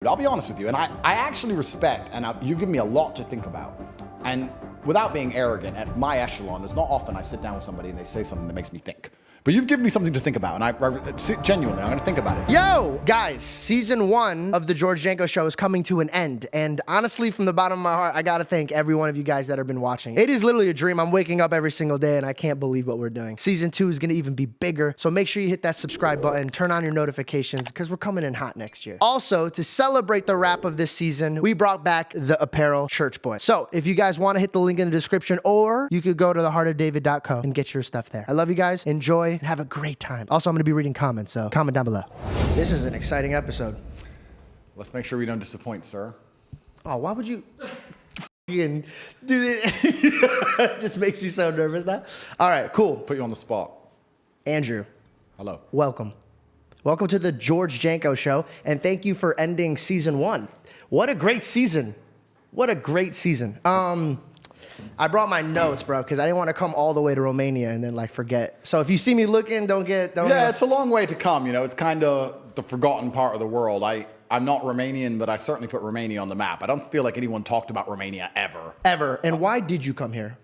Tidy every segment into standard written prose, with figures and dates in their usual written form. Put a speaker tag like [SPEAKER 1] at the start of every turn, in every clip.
[SPEAKER 1] I'll be honest with you, and I actually respect, and you give me a lot to think about. And without being arrogant, at my echelon, it's not often I sit down with somebody and they say something that makes me think. But you've given me something to think about, and I genuinely, I'm going to think about it.
[SPEAKER 2] Yo, guys, season 1 of the George Janko Show is coming to an end. And honestly, from the bottom of my heart, I got to thank every one of you guys that have been watching. It is literally a dream. I'm waking up every single day, and I can't believe what we're doing. Season 2 is going to even be bigger. So make sure you hit that subscribe button, turn on your notifications, because we're coming in hot next year. Also, to celebrate the wrap of this season, we brought back the apparel Church Boy. So if you guys want to hit the link in the description, or you could go to theheartofdavid.co and get your stuff there. I love you guys. Enjoy and have a great time. Also, I'm going to be reading comments, so comment down below. This is an exciting episode.
[SPEAKER 1] Let's make sure we don't disappoint, sir.
[SPEAKER 2] Oh, why would you do it? Just makes me so nervous now. All right, cool.
[SPEAKER 1] Put you on the spot.
[SPEAKER 2] Andrew.
[SPEAKER 1] Hello.
[SPEAKER 2] Welcome. Welcome to the George Janko Show, and thank you for ending season 1. What a great season. What a great season. I brought my notes, bro, because I didn't want to come all the way to Romania and then like forget. So if you see me looking, don't.
[SPEAKER 1] Yeah, it's a long way to come. You know, it's kind of the forgotten part of the world. I'm not Romanian, but I certainly put Romania on the map. I don't feel like anyone talked about Romania ever.
[SPEAKER 2] Ever. And why did you come here?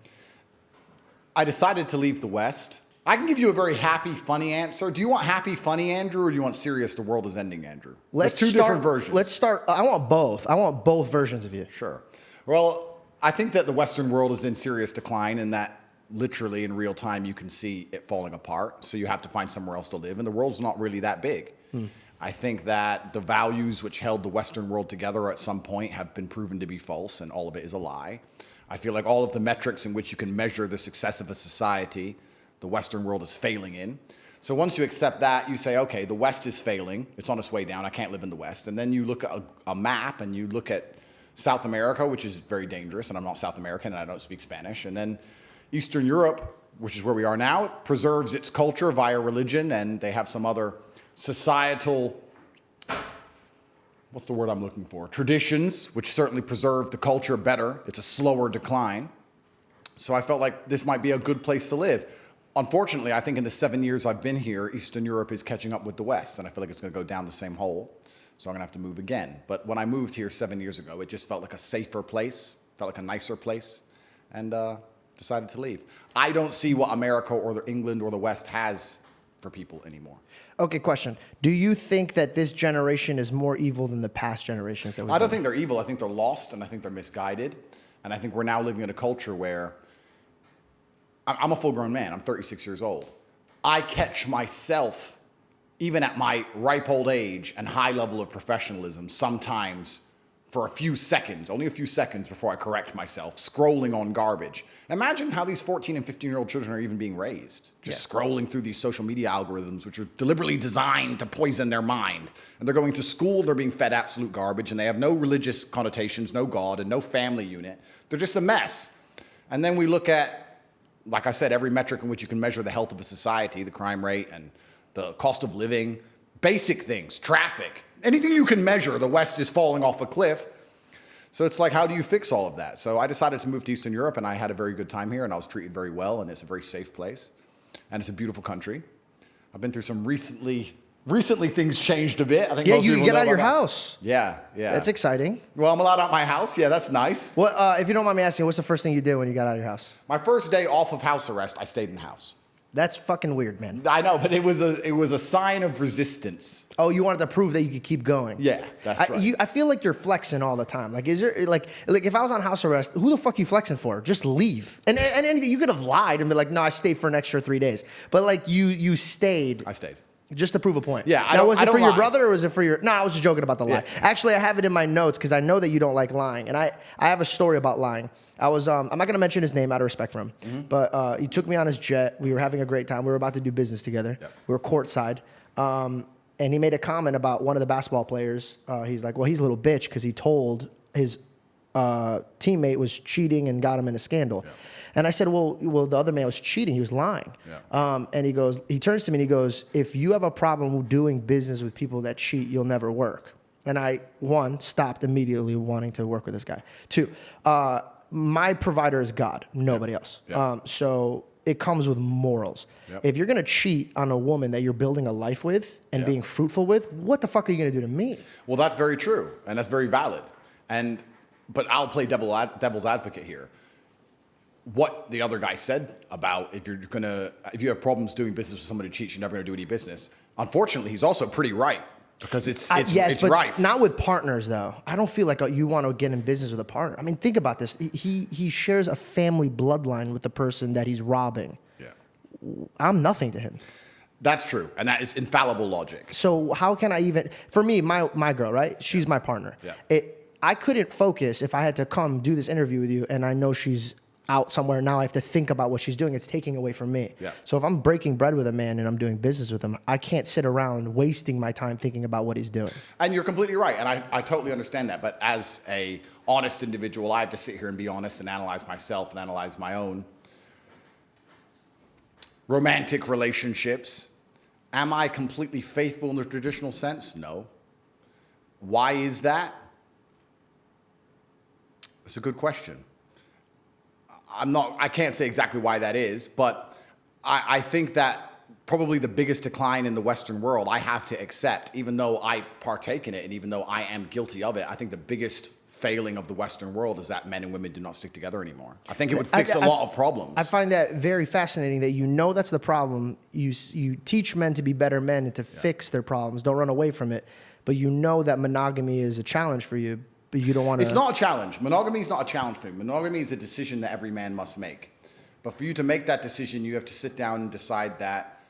[SPEAKER 1] I decided to leave the West. I can give you a very happy, funny answer. Do you want happy, funny Andrew, or do you want serious, the world is ending Andrew? There's two different versions.
[SPEAKER 2] Let's start. I want both. I want both versions of you.
[SPEAKER 1] Sure. Well, I think that the Western world is in serious decline, and that literally in real time you can see it falling apart. So you have to find somewhere else to live, and the world's not really that big. I think that the values which held the Western world together at some point have been proven to be false, and all of it is a lie. I feel like all of the metrics in which you can measure the success of a society, the Western world is failing in. So once you accept that, you say, okay, the West is failing. It's on its way down. I can't live in the West. And then you look at a map, and you look at South America, which is very dangerous, and I'm not South American, and I don't speak Spanish. And then Eastern Europe, which is where we are now, preserves its culture via religion, and they have some other societal, what's the word I'm looking for? Traditions, which certainly preserve the culture better. It's a slower decline. So I felt like this might be a good place to live. Unfortunately, I think in the 7 years I've been here, Eastern Europe is catching up with the West, and I feel like it's going to go down the same hole. So I'm going to have to move again. But when I moved here 7 years ago, it just felt like a safer place, felt like a nicer place, and decided to leave. I don't see what America or England or the West has for people anymore.
[SPEAKER 2] Okay, question. Do you think that this generation is more evil than the past generations?
[SPEAKER 1] I don't think they're evil. I think they're lost, and I think they're misguided. And I think we're now living in a culture where I'm a full-grown man. I'm 36 years old. I catch myself, even at my ripe old age and high level of professionalism, sometimes for a few seconds, only a few seconds before I correct myself, scrolling on garbage. Imagine how these 14 and 15-year-old children are even being raised. Just scrolling through these social media algorithms, which are deliberately designed to poison their mind. And they're going to school, they're being fed absolute garbage, and they have no religious connotations, no God, and no family unit. They're just a mess. And then we look at, like I said, every metric in which you can measure the health of a society, the crime rate and the cost of living, basic things, traffic, anything you can measure, the West is falling off a cliff. So it's like, how do you fix all of that? So I decided to move to Eastern Europe, and I had a very good time here, and I was treated very well, and it's a very safe place, and it's a beautiful country. I've been through some recently things changed a bit. I think
[SPEAKER 2] yeah, you get out of your house.
[SPEAKER 1] Yeah.
[SPEAKER 2] That's exciting.
[SPEAKER 1] Well, I'm allowed out my house. Yeah, that's nice.
[SPEAKER 2] What, if you don't mind me asking, what's the first thing you did when you got out of your house?
[SPEAKER 1] My first day off of house arrest, I stayed in the house.
[SPEAKER 2] That's fucking weird, man.
[SPEAKER 1] I know, but it was a sign of resistance.
[SPEAKER 2] Oh, you wanted to prove that you could keep going.
[SPEAKER 1] Yeah, that's right.
[SPEAKER 2] I feel like you're flexing all the time. Like, is there like if I was on house arrest, who the fuck are you flexing for? Just leave. And anything, you could have lied and be like, no, I stayed for an extra 3 days. But like you stayed.
[SPEAKER 1] I stayed.
[SPEAKER 2] Just to prove a point.
[SPEAKER 1] Yeah.
[SPEAKER 2] Now, was it for your brother or was it for your? No, I was just joking about the lie.
[SPEAKER 1] Yeah.
[SPEAKER 2] Actually, I have it in my notes because I know that you don't like lying, and I have a story about lying. I was I'm not gonna mention his name out of respect for him, but he took me on his jet. We were having a great time. We were about to do business together. Yep. We were courtside, and he made a comment about one of the basketball players. He's like, well, he's a little bitch because he told his teammate was cheating and got him in a scandal. Yeah. And I said, well, the other man was cheating. He was lying. Yeah. And he turns to me and he goes, if you have a problem doing business with people that cheat, you'll never work. And I, one, stopped immediately wanting to work with this guy. Two, my provider is God, nobody else. Yeah. So it comes with morals.
[SPEAKER 1] Yep.
[SPEAKER 2] If you're gonna cheat on a woman that you're building a life with and being fruitful with, what the fuck are you gonna do to me?
[SPEAKER 1] Well, that's very true, and that's very valid. But I'll play devil's advocate here. What the other guy said about if you have problems doing business with somebody who cheats, you're never gonna do any business. Unfortunately, he's also pretty right, because it's
[SPEAKER 2] but
[SPEAKER 1] rife.
[SPEAKER 2] not with partners though. I don't feel like you want to get in business with a partner. I mean, think about this. He shares a family bloodline with the person that he's robbing.
[SPEAKER 1] Yeah,
[SPEAKER 2] I'm nothing to him.
[SPEAKER 1] that's true, and that is infallible logic.
[SPEAKER 2] So how can I even? For me, my girl, right? She's my partner.
[SPEAKER 1] Yeah.
[SPEAKER 2] I couldn't focus if I had to come do this interview with you, and I know she's out somewhere. Now I have to think about what she's doing. It's taking away from me.
[SPEAKER 1] Yeah.
[SPEAKER 2] So if I'm breaking bread with a man and I'm doing business with him, I can't sit around wasting my time thinking about what he's doing.
[SPEAKER 1] And you're completely right, and I totally understand that. But as a honest individual, I have to sit here and be honest and analyze myself and analyze my own romantic relationships. Am I completely faithful in the traditional sense? No. Why is that? That's a good question. I can't say exactly why that is, but I think that probably the biggest decline in the Western world I have to accept, even though I partake in it and even though I am guilty of it. I think the biggest failing of the Western world is that men and women do not stick together anymore. I think it would fix a lot of problems.
[SPEAKER 2] I find that very fascinating that you know that's the problem. You teach men to be better men and to fix their problems. Don't run away from it. But you know that monogamy is a challenge for you, but you don't want to...
[SPEAKER 1] It's not a challenge. Monogamy is not a challenge for me. Monogamy is a decision that every man must make. But for you to make that decision, you have to sit down and decide that,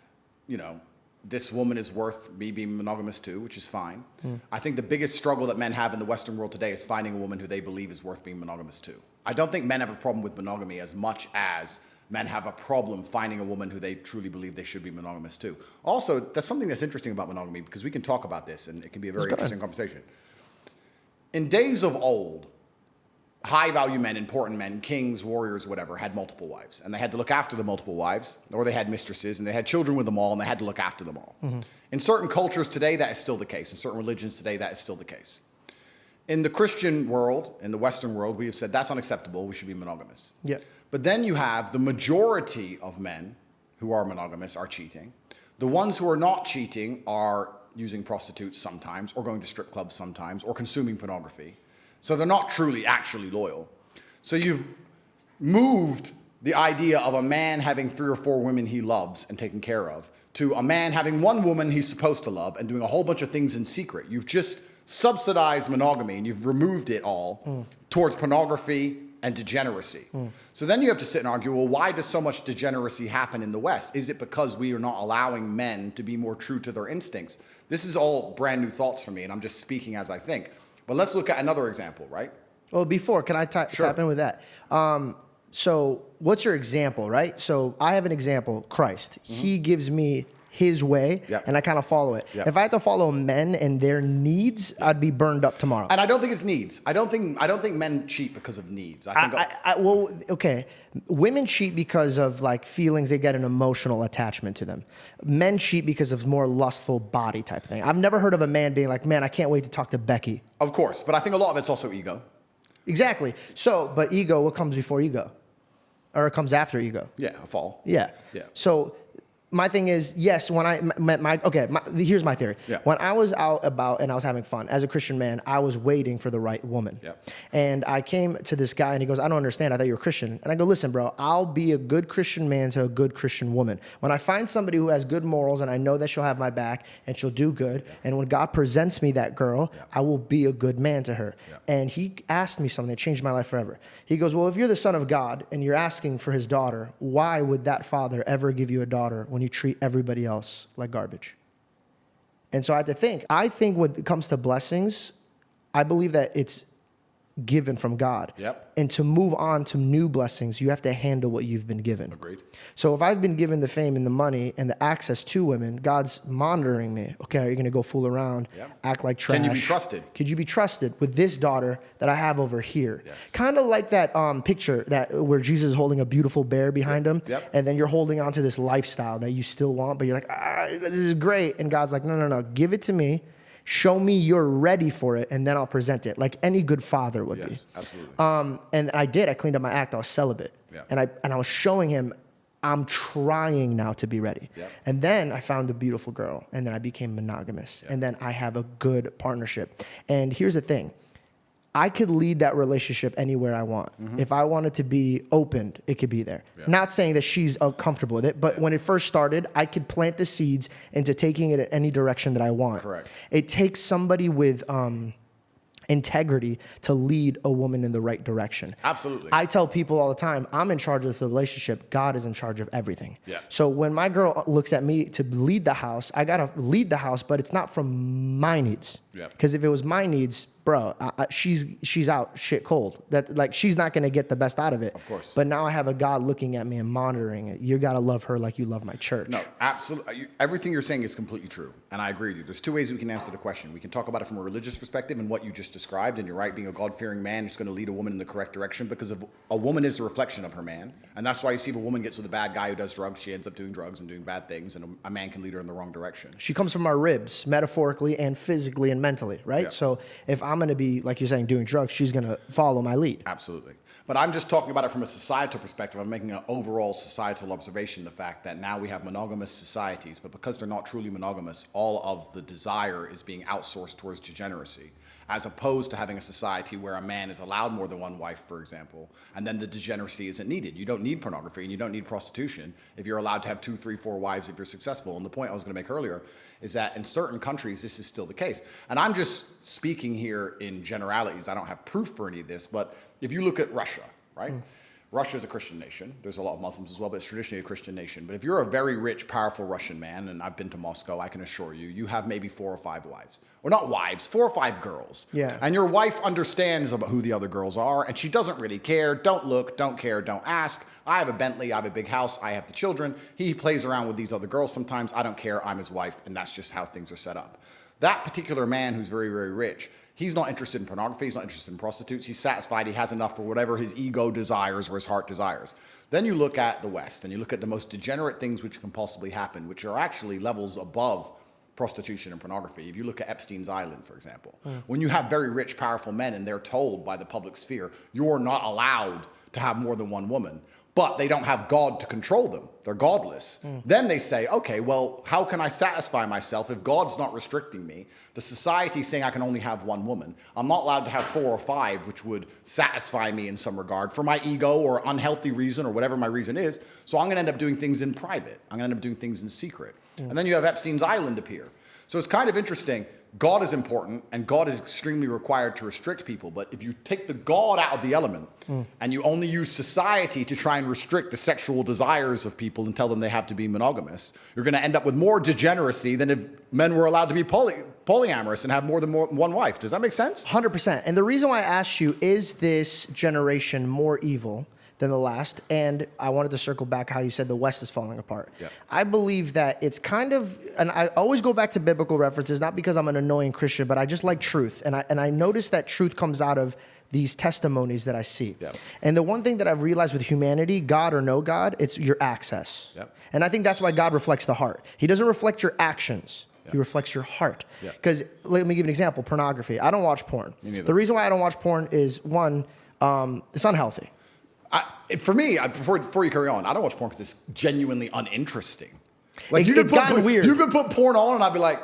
[SPEAKER 1] you know, this woman is worth me being monogamous to, which is fine. I think the biggest struggle that men have in the Western world today is finding a woman who they believe is worth being monogamous to. I don't think men have a problem with monogamy as much as men have a problem finding a woman who they truly believe they should be monogamous to. Also, that's something that's interesting about monogamy, because we can talk about this and it can be a very interesting conversation. In days of old, high-value men, important men, kings, warriors, whatever, had multiple wives. And they had to look after the multiple wives, or they had mistresses, and they had children with them all, and they had to look after them all. In certain cultures today, that is still the case. In certain religions today, that is still the case. In the Christian world, in the Western world, we have said that's unacceptable. We should be monogamous.
[SPEAKER 2] Yeah.
[SPEAKER 1] But then you have the majority of men who are monogamous are cheating. The ones who are not cheating are using prostitutes sometimes, or going to strip clubs sometimes, or consuming pornography. So they're not truly, actually loyal. So you've moved the idea of a man having 3 or 4 women he loves and taking care of to a man having 1 woman he's supposed to love and doing a whole bunch of things in secret. You've just subsidized monogamy and you've removed it all towards pornography and degeneracy. So then you have to sit and argue, well, why does so much degeneracy happen in the West? Is it because we are not allowing men to be more true to their instincts? This is all brand new thoughts for me, and I'm just speaking as I think. But let's look at another example, right?
[SPEAKER 2] Well, before, can I tap in with that? So what's your example, right? So I have an example, Christ. He gives me his way, and I kind of follow it. If I had to follow men and their needs, I'd be burned up tomorrow.
[SPEAKER 1] And I don't think it's needs. I don't think men cheat because of needs.
[SPEAKER 2] Well, okay. Women cheat because of like feelings. They get an emotional attachment to them. Men cheat because of more lustful body type thing. I've never heard of a man being like, man, I can't wait to talk to Becky.
[SPEAKER 1] Of course, but I think a lot of it's also ego.
[SPEAKER 2] Exactly. So, but ego, what comes before ego? Or it comes after ego?
[SPEAKER 1] Yeah, a fall.
[SPEAKER 2] Yeah. So my thing is, yes, when I met here's my theory. When I was out about and I was having fun, as a Christian man, I was waiting for the right woman. And I came to this guy and he goes, I don't understand. I thought you were Christian. And I go, listen, bro, I'll be a good Christian man to a good Christian woman. When I find somebody who has good morals and I know that she'll have my back and she'll do good, and when God presents me that girl, I will be a good man to her. And he asked me something that changed my life forever. He goes, well, if you're the son of God and you're asking for his daughter, why would that father ever give you a daughter when you treat everybody else like garbage? And so I had to think. I think when it comes to blessings, I believe that it's given from God. And to move on to new blessings, you have to handle what you've been given.
[SPEAKER 1] Agreed.
[SPEAKER 2] So if I've been given the fame and the money and the access to women, God's monitoring me. Okay, are you going to go fool around, act like trash?
[SPEAKER 1] Can you be trusted?
[SPEAKER 2] Could you be trusted with this daughter that I have over here? Kind of like that picture where Jesus is holding a beautiful bear behind him, and then you're holding on to this lifestyle that you still want, but you're like, this is great. And God's like, no, give it to me. Show me you're ready for it, and then I'll present it, like any good father would be.
[SPEAKER 1] Absolutely.
[SPEAKER 2] And I did. I cleaned up my act. I was celibate. And I was showing him, I'm trying now to be ready.
[SPEAKER 1] Yep.
[SPEAKER 2] And then I found a beautiful girl, and then I became monogamous.
[SPEAKER 1] Yep.
[SPEAKER 2] And then I have a good partnership. And here's the thing. I could lead that relationship anywhere I want. If I wanted to be opened, it could be there.
[SPEAKER 1] Yeah.
[SPEAKER 2] Not saying that she's comfortable with it, but when it first started, I could plant the seeds into taking it in any direction that I want.
[SPEAKER 1] Correct.
[SPEAKER 2] It takes somebody with integrity to lead a woman in the right direction.
[SPEAKER 1] Absolutely.
[SPEAKER 2] I tell people all the time, I'm in charge of the relationship. God is in charge of everything.
[SPEAKER 1] Yeah.
[SPEAKER 2] So when my girl looks at me to lead the house, I got to lead the house, but it's not from my needs.
[SPEAKER 1] Yeah.
[SPEAKER 2] Because if it was my needs, bro, she's out shit cold. That like she's not gonna get the best out of it.
[SPEAKER 1] Of course.
[SPEAKER 2] But now I have a God looking at me and monitoring it. You gotta love her like you love my church.
[SPEAKER 1] No, absolutely. Everything you're saying is completely true, and I agree with you. There's two ways we can answer the question. We can talk about it from a religious perspective and what you just described, and you're right, being a God-fearing man is going to lead a woman in the correct direction because a woman is a reflection of her man, and that's why you see if a woman gets with a bad guy who does drugs, she ends up doing drugs and doing bad things, and a man can lead her in the wrong direction.
[SPEAKER 2] She comes from our ribs, metaphorically and physically and mentally, right?
[SPEAKER 1] Yeah.
[SPEAKER 2] So if I'm gonna be, like you're saying, doing drugs, she's gonna follow my lead.
[SPEAKER 1] Absolutely. But I'm just talking about it from a societal perspective. I'm making an overall societal observation, the fact that now we have monogamous societies, but because they're not truly monogamous, all of the desire is being outsourced towards degeneracy, as opposed to having a society where a man is allowed more than one wife, for example, and then the degeneracy isn't needed. You don't need pornography and you don't need prostitution if you're allowed to have 2, 3, 4 wives if you're successful. And the point I was going to make earlier is that in certain countries, this is still the case. And I'm just speaking here in generalities. I don't have proof for any of this, but if you look at Russia, right? Russia is a Christian nation. There's a lot of Muslims as well, but it's traditionally a Christian nation. But if you're a very rich, powerful Russian man, and I've been to Moscow, I can assure you, you have maybe 4 or 5 wives. Or not wives, 4 or 5 girls.
[SPEAKER 2] Yeah.
[SPEAKER 1] And your wife understands about who the other girls are, and she doesn't really care. Don't look, don't care, don't ask. I have a Bentley, I have a big house, I have the children. He plays around with these other girls sometimes. I don't care, I'm his wife, and that's just how things are set up. That particular man who's very, very rich, he's not interested in pornography. He's not interested in prostitutes. He's satisfied. He has enough for whatever his ego desires or his heart desires. Then you look at the West and you look at the most degenerate things which can possibly happen, which are actually levels above prostitution and pornography. If you look at Epstein's Island, for example, when you have very rich, powerful men and they're told by the public sphere, you're not allowed to have more than one woman, but they don't have God to control them. They're godless. Then they say, okay, well, how can I satisfy myself if God's not restricting me? The society's saying I can only have one woman. I'm not allowed to have 4 or 5, which would satisfy me in some regard for my ego or unhealthy reason or whatever my reason is. So I'm going to end up doing things in private. I'm going to end up doing things in secret. And then you have Epstein's Island appear. So it's kind of interesting. God is important, and God is extremely required to restrict people. But if you take the God out of the element and you only use society to try and restrict the sexual desires of people and tell them they have to be monogamous, you're going to end up with more degeneracy than if men were allowed to be polyamorous and have more than one wife. Does that make sense?
[SPEAKER 2] 100%. And the reason why I asked you, is this generation more evil than the last? And I wanted to circle back how you said the West is falling apart.
[SPEAKER 1] Yeah.
[SPEAKER 2] I believe that it's kind of, and I always go back to biblical references, not because I'm an annoying Christian, but I just like truth. And I notice that truth comes out of these testimonies that I see.
[SPEAKER 1] Yeah.
[SPEAKER 2] And the one thing that I've realized with humanity, God or no God, it's your access.
[SPEAKER 1] Yeah.
[SPEAKER 2] And I think that's why God reflects the heart. He doesn't reflect your actions. He reflects your heart. Because let me give you an example, pornography. I don't watch porn.
[SPEAKER 1] Me neither.
[SPEAKER 2] The reason why I don't watch porn is, one, it's unhealthy.
[SPEAKER 1] For me, before you carry on, I don't watch porn because it's genuinely uninteresting. Like
[SPEAKER 2] It's gotten weird.
[SPEAKER 1] You could put porn on, and I'd be like,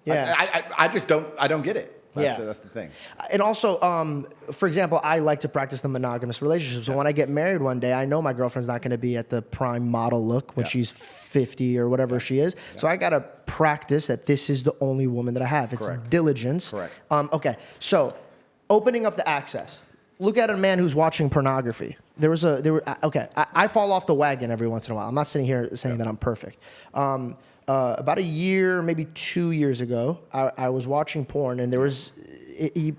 [SPEAKER 2] Yeah.
[SPEAKER 1] I just don't get it. That's the thing.
[SPEAKER 2] And also, for example, I like to practice the monogamous relationship. So when I get married one day, I know my girlfriend's not going to be at the prime model look when she's 50 or whatever she is. So I got to practice that this is the only woman that I have. It's diligence.
[SPEAKER 1] Correct.
[SPEAKER 2] Okay. So opening up the access. Look at a man who's watching pornography. I fall off the wagon every once in a while. I'm not sitting here saying that I'm perfect. About a year, maybe 2 years ago, I was watching porn, and there was,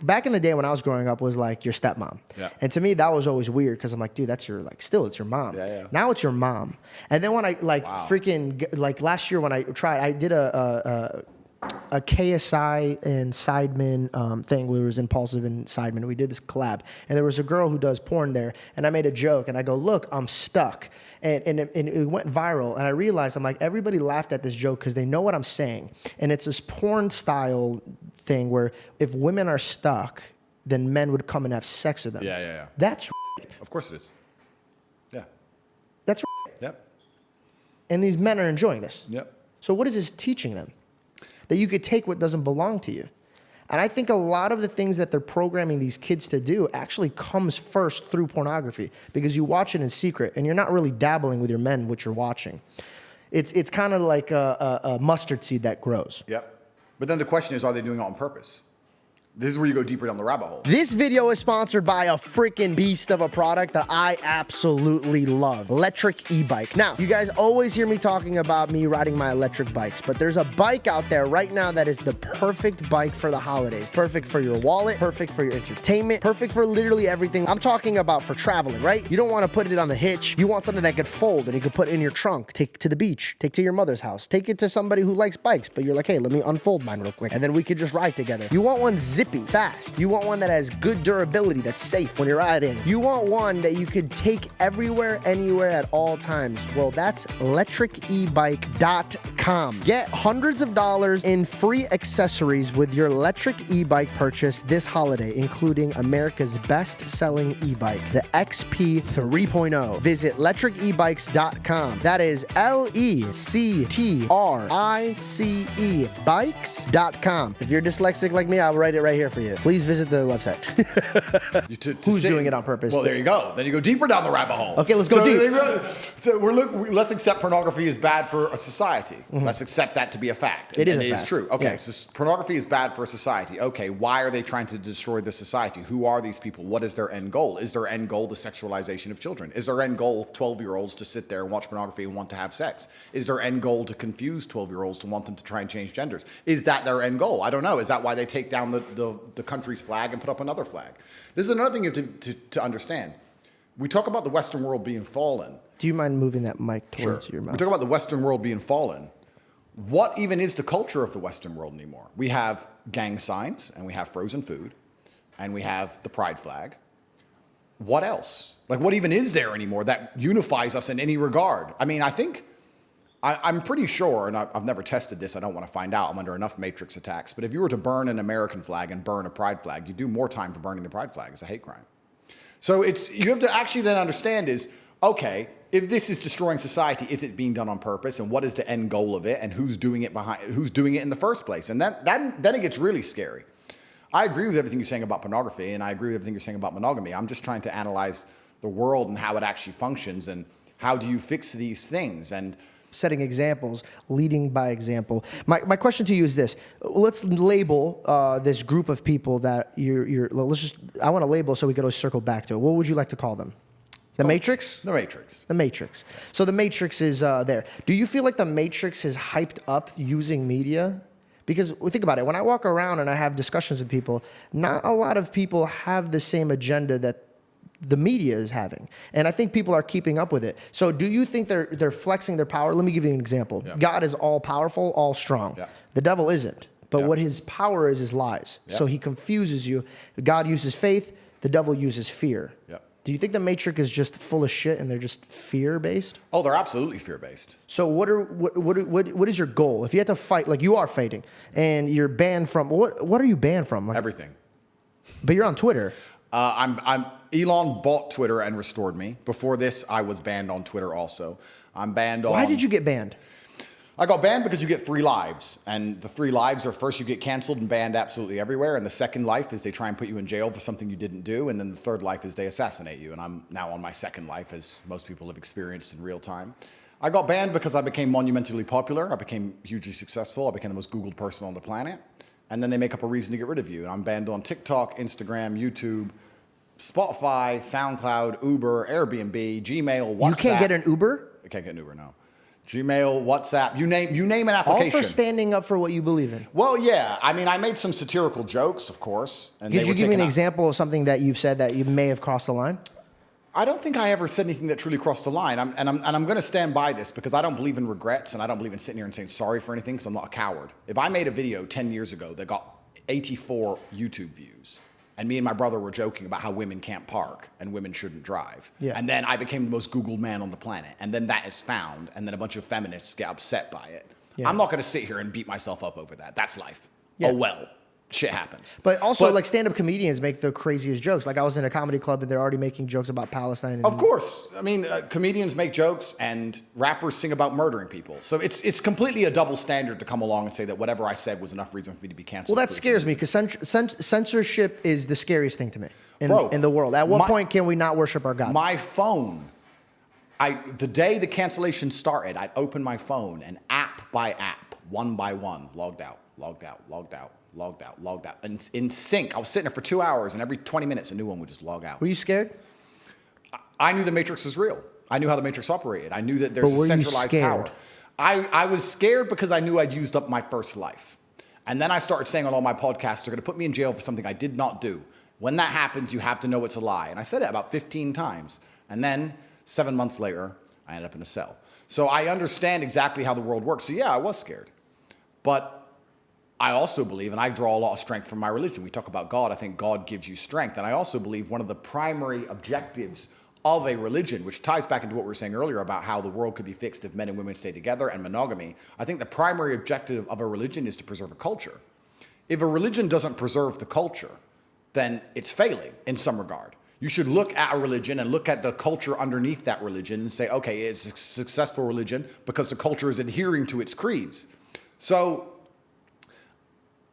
[SPEAKER 2] back in the day when I was growing up, was like your stepmom.
[SPEAKER 1] Yeah.
[SPEAKER 2] And to me, that was always weird because I'm like, dude, that's it's your mom.
[SPEAKER 1] Yeah.
[SPEAKER 2] Now it's your mom. And then when I last year when I tried, I did a KSI and Sidemen thing where it was Impulsive and Sidemen. We did this collab. And there was a girl who does porn there. And I made a joke. And I go, look, I'm stuck. And it went viral. And I realized, I'm like, everybody laughed at this joke because they know what I'm saying. And it's this porn style thing where if women are stuck, then men would come and have sex with them.
[SPEAKER 1] Yeah.
[SPEAKER 2] That's
[SPEAKER 1] Of course it is. Yeah.
[SPEAKER 2] That's
[SPEAKER 1] Yep.
[SPEAKER 2] And these men are enjoying this.
[SPEAKER 1] Yep.
[SPEAKER 2] So what is this teaching them? That you could take what doesn't belong to you. And I think a lot of the things that they're programming these kids to do actually comes first through pornography, because you watch it in secret and you're not really dabbling with your men what you're watching. It's kind of like a mustard seed that grows.
[SPEAKER 1] Yep. But then the question is, are they doing it on purpose? This is where you go deeper down the rabbit hole.
[SPEAKER 2] This video is sponsored by a freaking beast of a product that I absolutely love. Electric e-bike. Now, you guys always hear me talking about me riding my electric bikes, but there's a bike out there right now that is the perfect bike for the holidays. Perfect for your wallet, perfect for your entertainment, perfect for literally everything. I'm talking about for traveling, right? You don't want to put it on the hitch. You want something that could fold and you could put in your trunk, take to the beach, take to your mother's house, take it to somebody who likes bikes, but you're like, hey, let me unfold mine real quick, and then we could just ride together. You want one zippy, fast. You want one that has good durability, that's safe when you're riding. You want one that you could take everywhere, anywhere, at all times. Well, that's electricebike.com. Get hundreds of dollars in free accessories with your electric e-bike purchase this holiday, including America's best-selling e-bike, the XP 3.0. Visit electricebikes.com. That is Lectrice bikes.com. If you're dyslexic like me, I'll write it right here for you. Please visit the website. Who's doing it on purpose?
[SPEAKER 1] Well, there you go. Then you go deeper down the rabbit hole.
[SPEAKER 2] Okay, let's go deep.
[SPEAKER 1] Let's accept pornography is bad for a society. Let's accept that to be a fact.
[SPEAKER 2] It is a
[SPEAKER 1] fact. It is true. Okay,
[SPEAKER 2] yeah.
[SPEAKER 1] So pornography is bad for a society. Okay, why are they trying to destroy the society? Who are these people? What is their end goal? Is their end goal the sexualization of children? Is their end goal 12-year-olds to sit there and watch pornography and want to have sex? Is their end goal to confuse 12-year-olds to want them to try and change genders? Is that their end goal? I don't know. Is that why they take down the country's flag and put up another flag? This is another thing you have to understand. We talk about the Western world being fallen.
[SPEAKER 2] Do you mind moving that mic towards your mouth?
[SPEAKER 1] We talk about the Western world being fallen. What even is the culture of the Western world anymore? We have gang signs, and we have frozen food, and we have the pride flag. What else? Like, what even is there anymore that unifies us in any regard? I mean, I'm pretty sure, and I've never tested this, I don't want to find out, I'm under enough matrix attacks, but if you were to burn an American flag and burn a pride flag, you do more time for burning the pride flag. It's a hate crime. So you have to actually then understand is, okay, if this is destroying society, is it being done on purpose? And what is the end goal of it? And who's doing it in the first place? And then it gets really scary. I agree with everything you're saying about pornography, and I agree with everything you're saying about monogamy. I'm just trying to analyze the world and how it actually functions, and how do you fix these things? And
[SPEAKER 2] setting examples, leading by example. My question to you is this. Let's label this group of people that I want to label so we can circle back to it. What would you like to call them? The Matrix?
[SPEAKER 1] The Matrix.
[SPEAKER 2] The Matrix. So the Matrix is there. Do you feel like the Matrix is hyped up using media? Because think about it. When I walk around and I have discussions with people, not a lot of people have the same agenda that the media is having. And I think people are keeping up with it. So do you think they're flexing their power? Let me give you an example. Yeah. God is all powerful, all strong. Yeah. The devil isn't. But what his power is lies. Yeah. So he confuses you. God uses faith. The devil uses fear. Yeah. Do you think the Matrix is just full of shit and they're just fear-based?
[SPEAKER 1] Oh, they're absolutely fear-based.
[SPEAKER 2] So what is your goal? If you had to fight, like you are fighting, and you're banned from, what are you banned from? Like,
[SPEAKER 1] everything.
[SPEAKER 2] But you're on Twitter.
[SPEAKER 1] Elon bought Twitter and restored me. Before this, I was banned on Twitter also. I'm banned on...
[SPEAKER 2] Why did you get banned?
[SPEAKER 1] I got banned because you get 3 lives. And the 3 lives are, first you get canceled and banned absolutely everywhere. And the second life is they try and put you in jail for something you didn't do. And then the third life is they assassinate you. And I'm now on my second life, as most people have experienced in real time. I got banned because I became monumentally popular. I became hugely successful. I became the most Googled person on the planet. And then they make up a reason to get rid of you. And I'm banned on TikTok, Instagram, YouTube, Spotify, SoundCloud, Uber, Airbnb, Gmail, WhatsApp.
[SPEAKER 2] You can't get an Uber?
[SPEAKER 1] I can't get an Uber, no. Gmail, WhatsApp, you name an application.
[SPEAKER 2] All for standing up for what you believe in.
[SPEAKER 1] Well, yeah. I mean, I made some satirical jokes, of course. And
[SPEAKER 2] Could you give me an example of something that you've said that you may have crossed the line?
[SPEAKER 1] I don't think I ever said anything that truly crossed the line. I'm going to stand by this because I don't believe in regrets, and I don't believe in sitting here and saying sorry for anything because I'm not a coward. If I made a video 10 years ago that got 84 YouTube views, and me and my brother were joking about how women can't park and women shouldn't drive. Yeah. And then I became the most Googled man on the planet. And then that is found. And then a bunch of feminists get upset by it. Yeah. I'm not going to sit here and beat myself up over that. That's life. Yeah. Oh, well. shit happens.
[SPEAKER 2] But also, like, stand-up comedians make the craziest jokes. Like, I was in a comedy club and they're already making jokes about Palestine. And
[SPEAKER 1] Of course. I mean, comedians make jokes and rappers sing about murdering people. So it's completely a double standard to come along and say that whatever I said was enough reason for me to be canceled.
[SPEAKER 2] Well, that scares me because censorship is the scariest thing to me
[SPEAKER 1] Bro,
[SPEAKER 2] in the world. At what point can we not worship our God?
[SPEAKER 1] My phone, the day the cancellation started, I'd open my phone and app by app, one by one, logged out, logged out, logged out, logged out, logged out. And in sync, I was sitting there for 2 hours, and every 20 minutes, a new one would just log out.
[SPEAKER 2] Were you scared?
[SPEAKER 1] I knew the Matrix was real. I knew how the Matrix operated. I knew that there's a centralized power. I was scared because I knew I'd used up my first life. And then I started saying on all my podcasts, they're going to put me in jail for something I did not do. When that happens, you have to know it's a lie. And I said it about 15 times. And then 7 months later, I ended up in a cell. So I understand exactly how the world works. So yeah, I was scared. But I also believe, and I draw a lot of strength from my religion. We talk about God. I think God gives you strength. And I also believe one of the primary objectives of a religion, which ties back into what we were saying earlier about how the world could be fixed if men and women stay together and monogamy. I think the primary objective of a religion is to preserve a culture. If a religion doesn't preserve the culture, then it's failing in some regard. You should look at a religion and look at the culture underneath that religion and say, okay, it's a successful religion because the culture is adhering to its creeds. So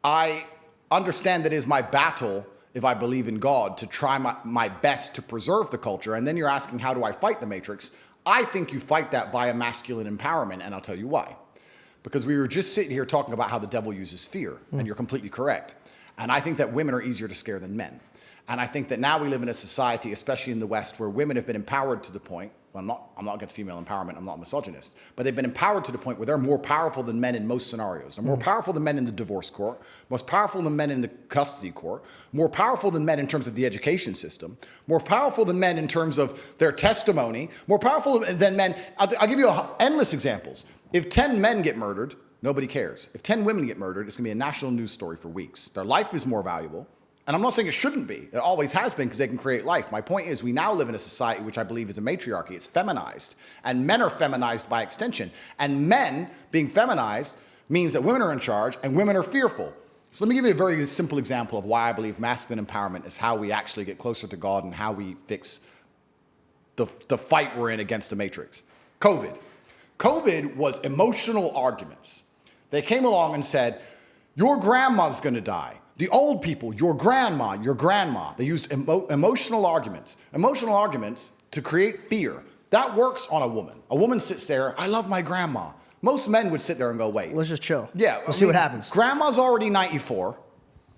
[SPEAKER 1] I understand that it is my battle, if I believe in God, to try my best to preserve the culture. And then you're asking, how do I fight the Matrix? I think you fight that via masculine empowerment, and I'll tell you why. Because we were just sitting here talking about how the devil uses fear, and you're completely correct. And I think that women are easier to scare than men. And I think that now we live in a society, especially in the West, where women have been empowered to the point, well, I'm not against female empowerment, I'm not a misogynist, but they've been empowered to the point where they're more powerful than men in most scenarios. They're more powerful than men in the divorce court, most powerful than men in the custody court, more powerful than men in terms of the education system, more powerful than men in terms of their testimony, more powerful than men. I'll give you endless examples. If 10 men get murdered, nobody cares. If 10 women get murdered, it's going to be a national news story for weeks. Their life is more valuable. And I'm not saying it shouldn't be. It always has been because they can create life. My point is we now live in a society which I believe is a matriarchy. It's feminized. And men are feminized by extension. And men being feminized means that women are in charge and women are fearful. So let me give you a very simple example of why I believe masculine empowerment is how we actually get closer to God and how we fix the fight we're in against the Matrix. COVID. COVID was emotional arguments. They came along and said, your grandma's going to die. The old people, your grandma, your grandma. They used emotional arguments. Emotional arguments to create fear. That works on a woman. A woman sits there, I love my grandma. Most men would sit there and go, wait.
[SPEAKER 2] Let's just chill.
[SPEAKER 1] Yeah.
[SPEAKER 2] We'll see what happens.
[SPEAKER 1] Grandma's already 94.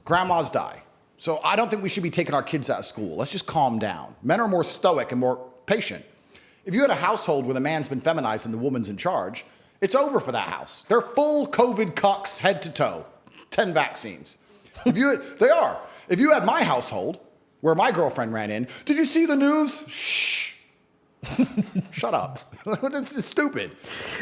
[SPEAKER 1] Grandmas die. So I don't think we should be taking our kids out of school. Let's just calm down. Men are more stoic and more patient. If you had a household where the man's been feminized and the woman's in charge, it's over for that house. They're full COVID cucks head to toe. 10 vaccines. They are. If you had my household, where my girlfriend ran in, did you see the news? Shh. Shut up. It's stupid.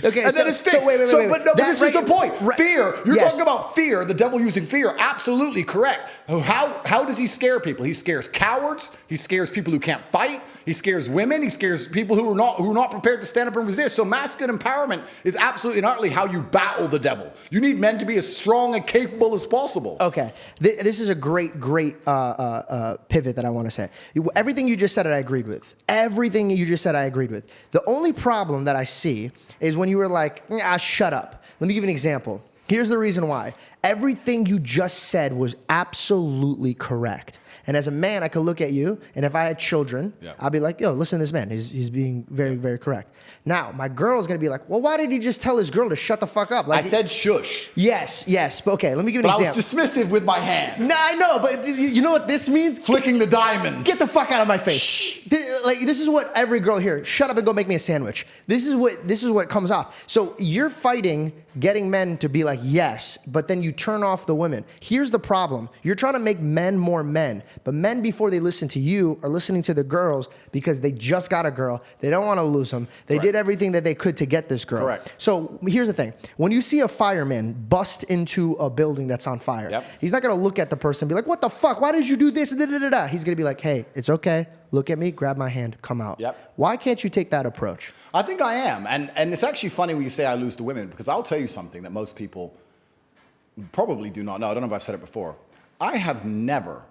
[SPEAKER 2] Okay,
[SPEAKER 1] and then it's fixed.
[SPEAKER 2] So wait.
[SPEAKER 1] But this is the point. Fear. You're
[SPEAKER 2] yes.
[SPEAKER 1] talking about fear, the devil using fear. Absolutely correct. How does he scare people? He scares cowards. He scares people who can't fight. He scares women. He scares people who are not prepared to stand up and resist. So masculine empowerment is absolutely and utterly how you battle the devil. You need men to be as strong and capable as possible.
[SPEAKER 2] Okay. This is a great pivot that I want to say. Everything you just said, I agreed with. Everything you just said, I agreed with. The only problem that I see is when you were like, shut up. Let me give you an example. Here's the reason why. Everything you just said was absolutely correct. And as a man, I could look at you, and if I had children, I'd be like, yo, listen to this man. He's being very, very correct. Now, my girl's going to be like, well, why did he just tell his girl to shut the fuck up? Like,
[SPEAKER 1] I said shush.
[SPEAKER 2] Yes. But okay, let me give you an example.
[SPEAKER 1] I was dismissive with my hand.
[SPEAKER 2] No, I know, but you know what this means?
[SPEAKER 1] Flicking the diamonds.
[SPEAKER 2] Get the fuck out of my face. Shh. This is what every girl here, shut up and go make me a sandwich. This is what comes off. So you're fighting getting men to be like, yes, but then you turn off the women. Here's the problem. You're trying to make men more men, but men, before they listen to you, are listening to the girls because they just got a girl. They don't want to lose them. They did everything that they could to get this girl.
[SPEAKER 1] Correct.
[SPEAKER 2] So here's the thing. When you see a fireman bust into a building that's on fire, he's not going to look at the person and be like, what the fuck? Why did you do this? He's going to be like, hey, it's okay. Look at me, grab my hand, come out. Why can't you take that approach?
[SPEAKER 1] I think I am. And it's actually funny when you say I lose to women, because I'll tell you something that most people probably do not know. I don't know if I've said it before. I have never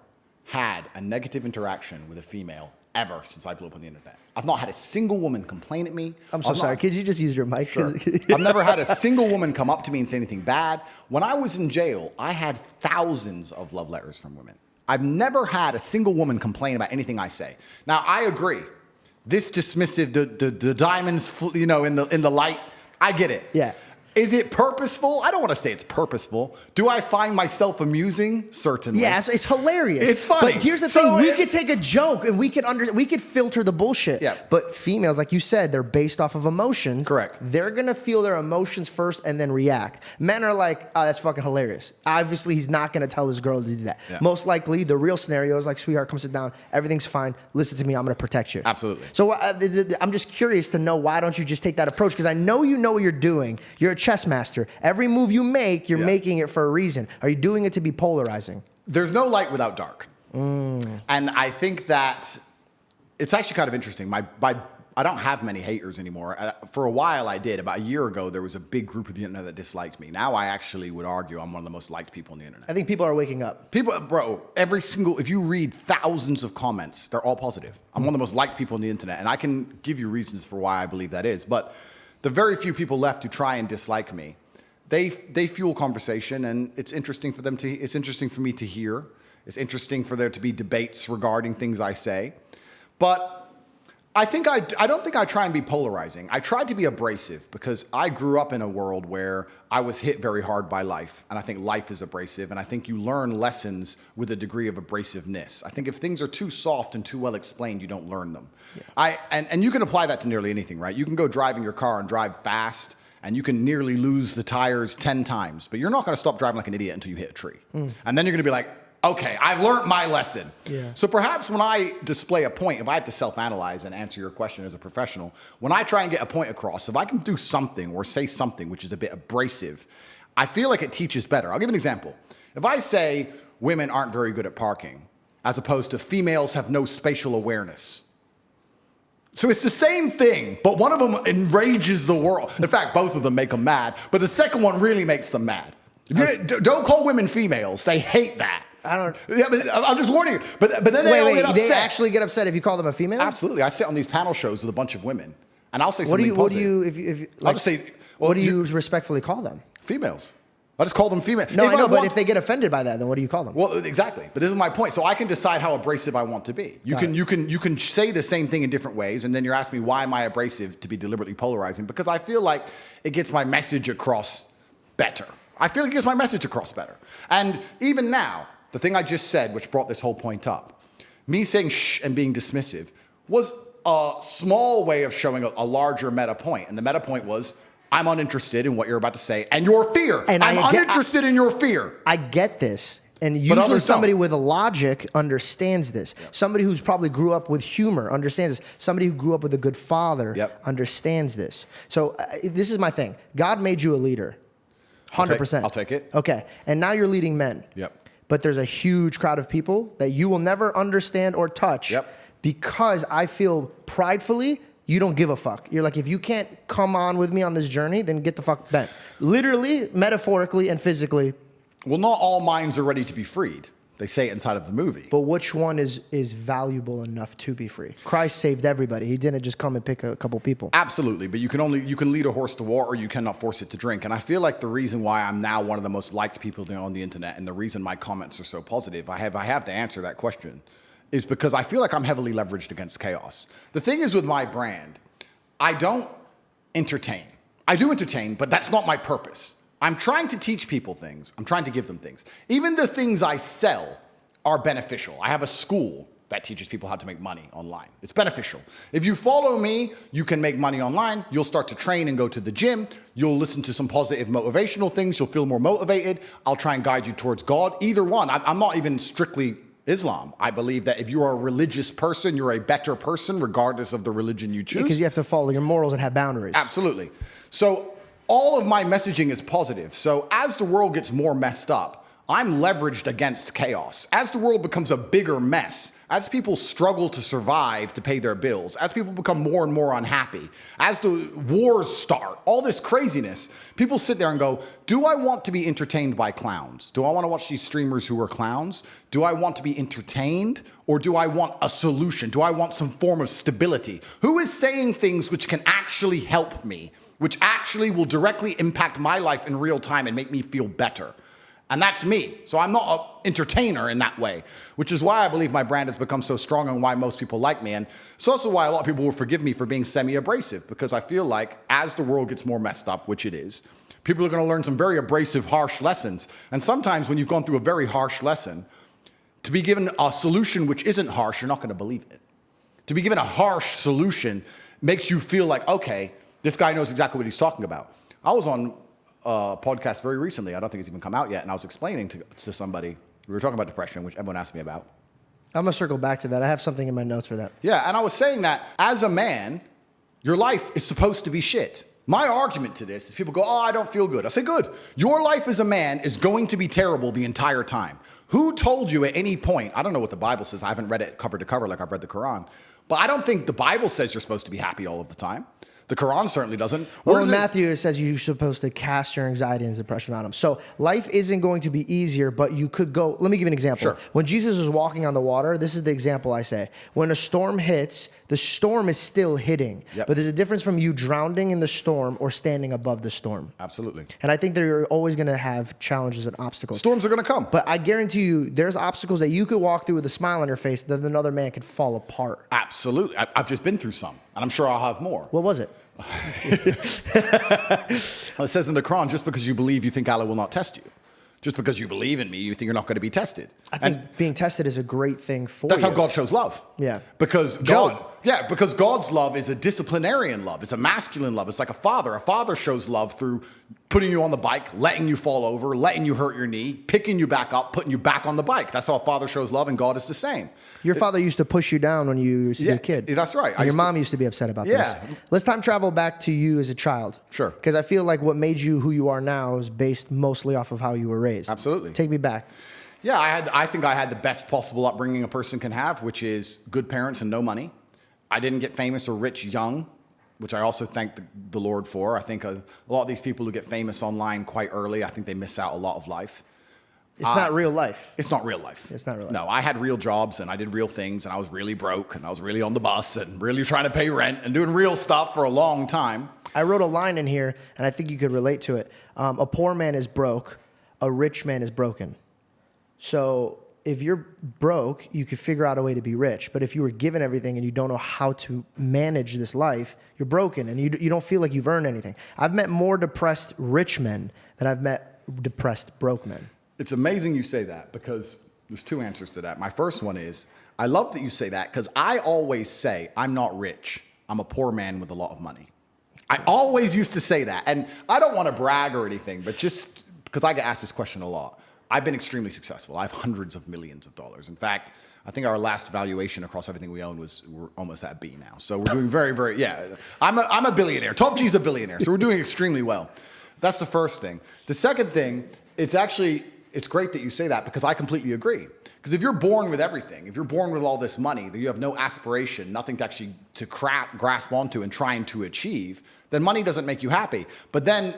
[SPEAKER 1] had a negative interaction with a female ever since I blew up on the internet. I've not had a single woman complain at me.
[SPEAKER 2] I'm so sorry. Could you just use your mic?
[SPEAKER 1] Sure. I've never had a single woman come up to me and say anything bad. When I was in jail, I had thousands of love letters from women. I've never had a single woman complain about anything I say. Now, I agree. This dismissive, the diamonds, in the light, I get it.
[SPEAKER 2] Yeah.
[SPEAKER 1] Is it purposeful? I don't want to say it's purposeful. Do I find myself amusing? Certainly.
[SPEAKER 2] Yeah, it's hilarious.
[SPEAKER 1] It's funny.
[SPEAKER 2] But here's the thing: we could take a joke and we could filter the bullshit.
[SPEAKER 1] Yeah.
[SPEAKER 2] But females, like you said, they're based off of emotions.
[SPEAKER 1] Correct.
[SPEAKER 2] They're gonna feel their emotions first and then react. Men are like, oh, that's fucking hilarious. Obviously, he's not gonna tell his girl to do that. Yeah. Most likely, the real scenario is like, sweetheart, come sit down. Everything's fine. Listen to me. I'm gonna protect you.
[SPEAKER 1] Absolutely.
[SPEAKER 2] So I'm just curious to know, why don't you just take that approach? Because I know you know what you're doing. You're a chess master. Every move you make, you're making it for a reason. Are you doing it to be polarizing?
[SPEAKER 1] There's no light without dark. And I think that it's actually kind of interesting. I don't have many haters anymore. For a while I did. About a year ago, there was a big group of the internet that disliked me. Now I actually would argue I'm one of the most liked people on the internet.
[SPEAKER 2] I think people are waking up.
[SPEAKER 1] People, bro, if you read thousands of comments, they're all positive. I'm one of the most liked people on the internet, and I can give you reasons for why I believe that is. But the very few people left who try and dislike me, they fuel conversation, and it's interesting for it's interesting for me to hear. It's interesting for there to be debates regarding things I say. But I don't think I try and be polarizing. I try to be abrasive because I grew up in a world where I was hit very hard by life, and I think life is abrasive, and I think you learn lessons with a degree of abrasiveness. I think if things are too soft and too well explained, you don't learn them. Yeah. And you can apply that to nearly anything, right? You can go driving your car and drive fast, and you can nearly lose the tires 10 times, but you're not going to stop driving like an idiot until you hit a tree. And then you're going to be like, okay, I've learned my lesson. Yeah. So perhaps when I display a point, if I have to self-analyze and answer your question as a professional, when I try and get a point across, if I can do something or say something which is a bit abrasive, I feel like it teaches better. I'll give an example. If I say women aren't very good at parking, as opposed to females have no spatial awareness. So it's the same thing, but one of them enrages the world. In fact, both of them make them mad, but the second one really makes them mad. Don't call women females. They hate that.
[SPEAKER 2] I don't.
[SPEAKER 1] Yeah, but I'm just warning you. But then they all get upset.
[SPEAKER 2] They actually get upset if you call them a female?
[SPEAKER 1] Absolutely. I sit on these panel shows with a bunch of women, and I'll say something positive.
[SPEAKER 2] I'll just say, what do you respectfully call them?
[SPEAKER 1] Females. I just call them female.
[SPEAKER 2] No, I know, but if they get offended by that, then what do you call them?
[SPEAKER 1] Well, exactly. But this is my point. So I can decide how abrasive I want to be. You can say the same thing in different ways, and then you're asking me why am I abrasive to be deliberately polarizing? Because I feel like it gets my message across better. I feel like it gets my message across better. And even now, the thing I just said, which brought this whole point up, me saying shh and being dismissive was a small way of showing a larger meta point. And the meta point was, I'm uninterested in what you're about to say and your fear. And I'm uninterested in your fear.
[SPEAKER 2] I get this. And usually somebody with a logic understands this. Yep. Somebody who's probably grew up with humor understands this. Somebody who grew up with a good father understands this. So this is my thing. God made you a leader. 100%.
[SPEAKER 1] I'll take it.
[SPEAKER 2] Okay. And now you're leading men.
[SPEAKER 1] Yep.
[SPEAKER 2] But there's a huge crowd of people that you will never understand or touch because I feel pridefully you don't give a fuck. You're like, if you can't come on with me on this journey, then get the fuck bent. Literally, metaphorically, and physically.
[SPEAKER 1] Well, not all minds are ready to be freed. They say it inside of the movie.
[SPEAKER 2] But which one is valuable enough to be free? Christ saved everybody. He didn't just come and pick a couple people.
[SPEAKER 1] Absolutely, but you can lead a horse to water, or you cannot force it to drink. And I feel like the reason why I'm now one of the most liked people on the internet, and the reason my comments are so positive, I have to answer that question, is because I feel like I'm heavily leveraged against chaos. The thing is with my brand, I don't entertain. I do entertain, but that's not my purpose. I'm trying to teach people things. I'm trying to give them things. Even the things I sell are beneficial. I have a school that teaches people how to make money online. It's beneficial. If you follow me, you can make money online. You'll start to train and go to the gym. You'll listen to some positive motivational things. You'll feel more motivated. I'll try and guide you towards God. Either one. I'm not even strictly Islam. I believe that if you are a religious person, you're a better person regardless of the religion you choose.
[SPEAKER 2] Because you have to follow your morals and have boundaries.
[SPEAKER 1] Absolutely. So all of my messaging is positive. So as the world gets more messed up, I'm leveraged against chaos. As the world becomes a bigger mess, as people struggle to survive to pay their bills, as people become more and more unhappy, as the wars start, all this craziness, people sit there and go, do I want to be entertained by clowns? Do I want to watch these streamers who are clowns? Do I want to be entertained? Or do I want a solution? Do I want some form of stability? Who is saying things which can actually help me, which actually will directly impact my life in real time and make me feel better? And that's me. So I'm not an entertainer in that way, which is why I believe my brand has become so strong and why most people like me. And it's also why a lot of people will forgive me for being semi-abrasive, because I feel like as the world gets more messed up, which it is, people are going to learn some very abrasive, harsh lessons. And sometimes when you've gone through a very harsh lesson, to be given a solution which isn't harsh, you're not going to believe it. To be given a harsh solution makes you feel like, okay, this guy knows exactly what he's talking about. I was on podcast very recently. I don't think it's even come out yet. And I was explaining to somebody, we were talking about depression, which everyone asked me about.
[SPEAKER 2] I'm going to circle back to that. I have something in my notes for that.
[SPEAKER 1] Yeah, and I was saying that as a man, your life is supposed to be shit. My argument to this is people go, oh, I don't feel good. I say, good. Your life as a man is going to be terrible the entire time. Who told you at any point, I don't know what the Bible says. I haven't read it cover to cover like I've read the Quran. But I don't think the Bible says you're supposed to be happy all of the time. The Quran certainly doesn't.
[SPEAKER 2] Well, in Matthew, it says you're supposed to cast your anxiety and depression on him. So life isn't going to be easier, but you could go. Let me give you an example.
[SPEAKER 1] Sure.
[SPEAKER 2] When Jesus was walking on the water, this is the example I say. When a storm hits, the storm is still hitting.
[SPEAKER 1] Yep.
[SPEAKER 2] But there's a difference from you drowning in the storm or standing above the storm.
[SPEAKER 1] Absolutely.
[SPEAKER 2] And I think that you're always going to have challenges and obstacles.
[SPEAKER 1] Storms are going to come.
[SPEAKER 2] But I guarantee you, there's obstacles that you could walk through with a smile on your face that another man could fall apart.
[SPEAKER 1] Absolutely. I've just been through some, and I'm sure I'll have more.
[SPEAKER 2] What was it?
[SPEAKER 1] Well, it says in the Quran, just because you believe, you think Allah will not test you. Just because you believe in me, you think you're not going to be tested.
[SPEAKER 2] I think being tested is a great thing for
[SPEAKER 1] That's
[SPEAKER 2] you.
[SPEAKER 1] how God shows love.
[SPEAKER 2] Yeah.
[SPEAKER 1] Because because God's love is a disciplinarian love. It's a masculine love. It's like a father. A father shows love through putting you on the bike, letting you fall over, letting you hurt your knee, picking you back up, putting you back on the bike. That's how a father shows love, and God is the same.
[SPEAKER 2] Your father used to push you down when you used to be a kid.
[SPEAKER 1] That's right.
[SPEAKER 2] And your mom used to be upset about
[SPEAKER 1] Yeah.
[SPEAKER 2] this. Let's time travel back to you as a child.
[SPEAKER 1] Sure.
[SPEAKER 2] Because I feel like what made you who you are now is based mostly off of how you were raised.
[SPEAKER 1] Absolutely.
[SPEAKER 2] Take me back.
[SPEAKER 1] Yeah, I think I had the best possible upbringing a person can have, which is good parents and no money. I didn't get famous or rich young, which I also thank the Lord for. I think a lot of these people who get famous online quite early, I think they miss out a lot of life.
[SPEAKER 2] It's not real life.
[SPEAKER 1] It's not real life.
[SPEAKER 2] It's not real life.
[SPEAKER 1] No, I had real jobs and I did real things and I was really broke and I was really on the bus and really trying to pay rent and doing real stuff for a long time.
[SPEAKER 2] I wrote a line in here, and I think you could relate to it. A poor man is broke. A rich man is broken. So if you're broke, you could figure out a way to be rich. But if you were given everything and you don't know how to manage this life, you're broken and you don't feel like you've earned anything. I've met more depressed rich men than I've met depressed broke men.
[SPEAKER 1] It's amazing you say that because there's two answers to that. My first one is, I love that you say that because I always say, I'm not rich. I'm a poor man with a lot of money. I always used to say that. And I don't want to brag or anything, but just because I get asked this question a lot. I've been extremely successful. I have hundreds of millions of dollars. In fact, I think our last valuation across everything we own we're almost at B now. So we're doing very, very, yeah. I'm a billionaire. Top G's a billionaire. So we're doing extremely well. That's the first thing. The second thing, it's great that you say that because I completely agree. Because if you're born with everything, if you're born with all this money, that you have no aspiration, nothing to actually grasp onto and trying to achieve, then money doesn't make you happy. But then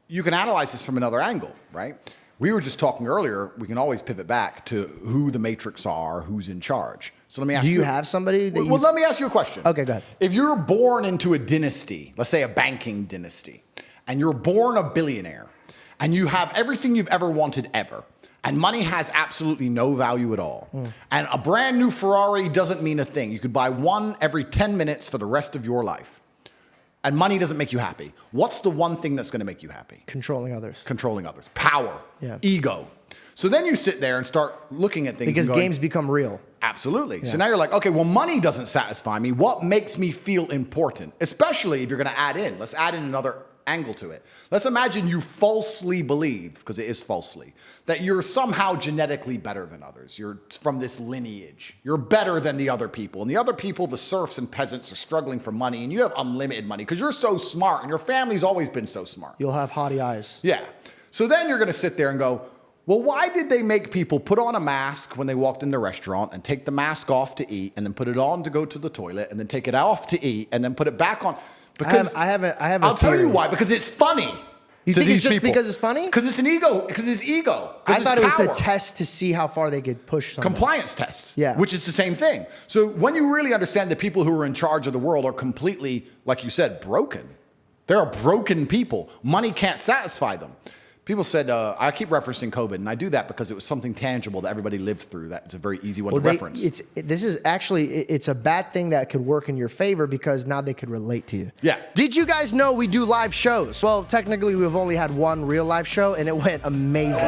[SPEAKER 1] you can analyze this from another angle, right? We were just talking earlier, we can always pivot back to who the matrix are, who's in charge. So let me ask you.
[SPEAKER 2] Do you have somebody that
[SPEAKER 1] Well, let me ask you a question.
[SPEAKER 2] Okay, go ahead.
[SPEAKER 1] If you're born into a dynasty, let's say a banking dynasty, and you're born a billionaire, and you have everything you've ever wanted ever, and money has absolutely no value at all, and a brand new Ferrari doesn't mean a thing. You could buy one every 10 minutes for the rest of your life. And money doesn't make you happy. What's the one thing that's going to make you happy?
[SPEAKER 2] Controlling others.
[SPEAKER 1] Controlling others. Power.
[SPEAKER 2] Yeah.
[SPEAKER 1] Ego. So then you sit there and start looking at things.
[SPEAKER 2] Because
[SPEAKER 1] and going,
[SPEAKER 2] games become real.
[SPEAKER 1] Absolutely.
[SPEAKER 2] Yeah.
[SPEAKER 1] So now you're like, okay, well, money doesn't satisfy me. What makes me feel important? Especially if you're going to add in. Let's add in another angle to it. Let's imagine you falsely believe, because it is falsely, that you're somehow genetically better than others. You're from this lineage. You're better than the other people. And the other people, the serfs and peasants, are struggling for money, and you have unlimited money because you're so smart and your family's always been so smart.
[SPEAKER 2] You'll have haughty eyes.
[SPEAKER 1] Yeah. So then you're going to sit there and go, Well, why did they make people put on a mask when they walked in the restaurant and take the mask off to eat and then put it on to go to the toilet and then take it off to eat and then put it back on? Because
[SPEAKER 2] I have a
[SPEAKER 1] I'll tell you
[SPEAKER 2] theory.
[SPEAKER 1] why. Because it's funny.
[SPEAKER 2] You
[SPEAKER 1] to
[SPEAKER 2] think it's
[SPEAKER 1] these
[SPEAKER 2] just
[SPEAKER 1] people.
[SPEAKER 2] because it's funny?
[SPEAKER 1] Because it's an ego. Because it's ego.
[SPEAKER 2] I thought it was the
[SPEAKER 1] power.
[SPEAKER 2] test to see how far they could push something.
[SPEAKER 1] Compliance tests.
[SPEAKER 2] Yeah.
[SPEAKER 1] Which is the same thing. So when you really understand that people who are in charge of the world are completely, like you said, broken. There are broken people. Money can't satisfy them. People said, I keep referencing COVID, and I do that because it was something tangible that everybody lived through. That's a very easy one to reference.
[SPEAKER 2] This is actually, it's a bad thing that could work in your favor because now they could relate to you.
[SPEAKER 1] Yeah.
[SPEAKER 2] Did you guys know we do live shows? Well, technically, we've only had one real live show, and it went amazing.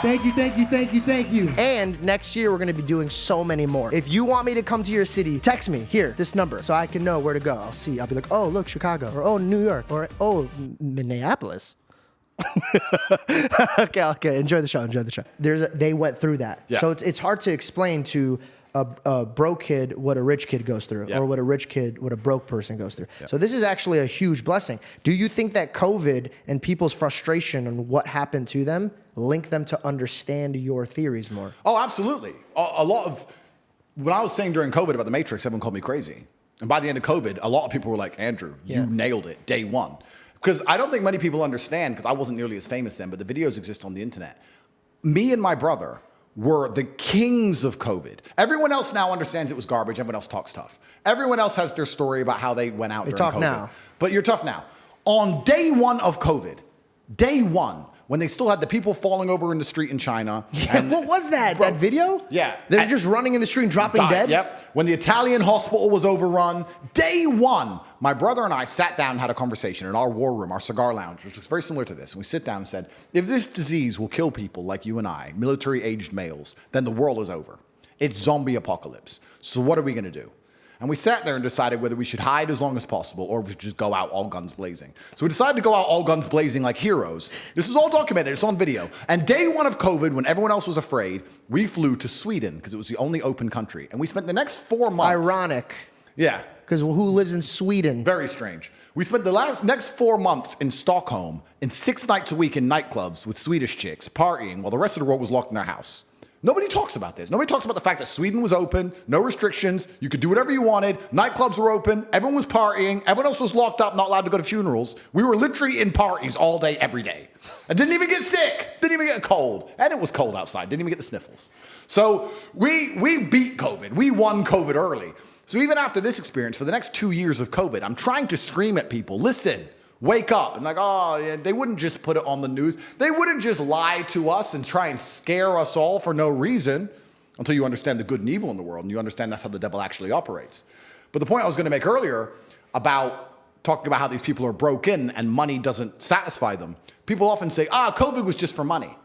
[SPEAKER 3] Thank you, thank you, thank you, thank you.
[SPEAKER 2] And next year, we're gonna be doing so many more. If you want me to come to your city, text me here, this number, so I can know where to go. I'll be like, oh, look, Chicago, or oh, New York, or oh, Minneapolis. Okay. Enjoy the show. They went through that.
[SPEAKER 1] Yeah.
[SPEAKER 2] So it's hard to explain to a broke kid what a rich kid goes through, or what a broke person goes through. So this is actually a huge blessing. Do you think that COVID and people's frustration on what happened to them link them to understand your theories more?
[SPEAKER 1] Oh, absolutely. A lot of, when I was saying during COVID about the Matrix, everyone called me crazy. And by the end of COVID, a lot of people were like, Andrew, you nailed it, day one. Because I don't think many people understand, because I wasn't nearly as famous then, but the videos exist on the internet. Me and my brother were the kings of COVID. Everyone else now understands it was garbage. Everyone else talks tough. Everyone else has their story about how they went out during
[SPEAKER 2] talk
[SPEAKER 1] COVID.
[SPEAKER 2] now.
[SPEAKER 1] But you're tough now. On day one of COVID, day one, when they still had the people falling over in the street in China.
[SPEAKER 2] And what was that? That video?
[SPEAKER 1] Yeah.
[SPEAKER 2] They're just running in the street and dropping dead?
[SPEAKER 1] Yep. When the Italian hospital was overrun, day one, my brother and I sat down and had a conversation in our war room, our cigar lounge, which was very similar to this. And we sit down and said, if this disease will kill people like you and I, military-aged males, then the world is over. It's zombie apocalypse. So what are we going to do? And we sat there and decided whether we should hide as long as possible or if we should just go out all guns blazing. So we decided to go out all guns blazing like heroes. This is all documented. It's on video. And day one of COVID, when everyone else was afraid, we flew to Sweden because it was the only open country. And we spent the next 4 months.
[SPEAKER 2] Ironic.
[SPEAKER 1] Yeah.
[SPEAKER 2] Because who lives in Sweden?
[SPEAKER 1] Very strange. We spent the next 4 months in Stockholm in 6 nights a week in nightclubs with Swedish chicks partying while the rest of the world was locked in their house. Nobody talks about this. Nobody talks about the fact that Sweden was open, no restrictions, you could do whatever you wanted, nightclubs were open, everyone was partying, everyone else was locked up, not allowed to go to funerals. We were literally in parties all day, every day. I didn't even get sick, didn't even get a cold, and it was cold outside, didn't even get the sniffles. So we beat COVID, we won COVID early. So even after this experience, for the next 2 years of COVID, I'm trying to scream at people, listen, wake up. And like, oh, yeah, they wouldn't just put it on the news. They wouldn't just lie to us and try and scare us all for no reason until you understand the good and evil in the world and you understand that's how the devil actually operates. But the point I was going to make earlier about talking about how these people are broken and money doesn't satisfy them. People often say, COVID was just for money.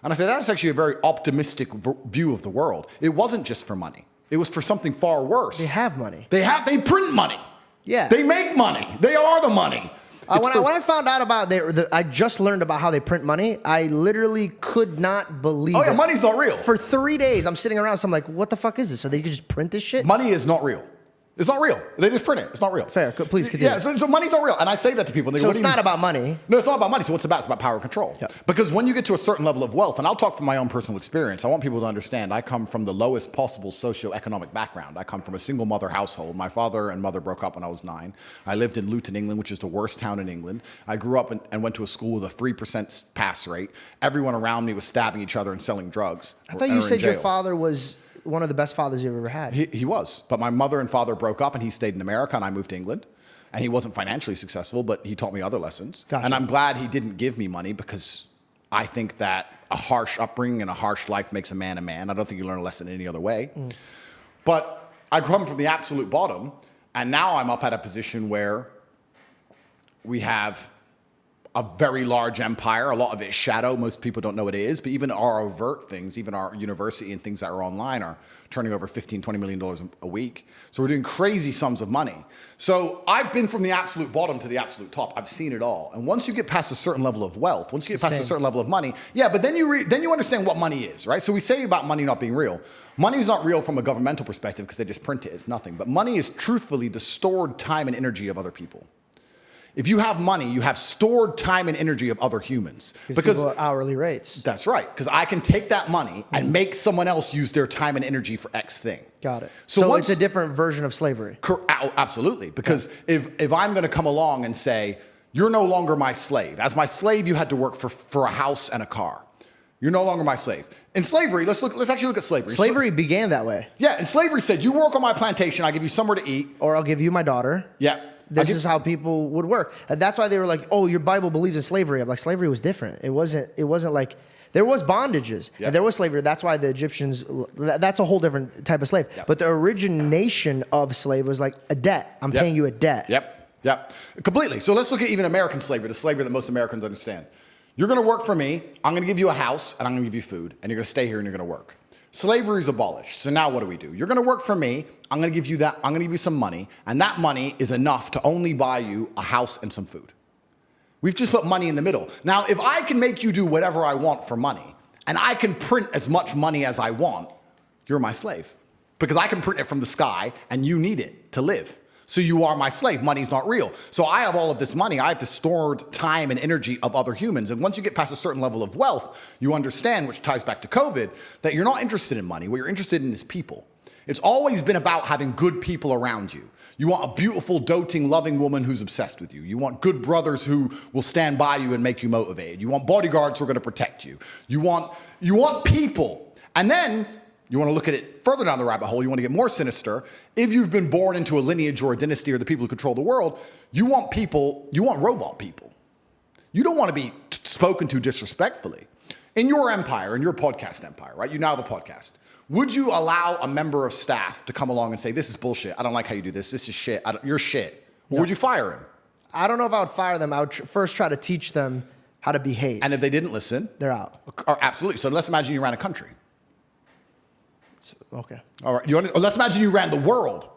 [SPEAKER 1] And I say, that's actually a very optimistic view of the world. It wasn't just for money. It was for something far worse.
[SPEAKER 2] They have money.
[SPEAKER 1] They print money.
[SPEAKER 2] Yeah.
[SPEAKER 1] They make money. They are the money.
[SPEAKER 2] When I found out about I just learned about how they print money. I literally could not believe it.
[SPEAKER 1] Oh yeah, money's not real.
[SPEAKER 2] For 3 days, I'm sitting around, so I'm like, what the fuck is this? So they could just print this shit?
[SPEAKER 1] Money is not real. It's not real. They just print it. It's not real.
[SPEAKER 2] Fair. Please continue.
[SPEAKER 1] Yeah, so money's not real. And I say that to people. And they go,
[SPEAKER 2] So it's not about money.
[SPEAKER 1] No, it's not about money. So what's it about? It's about power and control.
[SPEAKER 2] Yep.
[SPEAKER 1] Because when you get to a certain level of wealth, and I'll talk from my own personal experience, I want people to understand I come from the lowest possible socioeconomic background. I come from a single mother household. My father and mother broke up when I was 9. I lived in Luton, England, which is the worst town in England. I grew up and went to a school with a 3% pass rate. Everyone around me was stabbing each other and selling drugs.
[SPEAKER 2] I thought you said your father was one of the best fathers you've ever had.
[SPEAKER 1] He was. But my mother and father broke up and he stayed in America and I moved to England. And he wasn't financially successful, but he taught me other lessons.
[SPEAKER 2] Gotcha.
[SPEAKER 1] And I'm glad he didn't give me money because I think that a harsh upbringing and a harsh life makes a man a man. I don't think you learn a lesson any other way. But I come from the absolute bottom. And now I'm up at a position where we have a very large empire. A lot of it is shadow. Most people don't know what it is. But even our overt things, even our university and things that are online are turning over $15, $20 million a week. So we're doing crazy sums of money. So I've been from the absolute bottom to the absolute top. I've seen it all. And once you get past a certain level of wealth, once you get past a certain level of money, but then you understand what money is, right? So we say about money not being real. Money is not real from a governmental perspective because they just print it. It's nothing. But money is truthfully the stored time and energy of other people. If you have money, you have stored time and energy of other humans.
[SPEAKER 2] Because people are hourly rates.
[SPEAKER 1] That's right. Because I can take that money and make someone else use their time and energy for X thing.
[SPEAKER 2] Got it.
[SPEAKER 1] So
[SPEAKER 2] it's a different version of slavery.
[SPEAKER 1] Absolutely. Because if I'm going to come along and say, you're no longer my slave. As my slave, you had to work for a house and a car. You're no longer my slave. In slavery, let's actually look at slavery.
[SPEAKER 2] Slavery began that way.
[SPEAKER 1] Yeah, and slavery said, you work on my plantation, I give you somewhere to eat.
[SPEAKER 2] Or I'll give you my daughter.
[SPEAKER 1] Yeah.
[SPEAKER 2] This is how people would work. And that's why they were like, oh, your Bible believes in slavery. I'm like, slavery was different. It wasn't like, there was bondages.
[SPEAKER 1] Yep.
[SPEAKER 2] And there was slavery. That's why the Egyptians, that's a whole different type of slave.
[SPEAKER 1] Yep.
[SPEAKER 2] But the origination of slave was like a debt. I'm paying you a debt.
[SPEAKER 1] Yep. Completely. So let's look at even American slavery, the slavery that most Americans understand. You're going to work for me. I'm going to give you a house and I'm going to give you food and you're going to stay here and you're going to work. Slavery is abolished. So now what do? You're going to work for me. I'm going to give you that. I'm going to give you some money. And that money is enough to only buy you a house and some food. We've just put money in the middle. Now, if I can make you do whatever I want for money and I can print as much money as I want, you're my slave. Because I can print it from the sky and you need it to live. So you are my slave. Money's not real. So I have all of this money. I have the stored time and energy of other humans. And once you get past a certain level of wealth, you understand, which ties back to COVID, that you're not interested in money. What you're interested in is people. It's always been about having good people around you. You want a beautiful, doting, loving woman who's obsessed with you. You want good brothers who will stand by you and make you motivated. You want bodyguards who are going to protect you. You want people. And then you want to look at it further down the rabbit hole. You want to get more sinister. If you've been born into a lineage or a dynasty or the people who control the world, you want people, you want robot people. You don't want to be spoken to disrespectfully. In your empire, in your podcast empire, right? You now have a podcast. Would you allow a member of staff to come along and say, this is bullshit. I don't like how you do this. This is shit. You're shit. Or would you fire him?
[SPEAKER 2] I don't know if I would fire them. I would first try to teach them how to behave.
[SPEAKER 1] And if they didn't listen?
[SPEAKER 2] They're out.
[SPEAKER 1] Absolutely. So let's imagine you ran a country.
[SPEAKER 2] Okay.
[SPEAKER 1] All right. Let's imagine you ran the world.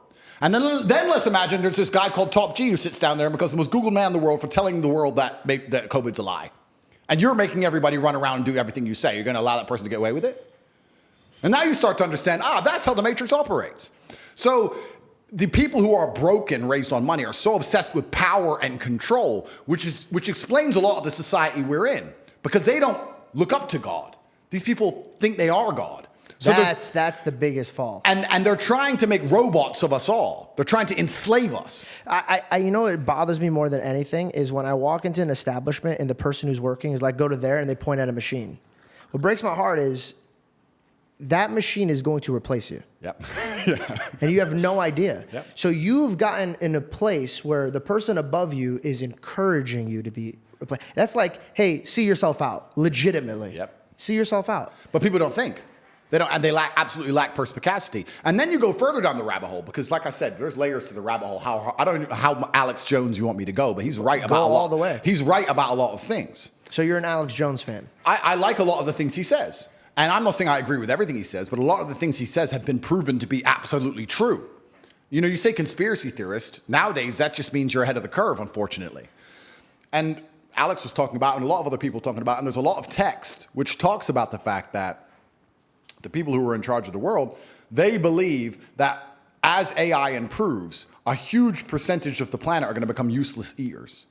[SPEAKER 1] And then let's imagine there's this guy called Top G who sits down there and becomes the most Googled man in the world for telling the world that COVID's a lie. And you're making everybody run around and do everything you say. You're going to allow that person to get away with it? And now you start to understand, that's how the Matrix operates. So the people who are broken, raised on money, are so obsessed with power and control, which explains a lot of the society we're in, because they don't look up to God. These people think they are God. So
[SPEAKER 2] that's the biggest fall.
[SPEAKER 1] And they're trying to make robots of us all. They're trying to enslave us.
[SPEAKER 2] You know what bothers me more than anything is when I walk into an establishment and the person who's working is like, go to there, and they point at a machine. What breaks my heart is that machine is going to replace you.
[SPEAKER 1] Yep.
[SPEAKER 2] And you have no idea.
[SPEAKER 1] Yep.
[SPEAKER 2] So you've gotten in a place where the person above you is encouraging you to be replaced. That's like, hey, see yourself out, legitimately.
[SPEAKER 1] Yep.
[SPEAKER 2] See yourself out.
[SPEAKER 1] But people don't think. They don't, and they absolutely lack perspicacity. And then you go further down the rabbit hole because, like I said, there's layers to the rabbit hole. I don't know how Alex Jones you want me to go, but he's right about a lot.
[SPEAKER 2] All the way.
[SPEAKER 1] He's right about a lot of things.
[SPEAKER 2] So you're an Alex Jones fan.
[SPEAKER 1] I like a lot of the things he says. And I'm not saying I agree with everything he says, but a lot of the things he says have been proven to be absolutely true. You know, you say conspiracy theorist. Nowadays, that just means you're ahead of the curve, unfortunately. And Alex was talking about, and a lot of other people talking about, and there's a lot of text which talks about the fact that the people who are in charge of the world, they believe that as AI improves, a huge percentage of the planet are going to become useless eaters.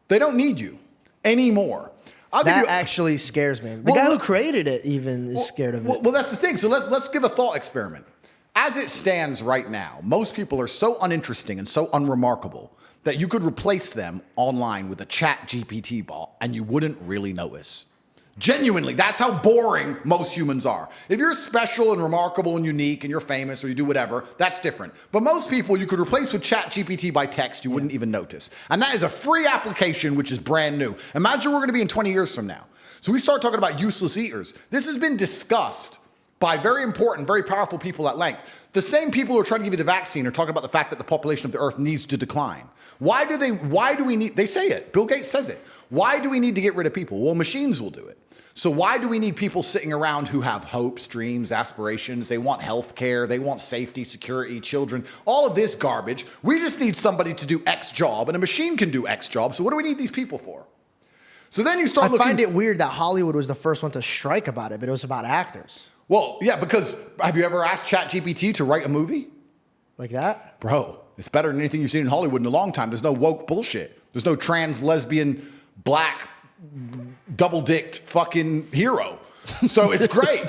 [SPEAKER 1] They don't need you anymore.
[SPEAKER 2] That actually scares me. The guy who created it even is scared of it.
[SPEAKER 1] Well, that's the thing. So let's give a thought experiment. As it stands right now, most people are so uninteresting and so unremarkable that you could replace them online with a chat GPT bot and you wouldn't really notice. Genuinely, that's how boring most humans are. If you're special and remarkable and unique and you're famous or you do whatever, that's different. But most people you could replace with ChatGPT by text, you wouldn't even notice. And that is a free application, which is brand new. Imagine we're going to be in 20 years from now. So we start talking about useless eaters. This has been discussed by very important, very powerful people at length. The same people who are trying to give you the vaccine are talking about the fact that the population of the earth needs to decline. Why do we need, they say it, Bill Gates says it. Why do we need to get rid of people? Well, machines will do it. So why do we need people sitting around who have hopes, dreams, aspirations? They want health care. They want safety, security, children, all of this garbage. We just need somebody to do X job, and a machine can do X job. So what do we need these people for? So then you start looking.
[SPEAKER 2] I find it weird that Hollywood was the first one to strike about it, but it was about actors.
[SPEAKER 1] Well, yeah, because have you ever asked ChatGPT to write a movie?
[SPEAKER 2] Like that?
[SPEAKER 1] Bro, it's better than anything you've seen in Hollywood in a long time. There's no woke bullshit. There's no trans, lesbian, black, double-dicked fucking hero. So it's great.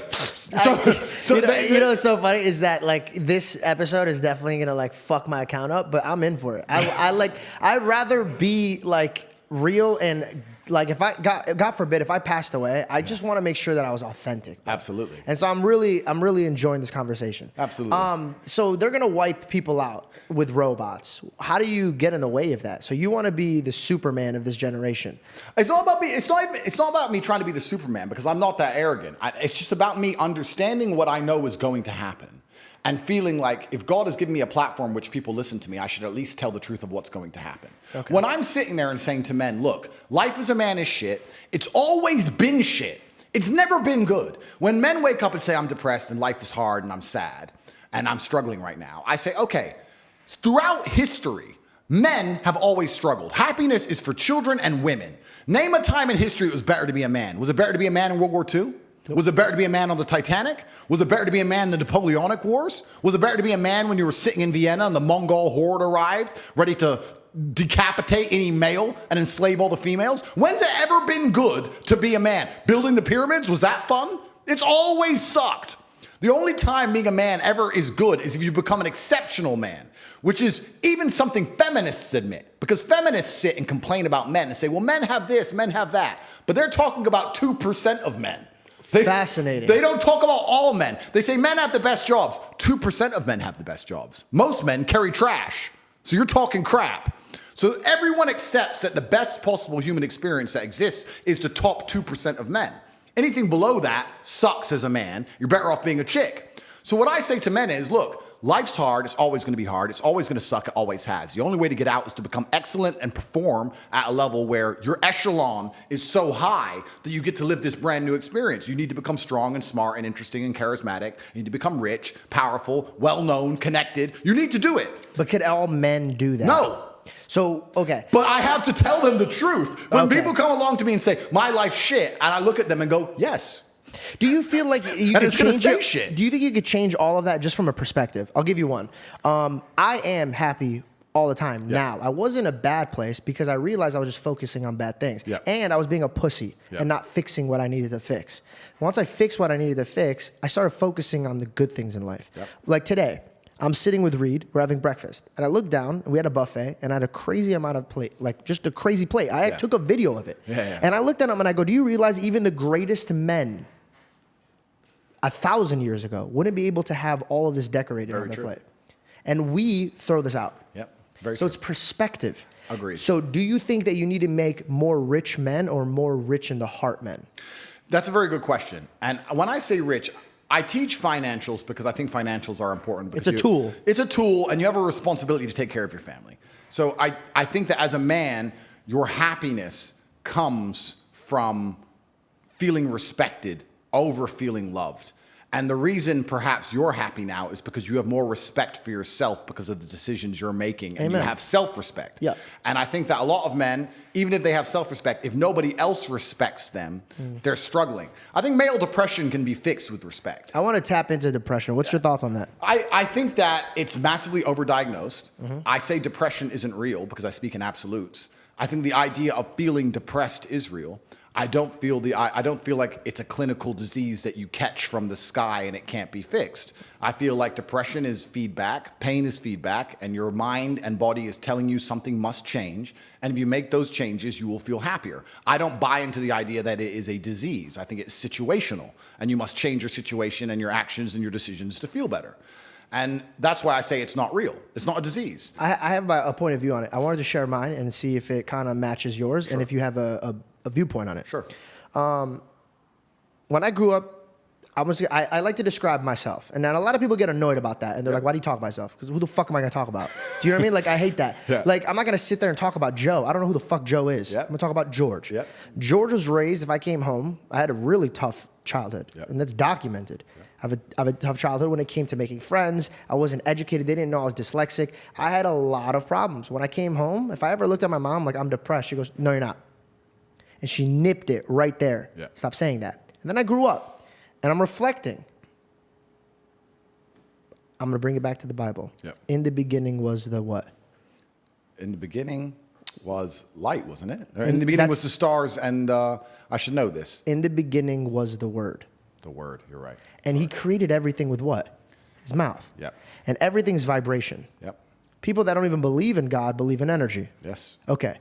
[SPEAKER 2] You know what's so funny is that like this episode is definitely gonna like fuck my account up, but I'm in for it. I'd rather be like real and like if I God forbid if I passed away, I just want to make sure that I was authentic.
[SPEAKER 1] Absolutely.
[SPEAKER 2] And so I'm really enjoying this conversation.
[SPEAKER 1] Absolutely.
[SPEAKER 2] So they're gonna wipe people out with robots. How do you get in the way of that? So you want to be the Superman of this generation.
[SPEAKER 1] It's not about me. It's not about me trying to be the Superman because I'm not that arrogant. It's just about me understanding what I know is going to happen and feeling like if God has given me a platform which people listen to me, I should at least tell the truth of what's going to happen. Okay. When I'm sitting there and saying to men, look, life as a man is shit. It's always been shit. It's never been good. When men wake up and say, I'm depressed and life is hard and I'm sad and I'm struggling right now, I say, okay, throughout history, men have always struggled. Happiness is for children and women. Name a time in history it was better to be a man. Was it better to be a man in World War II? Nope. Was it better to be a man on the Titanic? Was it better to be a man in the Napoleonic Wars? Was it better to be a man when you were sitting in Vienna and the Mongol horde arrived, ready to decapitate any male and enslave all the females? When's it ever been good to be a man? Building the pyramids, was that fun? It's always sucked. The only time being a man ever is good is if you become an exceptional man, which is even something feminists admit. Because feminists sit and complain about men and say, well, men have this, men have that. But they're talking about 2% of men.
[SPEAKER 2] Fascinating.
[SPEAKER 1] They don't talk about all men. They say men have the best jobs. 2% of men have the best jobs. Most men carry trash. So you're talking crap. So everyone accepts that the best possible human experience that exists is the top 2% of men. Anything below that sucks as a man. You're better off being a chick. So what I say to men is, look, life's hard. It's always going to be hard. It's always going to suck. It always has. The only way to get out is to become excellent and perform at a level where your echelon is so high that you get to live this brand new experience. You need to become strong and smart and interesting and charismatic. You need to become rich, powerful, well-known, connected. You need to do it.
[SPEAKER 2] But could all men do that?
[SPEAKER 1] No.
[SPEAKER 2] So, okay.
[SPEAKER 1] But I have to tell them the truth. When people come along to me and say, my life's shit, and I look at them and go, yes.
[SPEAKER 2] Do you feel like you could change it?
[SPEAKER 1] Shit.
[SPEAKER 2] Do you think you could change all of that just from a perspective? I'll give you one. I am happy all the time now. I was in a bad place because I realized I was just focusing on bad things. And I was being a pussy and not fixing what I needed to fix. Once I fixed what I needed to fix, I started focusing on the good things in life. Like today, I'm sitting with Reed, we're having breakfast, and I looked down, and we had a buffet, and I had a crazy amount of plate, like just a crazy plate. I took a video of it. And I looked at him and I go, do you realize even the greatest men 1,000 years ago wouldn't be able to have all of this decorated on their plate? And we throw this out.
[SPEAKER 1] Very
[SPEAKER 2] so
[SPEAKER 1] true.
[SPEAKER 2] it's perspective.
[SPEAKER 1] Agreed.
[SPEAKER 2] So do you think that you need to make more rich men or more rich in the heart men?
[SPEAKER 1] That's a very good question. And when I say rich, I teach financials because I think financials are important.
[SPEAKER 2] It's a tool.
[SPEAKER 1] It's a tool, and you have a responsibility to take care of your family. So I think that as a man, your happiness comes from feeling respected over feeling loved. And the reason perhaps you're happy now is because you have more respect for yourself because of the decisions you're making, and you have self-respect. And I think that a lot of men, even if they have self-respect, if nobody else respects them, they're struggling. I think male depression can be fixed with respect.
[SPEAKER 2] I want to tap into depression. What's your thoughts on that?
[SPEAKER 1] I think that it's massively overdiagnosed. I say depression isn't real because I speak in absolutes. I think the idea of feeling depressed is real. I don't feel like it's a clinical disease that you catch from the sky and it can't be fixed. I feel like depression is feedback, pain is feedback, and your mind and body is telling you something must change. And if you make those changes, you will feel happier. I don't buy into the idea that it is a disease. I think it's situational, and you must change your situation and your actions and your decisions to feel better. And that's why I say it's not real. It's not a disease.
[SPEAKER 2] I have a point of view on it. I wanted to share mine and see if it kind of matches yours and if you have a viewpoint on it.
[SPEAKER 1] Sure.
[SPEAKER 2] When I grew up, I like to describe myself. And then a lot of people get annoyed about that. And they're like, why do you talk about yourself? Because who the fuck am I going to talk about? Do you know what I mean? Like, I hate that. Like, I'm not going to sit there and talk about Joe. I don't know who the fuck Joe is. I'm going to talk about George. George was raised, if I came home, I had a really tough childhood. And that's documented. I have a tough childhood when it came to making friends. I wasn't educated. They didn't know I was dyslexic. I had a lot of problems. When I came home, if I ever looked at my mom like, I'm depressed, she goes, no, you're not. And she nipped it right there. Stop saying that. And then I grew up, and I'm reflecting. I'm going to bring it back to the Bible. In the beginning was the what?
[SPEAKER 1] In the beginning was light, wasn't it? In the beginning was the stars, and I should know this.
[SPEAKER 2] In the beginning was the Word.
[SPEAKER 1] The Word, you're right.
[SPEAKER 2] And he created everything with what? His mouth.
[SPEAKER 1] Yep.
[SPEAKER 2] And everything's vibration.
[SPEAKER 1] Yep.
[SPEAKER 2] People that don't even believe in God believe in energy.
[SPEAKER 1] Yes.
[SPEAKER 2] Okay.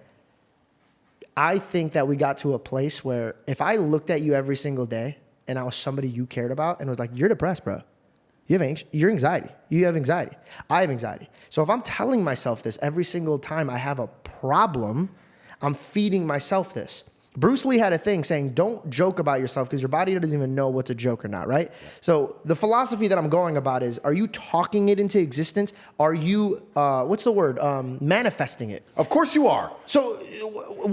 [SPEAKER 2] I think that we got to a place where if I looked at you every single day and I was somebody you cared about and was like, you're depressed, bro. You have anxiety. You have anxiety. I have anxiety. So if I'm telling myself this every single time I have a problem, I'm feeding myself this. Bruce Lee had a thing saying, don't joke about yourself because your body doesn't even know what's a joke or not, right? Yeah. So the philosophy that I'm going about is, are you talking it into existence? Are you, what's the word? Manifesting it.
[SPEAKER 1] Of course you are.
[SPEAKER 2] So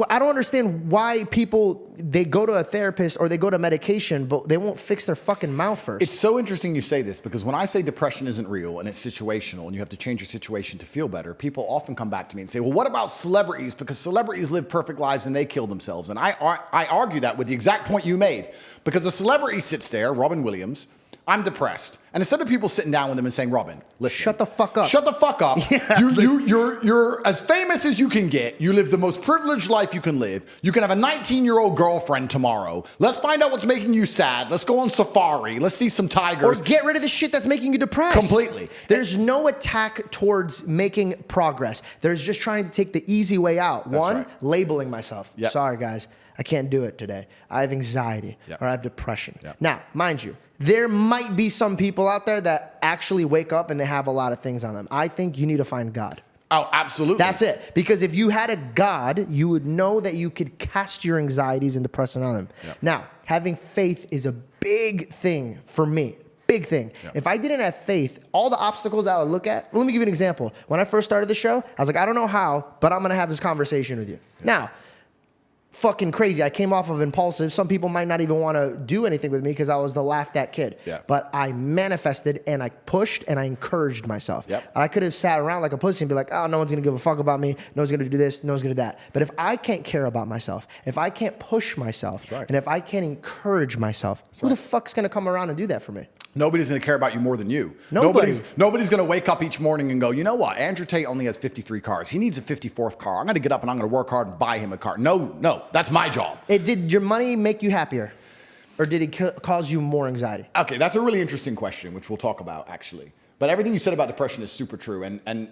[SPEAKER 2] I don't understand why people, they go to a therapist or they go to medication, but they won't fix their fucking mouth first.
[SPEAKER 1] It's so interesting you say this because when I say depression isn't real and it's situational and you have to change your situation to feel better, people often come back to me and say, well, what about celebrities? Because celebrities live perfect lives and they kill themselves. And I argue that with the exact point you made because a celebrity sits there, Robin Williams, I'm depressed. And instead of people sitting down with him and saying, Robin, listen.
[SPEAKER 2] Shut the fuck up.
[SPEAKER 1] Shut the fuck up.
[SPEAKER 2] Yeah.
[SPEAKER 1] You're as famous as you can get. You live the most privileged life you can live. You can have a 19-year-old girlfriend tomorrow. Let's find out what's making you sad. Let's go on safari. Let's see some tigers.
[SPEAKER 2] Or get rid of the shit that's making you depressed.
[SPEAKER 1] Completely.
[SPEAKER 2] There's no attack towards making progress. There's just trying to take the easy way out.
[SPEAKER 1] That's
[SPEAKER 2] One,
[SPEAKER 1] right.
[SPEAKER 2] labeling myself.
[SPEAKER 1] Yep.
[SPEAKER 2] Sorry, guys. I can't do it today. I have anxiety
[SPEAKER 1] Yep.
[SPEAKER 2] or I have depression.
[SPEAKER 1] Yep.
[SPEAKER 2] Now, mind you, there might be some people out there that actually wake up and they have a lot of things on them. I think you need to find God.
[SPEAKER 1] Oh, absolutely.
[SPEAKER 2] That's it. Because if you had a God, you would know that you could cast your anxieties and depression on him.
[SPEAKER 1] Yep.
[SPEAKER 2] Now, having faith is a big thing for me. Big thing.
[SPEAKER 1] Yep.
[SPEAKER 2] If I didn't have faith, all the obstacles that I would look at, let me give you an example. When I first started the show, I was like, I don't know how, but I'm going to have this conversation with you. Yep. Now, fucking crazy. I came off of impulsive. Some people might not even want to do anything with me because I was the laughed at kid.
[SPEAKER 1] Yeah.
[SPEAKER 2] But I manifested and I pushed and I encouraged myself.
[SPEAKER 1] Yep.
[SPEAKER 2] I could have sat around like a pussy and be like, oh, no one's going to give a fuck about me. No one's going to do this. No one's going to do that. But if I can't care about myself, if I can't push myself,
[SPEAKER 1] right.
[SPEAKER 2] and if I can't encourage myself, who the fuck's going to come around and do that for me?
[SPEAKER 1] Nobody's going to care about you more than you.
[SPEAKER 2] Nobody.
[SPEAKER 1] Nobody's going to wake up each morning and go, you know what? Andrew Tate only has 53 cars. He needs a 54th car. I'm going to get up and I'm going to work hard and buy him a car. No, that's my job.
[SPEAKER 2] Did your money make you happier? Or did it cause you more anxiety?
[SPEAKER 1] Okay, that's a really interesting question, which we'll talk about, actually. But everything you said about depression is super true. And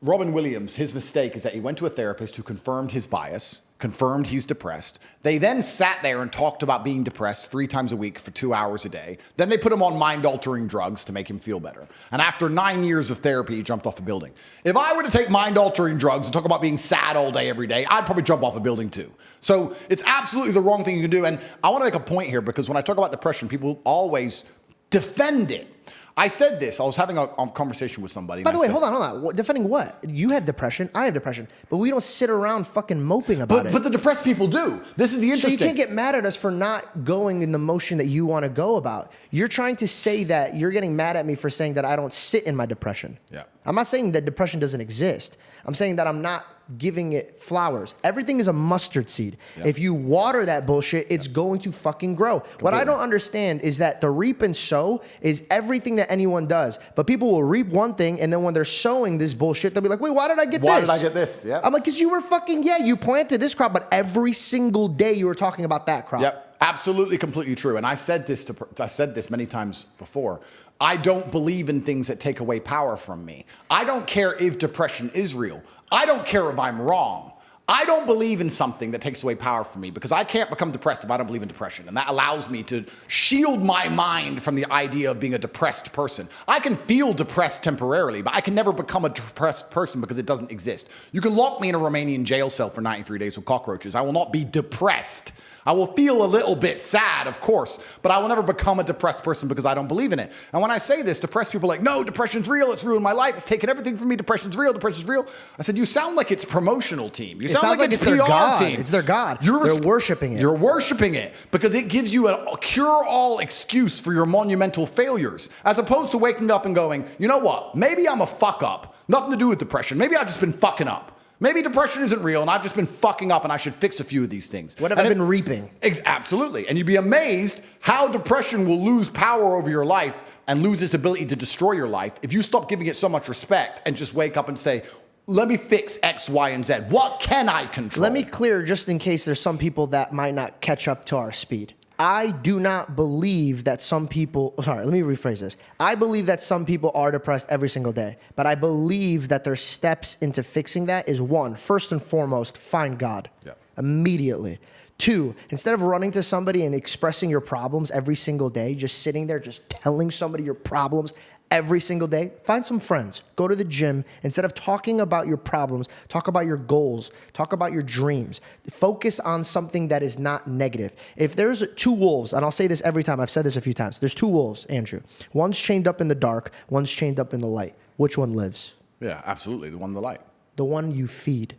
[SPEAKER 1] Robin Williams, his mistake is that he went to a therapist who confirmed his bias, confirmed he's depressed. They then sat there and talked about being depressed 3 times a week for 2 hours a day. Then they put him on mind-altering drugs to make him feel better. And after 9 years of therapy, he jumped off a building. If I were to take mind-altering drugs and talk about being sad all day, every day, I'd probably jump off a building too. So it's absolutely the wrong thing you can do. And I want to make a point here because when I talk about depression, people always defend it. I said this. I was having a conversation with somebody.
[SPEAKER 2] By the way, hold on. Defending what? You have depression. I have depression. But we don't sit around fucking moping about it.
[SPEAKER 1] But the depressed people do. This is the interesting.
[SPEAKER 2] So you can't get mad at us for not going in the motion that you want to go about. You're trying to say that you're getting mad at me for saying that I don't sit in my depression.
[SPEAKER 1] Yeah.
[SPEAKER 2] I'm not saying that depression doesn't exist. I'm saying that I'm not giving it flowers. Everything is a mustard seed. Yeah. If you water that bullshit, it's going to fucking grow. Completely. What I don't understand is that the reap and sow is everything that anyone does. But people will reap one thing, and then when they're sowing this bullshit, they'll be like, wait, why did I get this?
[SPEAKER 1] Why did I get this? Yeah.
[SPEAKER 2] I'm like, because you were fucking, you planted this crop, but every single day you were talking about that crop.
[SPEAKER 1] Yep. Absolutely, completely true. And I said this many times before. I don't believe in things that take away power from me. I don't care if depression is real. I don't care if I'm wrong. I don't believe in something that takes away power from me because I can't become depressed if I don't believe in depression. And that allows me to shield my mind from the idea of being a depressed person. I can feel depressed temporarily, but I can never become a depressed person because it doesn't exist. You can lock me in a Romanian jail cell for 93 days with cockroaches. I will not be depressed. I will feel a little bit sad, of course, but I will never become a depressed person because I don't believe in it. And when I say this, depressed people are like, no, depression's real. It's ruined my life. It's taken everything from me. Depression's real. Depression's real. I said, you sound like it's promotional team. You sound like it's
[SPEAKER 2] their
[SPEAKER 1] PR
[SPEAKER 2] God.
[SPEAKER 1] team.
[SPEAKER 2] It's their God. They're worshiping it.
[SPEAKER 1] You're worshiping it because it gives you a cure-all excuse for your monumental failures, as opposed to waking up and going, you know what? Maybe I'm a fuck up. Nothing to do with depression. Maybe I've just been fucking up. Maybe depression isn't real and I've just been fucking up and I should fix a few of these things.
[SPEAKER 2] What have I been reaping?
[SPEAKER 1] Absolutely. And you'd be amazed how depression will lose power over your life and lose its ability to destroy your life if you stop giving it so much respect and just wake up and say, let me fix X, Y, and Z. What can I control?
[SPEAKER 2] Let me clear, just in case there's some people that might not catch up to our speed. I do not believe that some people, sorry, let me rephrase this. I believe that some people are depressed every single day, but I believe that their steps into fixing that is one, first and foremost, find God immediately. Two, instead of running to somebody and expressing your problems every single day, just sitting there, just telling somebody your problems every single day, find some friends, go to the gym. Instead of talking about your problems, talk about your goals, talk about your dreams. Focus on something that is not negative. If there's two wolves, and I'll say this every time, I've said this a few times, there's two wolves, Andrew. One's chained up in the dark, one's chained up in the light. Which one lives?
[SPEAKER 1] Yeah, absolutely. The one in the light.
[SPEAKER 2] The one you feed.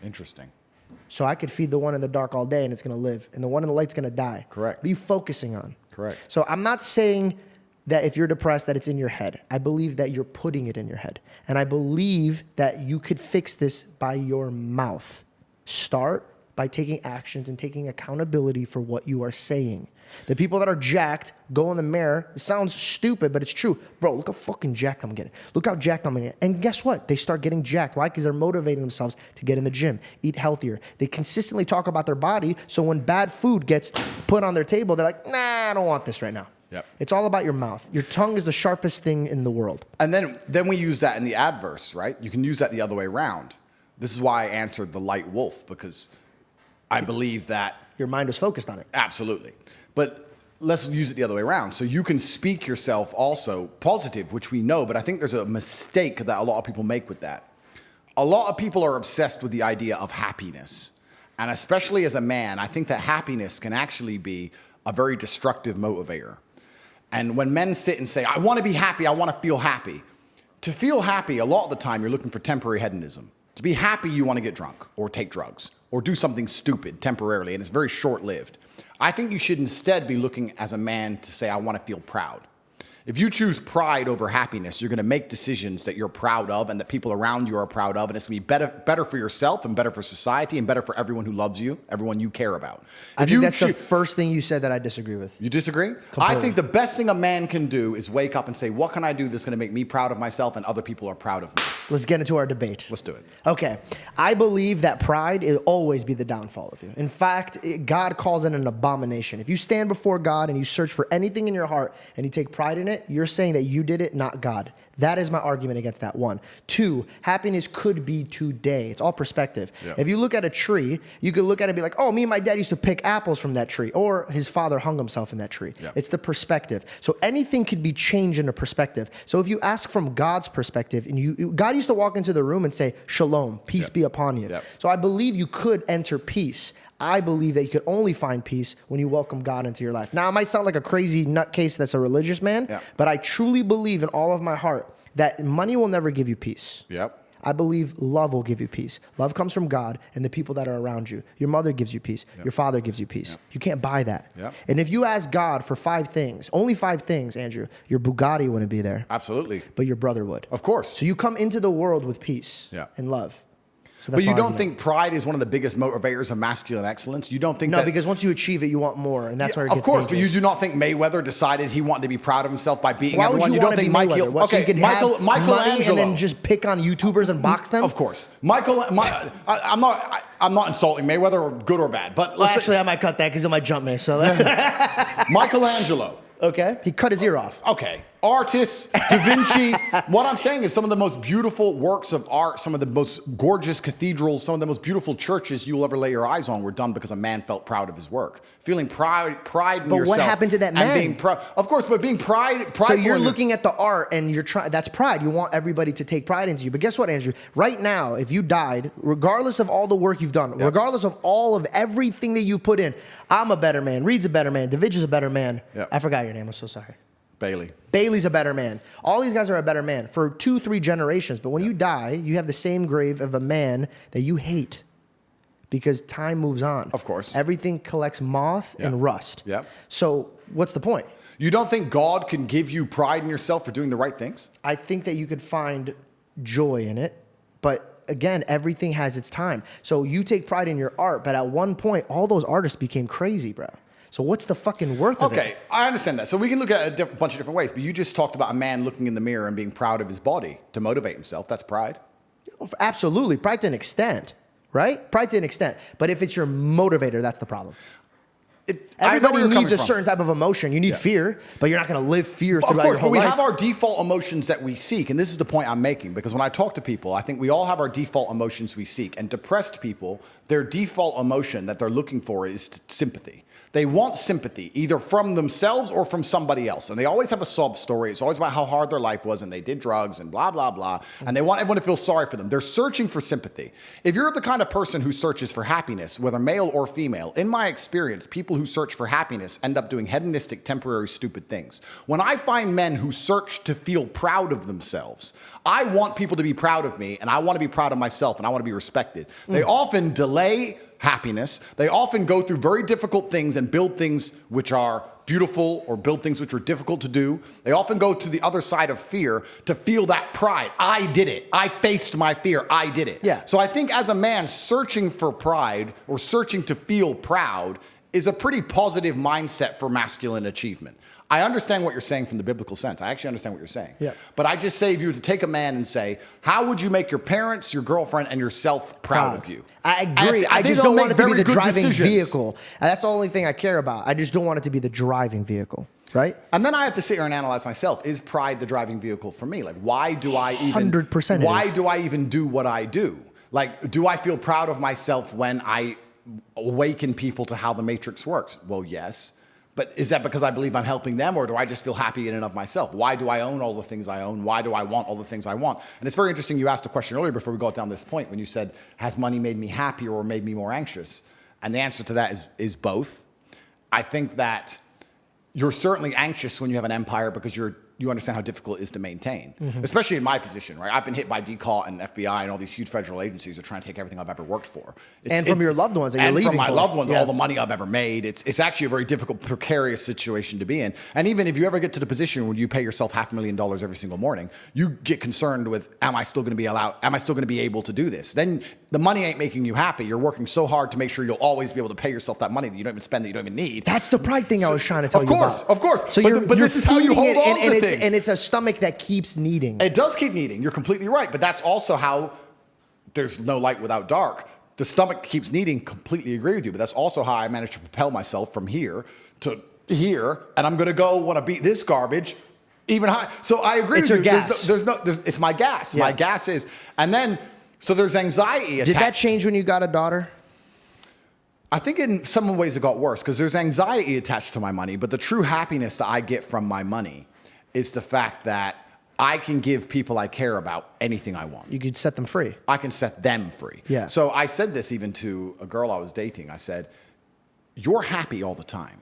[SPEAKER 1] Interesting.
[SPEAKER 2] So I could feed the one in the dark all day and it's gonna live, and the one in the light's gonna die.
[SPEAKER 1] Correct.
[SPEAKER 2] What are you focusing on?
[SPEAKER 1] Correct.
[SPEAKER 2] So I'm not saying that if you're depressed that it's in your head. I believe that you're putting it in your head. And I believe that you could fix this by your mouth. Start by taking actions and taking accountability for what you are saying. The people that are jacked go in the mirror. It sounds stupid, but it's true. Bro, look how fucking jacked I'm getting. Look how jacked I'm getting. And guess what? They start getting jacked. Why? Because they're motivating themselves to get in the gym, eat healthier. They consistently talk about their body, so when bad food gets put on their table, they're like, nah, I don't want this right now.
[SPEAKER 1] Yep.
[SPEAKER 2] It's all about your mouth. Your tongue is the sharpest thing in the world.
[SPEAKER 1] And then we use that in the adverse, right? You can use that the other way around. This is why I answered the light wolf, because I believe that.
[SPEAKER 2] Your mind is focused on it.
[SPEAKER 1] Absolutely. But let's use it the other way around. So you can speak yourself also positive, which we know, but I think there's a mistake that a lot of people make with that. A lot of people are obsessed with the idea of happiness. And especially as a man, I think that happiness can actually be a very destructive motivator. And when men sit and say, I want to be happy, I want to feel happy. To feel happy, a lot of the time, you're looking for temporary hedonism. To be happy, you want to get drunk or take drugs or do something stupid temporarily, and it's very short-lived. I think you should instead be looking as a man to say, I want to feel proud. If you choose pride over happiness, you're going to make decisions that you're proud of and that people around you are proud of, and it's going to be better for yourself and better for society and better for everyone who loves you, everyone you care about.
[SPEAKER 2] I think that's the first thing you said that I disagree with.
[SPEAKER 1] You disagree?
[SPEAKER 2] Completely.
[SPEAKER 1] I think the best thing a man can do is wake up and say, what can I do that's going to make me proud of myself and other people are proud of me?
[SPEAKER 2] Let's get into our debate.
[SPEAKER 1] Let's do it.
[SPEAKER 2] Okay. I believe that pride will always be the downfall of you. In fact, God calls it an abomination. If you stand before God and you search for anything in your heart and you take pride in it, you're saying that you did it, not God. That is my argument against that one. Two, happiness could be today. It's all perspective. Yep. If you look at a tree, you could look at it and be like, oh, me and my dad used to pick apples from that tree. Or his father hung himself in that tree. Yep. It's the perspective. So anything could be changed in a perspective. So if you ask from God's perspective, and God used to walk into the room and say, shalom, peace be upon you. Yep. So I believe you could enter peace. I believe that you could only find peace when you welcome God into your life. Now, it might sound like a crazy nutcase that's a religious man, but I truly believe in all of my heart that money will never give you peace.
[SPEAKER 1] Yep.
[SPEAKER 2] I believe love will give you peace. Love comes from God and the people that are around you. Your mother gives you peace. Your father gives you peace. You can't buy that. And if you ask God for 5 things, only 5 things, Andrew, your Bugatti wouldn't be there.
[SPEAKER 1] Absolutely.
[SPEAKER 2] But your brother would.
[SPEAKER 1] Of course.
[SPEAKER 2] So you come into the world with peace and love. So
[SPEAKER 1] but you don't think pride is one of the biggest motivators of masculine excellence? You don't think
[SPEAKER 2] No, because once you achieve it, you want more, and that's where it gets
[SPEAKER 1] Of course,
[SPEAKER 2] dangerous.
[SPEAKER 1] but you do not think Mayweather decided he wanted to be proud of himself by beating
[SPEAKER 2] Why
[SPEAKER 1] everyone?
[SPEAKER 2] Would you
[SPEAKER 1] don't think
[SPEAKER 2] Mayweather? What, so you could have money and then just pick on YouTubers and box them?
[SPEAKER 1] Of course. I'm not insulting Mayweather, or good or bad, but
[SPEAKER 2] actually, I might cut that because it might jump me. So
[SPEAKER 1] Michelangelo.
[SPEAKER 2] Okay. He cut his ear off.
[SPEAKER 1] Okay. Artists, Da Vinci. What I'm saying is some of the most beautiful works of art, some of the most gorgeous cathedrals, some of the most beautiful churches you will ever lay your eyes on were done because a man felt proud of his work. Feeling pride in yourself.
[SPEAKER 2] But what happened to that man?
[SPEAKER 1] Being of course, but being prideful.
[SPEAKER 2] So you're looking at the art and you're trying. That's pride. You want everybody to take pride into you. But guess what, Andrew? Right now, if you died, regardless of all the work you've done, regardless of all of everything that you put in, I'm a better man. Reed's a better man. DaVinci's a better man. I forgot your name. I'm so sorry.
[SPEAKER 1] Bailey.
[SPEAKER 2] Bailey's a better man. All these guys are a better man for 2-3 generations. But when you die, you have the same grave of a man that you hate because time moves on.
[SPEAKER 1] Of course.
[SPEAKER 2] Everything collects moth and rust.
[SPEAKER 1] Yep.
[SPEAKER 2] So what's the point?
[SPEAKER 1] You don't think God can give you pride in yourself for doing the right things?
[SPEAKER 2] I think that you could find joy in it. But again, everything has its time. So you take pride in your art. But at one point, all those artists became crazy, bro. So what's the fucking worth of it?
[SPEAKER 1] Okay, I understand that. So we can look at it a bunch of different ways. But you just talked about a man looking in the mirror and being proud of his body to motivate himself. That's pride.
[SPEAKER 2] Absolutely. Pride to an extent, right? Pride to an extent. But if it's your motivator, that's the problem. Everybody needs a certain type of emotion. You need fear, but you're not going to live fear throughout your whole life.
[SPEAKER 1] Of course, but we have our default emotions that we seek, and this is the point I'm making, because when I talk to people, I think we all have our default emotions we seek, and depressed people, their default emotion that they're looking for is sympathy. They want sympathy, either from themselves or from somebody else, and they always have a sob story. It's always about how hard their life was, and they did drugs, and blah, blah, blah, and they want everyone to feel sorry for them. They're searching for sympathy. If you're the kind of person who searches for happiness, whether male or female, in my experience, people who search for happiness end up doing hedonistic, temporary, stupid things. When I find men who search to feel proud of themselves, I want people to be proud of me, and I want to be proud of myself, and I want to be respected. They often delay happiness. They often go through very difficult things and build things which are beautiful or build things which are difficult to do. They often go to the other side of fear to feel that pride. I did it. I faced my fear. I did it.
[SPEAKER 2] Yeah.
[SPEAKER 1] So I think as a man, searching for pride or searching to feel proud is a pretty positive mindset for masculine achievement. I understand what you're saying from the biblical sense. I actually understand what you're saying.
[SPEAKER 2] Yeah.
[SPEAKER 1] But I just say, if you were to take a man and say, how would you make your parents, your girlfriend, and yourself proud of you?
[SPEAKER 2] I agree. I just don't want it to be the driving vehicle. And that's the only thing I care about. I just don't want it to be the driving vehicle, right?
[SPEAKER 1] And then I have to sit here and analyze myself. Is pride the driving vehicle for me? Like, why do I even...
[SPEAKER 2] 100%
[SPEAKER 1] Why do I even do what I do? Like, do I feel proud of myself when I awaken people to how the matrix works? Well, yes. But is that because I believe I'm helping them, or do I just feel happy in and of myself? Why do I own all the things I own? Why do I want all the things I want? And it's very interesting you asked a question earlier before we got down this point when you said, has money made me happier or made me more anxious? And the answer to that is both. I think that you're certainly anxious when you have an empire because you understand how difficult it is to maintain, especially in my position, right? I've been hit by DCAUT and FBI and all these huge federal agencies are trying to take everything I've ever worked for.
[SPEAKER 2] And from your loved ones that you're leaving
[SPEAKER 1] from my
[SPEAKER 2] for.
[SPEAKER 1] loved ones, all the money I've ever made. It's actually a very difficult, precarious situation to be in. And even if you ever get to the position where you pay yourself $500,000 every single morning, you get concerned with, am I still going to be able to do this? Then the money ain't making you happy. You're working so hard to make sure you'll always be able to pay yourself that money that you don't even spend, that you don't even need.
[SPEAKER 2] That's the pride thing I was trying to tell you about.
[SPEAKER 1] Of course.
[SPEAKER 2] So
[SPEAKER 1] but this is how you hold on to things.
[SPEAKER 2] And it's a stomach that keeps needing.
[SPEAKER 1] It does keep needing. You're completely right. But that's also how there's no light without dark. The stomach keeps needing. Completely agree with you. But that's also how I managed to propel myself from here to here. And I'm going to go want to beat this garbage even high. So I agree with you.
[SPEAKER 2] Gas.
[SPEAKER 1] It's my gas.
[SPEAKER 2] Yeah.
[SPEAKER 1] My gas is. And then, so there's anxiety attached.
[SPEAKER 2] Did that change when you got a daughter?
[SPEAKER 1] I think in some ways it got worse because there's anxiety attached to my money. But the true happiness that I get from my money is the fact that I can give people I care about anything I want.
[SPEAKER 2] You could set them free.
[SPEAKER 1] I can set them free.
[SPEAKER 2] Yeah.
[SPEAKER 1] So I said this even to a girl I was dating. I said, you're happy all the time.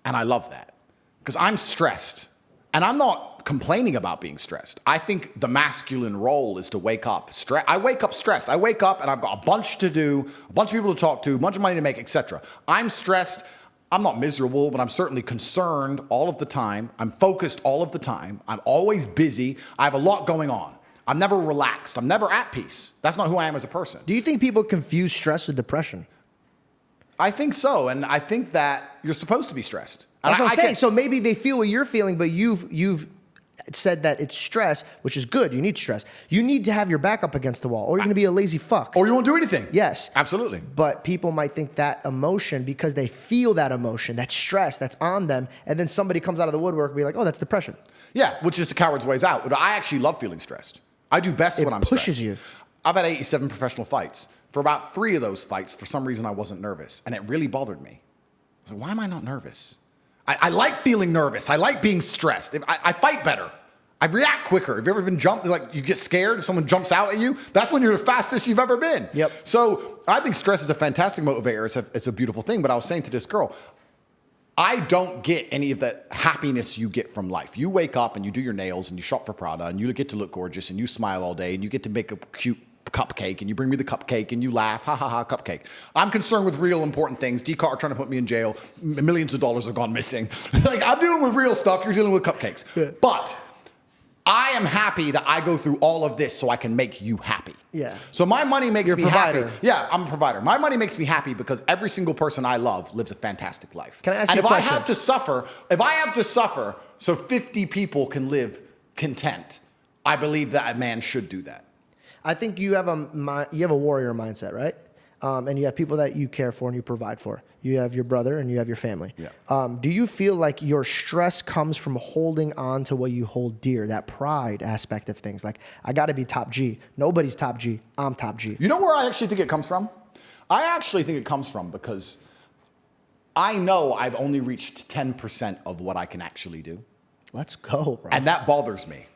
[SPEAKER 1] And I love that because I'm stressed. And I'm not complaining about being stressed. I think the masculine role is to wake up stressed. I wake up stressed. I wake up and I've got a bunch to do, a bunch of people to talk to, a bunch of money to make, etc. I'm stressed. I'm not miserable, but I'm certainly concerned all of the time. I'm focused all of the time. I'm always busy. I have a lot going on. I'm never relaxed. I'm never at peace. That's not who I am as a person.
[SPEAKER 2] Do you think people confuse stress with depression?
[SPEAKER 1] I think so. And I think that you're supposed to be stressed.
[SPEAKER 2] That's what I'm saying. So maybe they feel what you're feeling, but you've said that it's stress, which is good. You need stress. You need to have your back up against the wall, or you're going to be a lazy fuck.
[SPEAKER 1] Or you won't do anything.
[SPEAKER 2] Yes.
[SPEAKER 1] Absolutely.
[SPEAKER 2] But people might think that emotion, because they feel that emotion, that stress that's on them, and then somebody comes out of the woodwork and be like, oh, that's depression.
[SPEAKER 1] Yeah, which is the coward's ways out. But I actually love feeling stressed. I do best when I'm stressed.
[SPEAKER 2] It pushes you.
[SPEAKER 1] I've had 87 professional fights. For about 3 of those fights, for some reason, I wasn't nervous. And it really bothered me. I was like, why am I not nervous? I like feeling nervous. I like being stressed. I fight better. I react quicker. Have you ever been jumped? Like you get scared if someone jumps out at you? That's when you're the fastest you've ever been.
[SPEAKER 2] Yep.
[SPEAKER 1] So I think stress is a fantastic motivator. It's a beautiful thing. But I was saying to this girl, I don't get any of the happiness you get from life. You wake up and you do your nails and you shop for Prada and you get to look gorgeous and you smile all day and you get to make a cute cupcake and you bring me the cupcake and you laugh, ha ha ha, cupcake. I'm concerned with real important things. DCAR are trying to put me in jail. Millions of dollars have gone missing. Like I'm dealing with real stuff. You're dealing with cupcakes. Yeah. But I am happy that I go through all of this so I can make you happy.
[SPEAKER 2] Yeah.
[SPEAKER 1] So my money makes me
[SPEAKER 2] provider.
[SPEAKER 1] happy. Yeah, I'm a provider. My money makes me happy because every single person I love lives a fantastic life.
[SPEAKER 2] Can I ask you a question?
[SPEAKER 1] And if I have to suffer so 50 people can live content, I believe that a man should do that.
[SPEAKER 2] I think you have a warrior mindset, right? And you have people that you care for and you provide for. You have your brother and you have your family.
[SPEAKER 1] Yeah.
[SPEAKER 2] Do you feel like your stress comes from holding on to what you hold dear, that pride aspect of things? Like, I got to be top G. Nobody's top G. I'm top G.
[SPEAKER 1] You know where I actually think it comes from? I actually think it comes from because I know I've only reached 10% of what I can actually do.
[SPEAKER 2] Let's go, bro.
[SPEAKER 1] And that bothers me.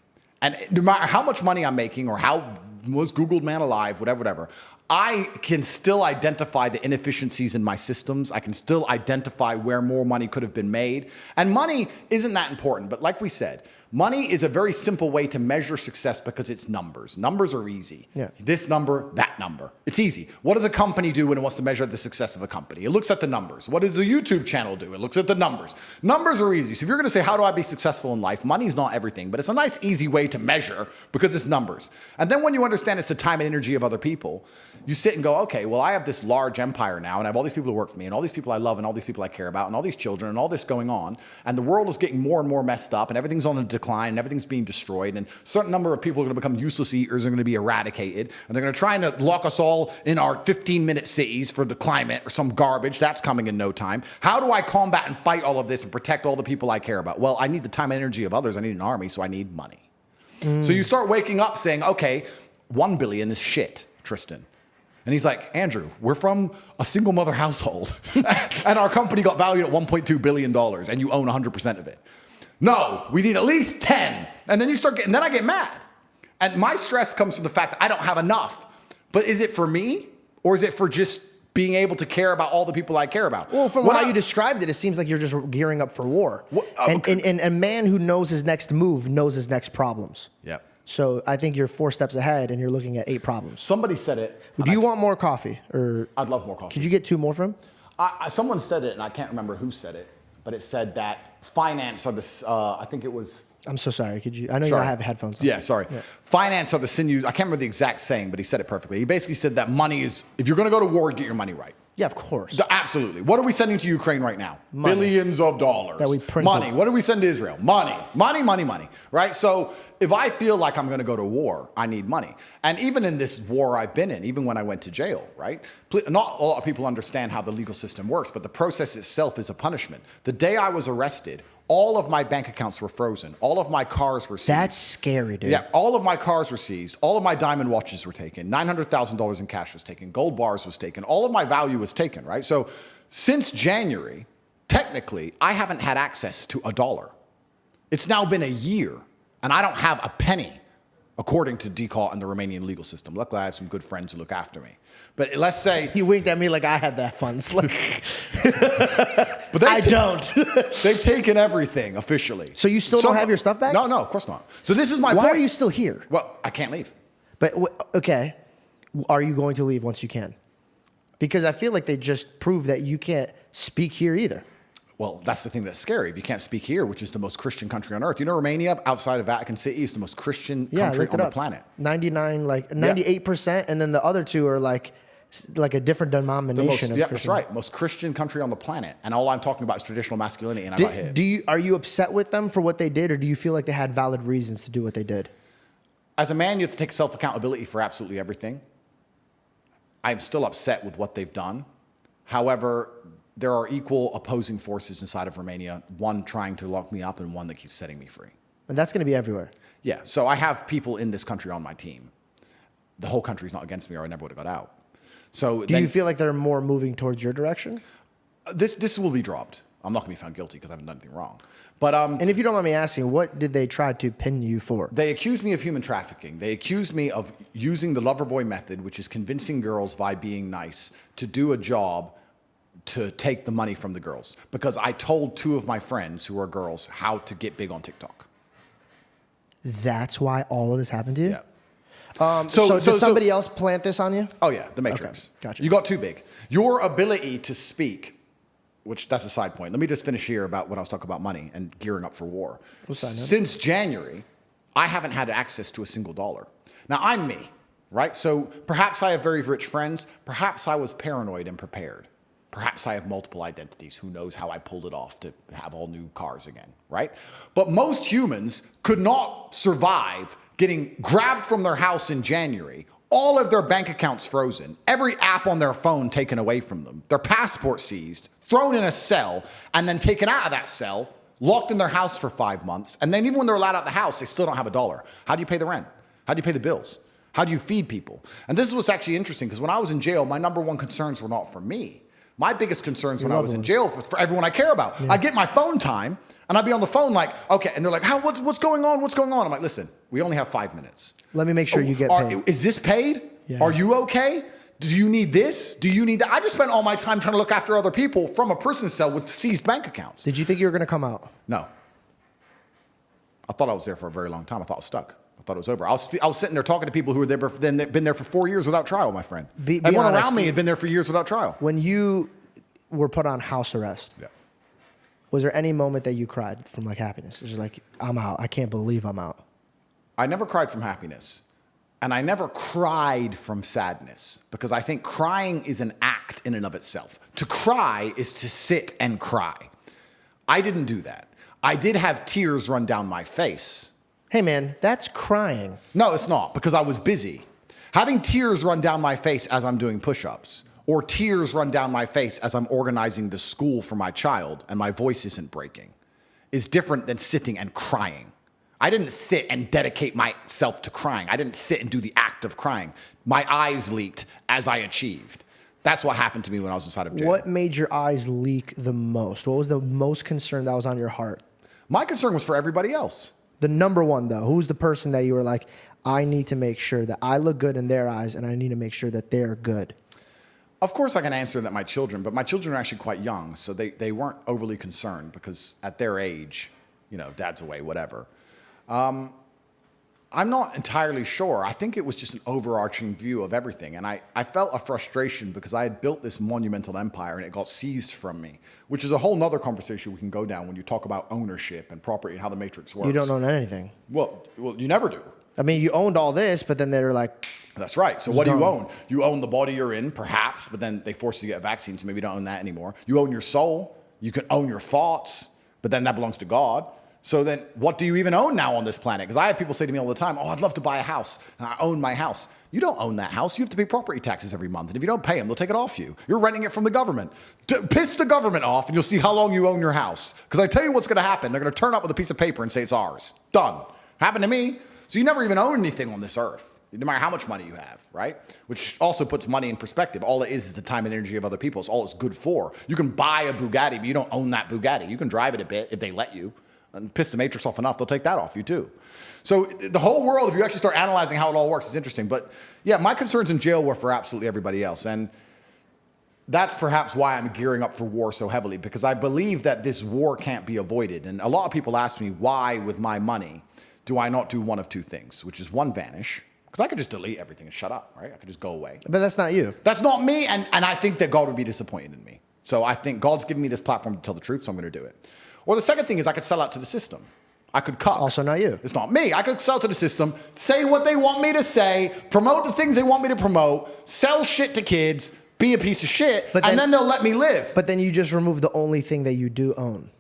[SPEAKER 1] And no matter how much money I'm making or how most Googled man alive, whatever, I can still identify the inefficiencies in my systems. I can still identify where more money could have been made. And money isn't that important. But like we said, money is a very simple way to measure success because it's numbers. Numbers are easy.
[SPEAKER 2] Yeah.
[SPEAKER 1] This number, that number. It's easy. What does a company do when it wants to measure the success of a company? It looks at the numbers. What does a YouTube channel do? It looks at the numbers. Numbers are easy. So if you're going to say, how do I be successful in life? Money's not everything, but it's a nice, easy way to measure because it's numbers. And then when you understand it's the time and energy of other people, you sit and go, okay, well, I have this large empire now, and I have all these people who work for me, and all these people I love, and all these people I care about, and all these children, and all this going on, and the world is getting more and more messed up, and everything's on a decline, and everything's being destroyed, and a certain number of people are going to become useless eaters, are going to be eradicated, and they're going to try and lock us all in our 15-minute cities for the climate or some garbage. That's coming in no time. How do I combat and fight all of this and protect all the people I care about? Well, I need the time and energy of others. I need an army, so I need money. So you start waking up saying, okay, 1 billion is shit, Tristan. And he's like, Andrew, we're from a single mother household and our company got valued at $1.2 billion and you own 100% of it. No, we need at least 10. And then you start getting, then I get mad. And my stress comes from the fact that I don't have enough. But is it for me or is it for just being able to care about all the people I care about?
[SPEAKER 2] Well, from how you described it, it seems like you're just gearing up for war. And a man who knows his next move knows his next problems.
[SPEAKER 1] Yeah.
[SPEAKER 2] So I think you're 4 steps ahead and you're looking at 8 problems.
[SPEAKER 1] Somebody said it.
[SPEAKER 2] Do you want more coffee? Or
[SPEAKER 1] I'd love more coffee.
[SPEAKER 2] could you get 2 more from him?
[SPEAKER 1] Someone said it, and I can't remember who said it, but it said that finance are the, I think it was...
[SPEAKER 2] I'm so sorry. Could you? I know you don't have headphones on.
[SPEAKER 1] Yeah, sorry. Yeah. Finance are the sinews. I can't remember the exact saying, but he said it perfectly. He basically said that money is, if you're going to go to war, get your money right.
[SPEAKER 2] Yeah, of course.
[SPEAKER 1] Absolutely. What are we sending to Ukraine right now?
[SPEAKER 2] Money.
[SPEAKER 1] Billions of dollars.
[SPEAKER 2] That we printed.
[SPEAKER 1] Money. What do we send to Israel? Money. Money, money, money. Right? So if I feel like I'm going to go to war, I need money. And even in this war I've been in, even when I went to jail, right? Not a lot of people understand how the legal system works, but the process itself is a punishment. The day I was arrested, all of my bank accounts were frozen. All of my cars were seized.
[SPEAKER 2] That's scary, dude.
[SPEAKER 1] Yeah, all of my cars were seized. All of my diamond watches were taken. $900,000 in cash was taken. Gold bars was taken. All of my value was taken, right? So since January, technically, I haven't had access to $1. It's now been a year, and I don't have a penny, according to DCAUT and the Romanian legal system. Luckily, I have some good friends who look after me. But let's say...
[SPEAKER 2] You winked at me like I had that funds.
[SPEAKER 1] But
[SPEAKER 2] I don't.
[SPEAKER 1] They've taken everything officially.
[SPEAKER 2] So you still don't have your stuff back?
[SPEAKER 1] No, of course not. So this is my
[SPEAKER 2] Why
[SPEAKER 1] point.
[SPEAKER 2] are you still here?
[SPEAKER 1] Well, I can't leave.
[SPEAKER 2] But, okay, are you going to leave once you can? Because I feel like they just proved that you can't speak here either.
[SPEAKER 1] Well, that's the thing that's scary. If you can't speak here, which is the most Christian country on earth. You know, Romania, outside of Vatican City, is the most Christian country on the planet.
[SPEAKER 2] 98%, and then the other 2 are like a different denomination.
[SPEAKER 1] That's right. Most Christian country on the planet. And all I'm talking about is traditional masculinity, and I got hit.
[SPEAKER 2] Are you upset with them for what they did, or do you feel like they had valid reasons to do what they did?
[SPEAKER 1] As a man, you have to take self-accountability for absolutely everything. I'm still upset with what they've done. However, there are equal opposing forces inside of Romania, one trying to lock me up and one that keeps setting me free.
[SPEAKER 2] And that's going to be everywhere.
[SPEAKER 1] Yeah, so I have people in this country on my team. The whole country's not against me or I never would have got out. So
[SPEAKER 2] do you feel like they're more moving towards your direction?
[SPEAKER 1] This will be dropped. I'm not going to be found guilty because I haven't done anything wrong. But
[SPEAKER 2] and if you don't mind me asking, what did they try to pin you for?
[SPEAKER 1] They accused me of human trafficking. They accused me of using the lover boy method, which is convincing girls by being nice to do a job to take the money from the girls. Because I told 2 of my friends who are girls how to get big on TikTok.
[SPEAKER 2] That's why all of this happened to you?
[SPEAKER 1] Yeah.
[SPEAKER 2] So did somebody else plant this on you?
[SPEAKER 1] Oh, yeah, the Matrix.
[SPEAKER 2] Okay, gotcha.
[SPEAKER 1] You got too big. Your ability to speak, which that's a side point. Let me just finish here about when I was talking about money and gearing up for war. Since January, I haven't had access to a single dollar. Now, I'm me, right? So perhaps I have very rich friends. Perhaps I was paranoid and prepared. Perhaps I have multiple identities. Who knows how I pulled it off to have all new cars again, right? But most humans could not survive getting grabbed from their house in January all of their bank accounts frozen, every app on their phone taken away from them, their passport seized, thrown in a cell, and then taken out of that cell, locked in their house for 5 months, and then even when they're allowed out the house, they still don't have $1. How do you pay the rent? How do you pay the bills? How do you feed people? And this is what's actually interesting, because when I was in jail, my number one concerns were not for me. My biggest concerns when I was in jail was for everyone I care about. Yeah. I'd get my phone time, and I'd be on the phone like, okay, and they're like, what's going on? What's going on? I'm like, listen, we only have 5 minutes.
[SPEAKER 2] Let me make sure you get paid.
[SPEAKER 1] Is this paid? Yeah. Are you okay? Do you need this? Do you need that? I just spent all my time trying to look after other people from a prison cell with seized bank accounts.
[SPEAKER 2] Did you think you were going to come out?
[SPEAKER 1] No. I thought I was there for a very long time. I thought I was stuck. I thought it was over. I was sitting there talking to people who were there, been there for 4 years without trial, my friend. Everyone around me had been there for years without trial.
[SPEAKER 2] When you were put on house arrest, was there any moment that you cried from like happiness? It was like, I'm out. I can't believe I'm out.
[SPEAKER 1] I never cried from happiness. And I never cried from sadness, because I think crying is an act in and of itself. To cry is to sit and cry. I didn't do that. I did have tears run down my face.
[SPEAKER 2] Hey man, that's crying.
[SPEAKER 1] No, it's not, because I was busy. Having tears run down my face as I'm doing push-ups, or tears run down my face as I'm organizing the school for my child and my voice isn't breaking, is different than sitting and crying. I didn't sit and dedicate myself to crying. I didn't sit and do the act of crying. My eyes leaked as I achieved. That's what happened to me when I was inside of jail.
[SPEAKER 2] What made your eyes leak the most? What was the most concern that was on your heart?
[SPEAKER 1] My concern was for everybody else.
[SPEAKER 2] The number one, though, who's the person that you were like, I need to make sure that I look good in their eyes and I need to make sure that they're good?
[SPEAKER 1] Of course, I can answer that my children, but my children are actually quite young, so they weren't overly concerned, because at their age, dad's away, whatever. I'm not entirely sure. I think it was just an overarching view of everything. And I felt a frustration because I had built this monumental empire and it got seized from me, which is a whole nother conversation we can go down when you talk about ownership and property and how the matrix works.
[SPEAKER 2] You don't own anything.
[SPEAKER 1] Well, you never do.
[SPEAKER 2] I mean, you owned all this, but then they were like...
[SPEAKER 1] That's right. So what do you own? You own the body you're in, perhaps, but then they force you to get a vaccine, so maybe you don't own that anymore. You own your soul. You can own your thoughts, but then that belongs to God. So then what do you even own now on this planet? Because I have people say to me all the time, oh, I'd love to buy a house. And I own my house. You don't own that house. You have to pay property taxes every month. And if you don't pay them, they'll take it off you. You're renting it from the government. Piss the government off and you'll see how long you own your house. Because I tell you what's going to happen. They're going to turn up with a piece of paper and say it's ours. Done. Happened to me. So you never even own anything on this earth, no matter how much money you have, right? Which also puts money in perspective. All it is the time and energy of other people. It's all it's good for. You can buy a Bugatti, but you don't own that Bugatti. You can drive it a bit if they let you. And piss the matrix off enough, they'll take that off you too. So the whole world, if you actually start analyzing how it all works, is interesting. But yeah, my concerns in jail were for absolutely everybody else. And that's perhaps why I'm gearing up for war so heavily, because I believe that this war can't be avoided. And a lot of people ask me, why with my money do I not do one of two things, which is one, vanish. Because I could just delete everything and shut up, right? I could just go away.
[SPEAKER 2] But that's not you.
[SPEAKER 1] That's not me, and I think that God would be disappointed in me. So I think God's given me this platform to tell the truth, so I'm going to do it. Or the second thing is I could sell out to the system. I could cut.
[SPEAKER 2] It's also not you.
[SPEAKER 1] It's not me. I could sell to the system, say what they want me to say, promote the things they want me to promote, sell shit to kids, be a piece of shit, and then they'll let me live.
[SPEAKER 2] But then you just remove the only thing that you do own,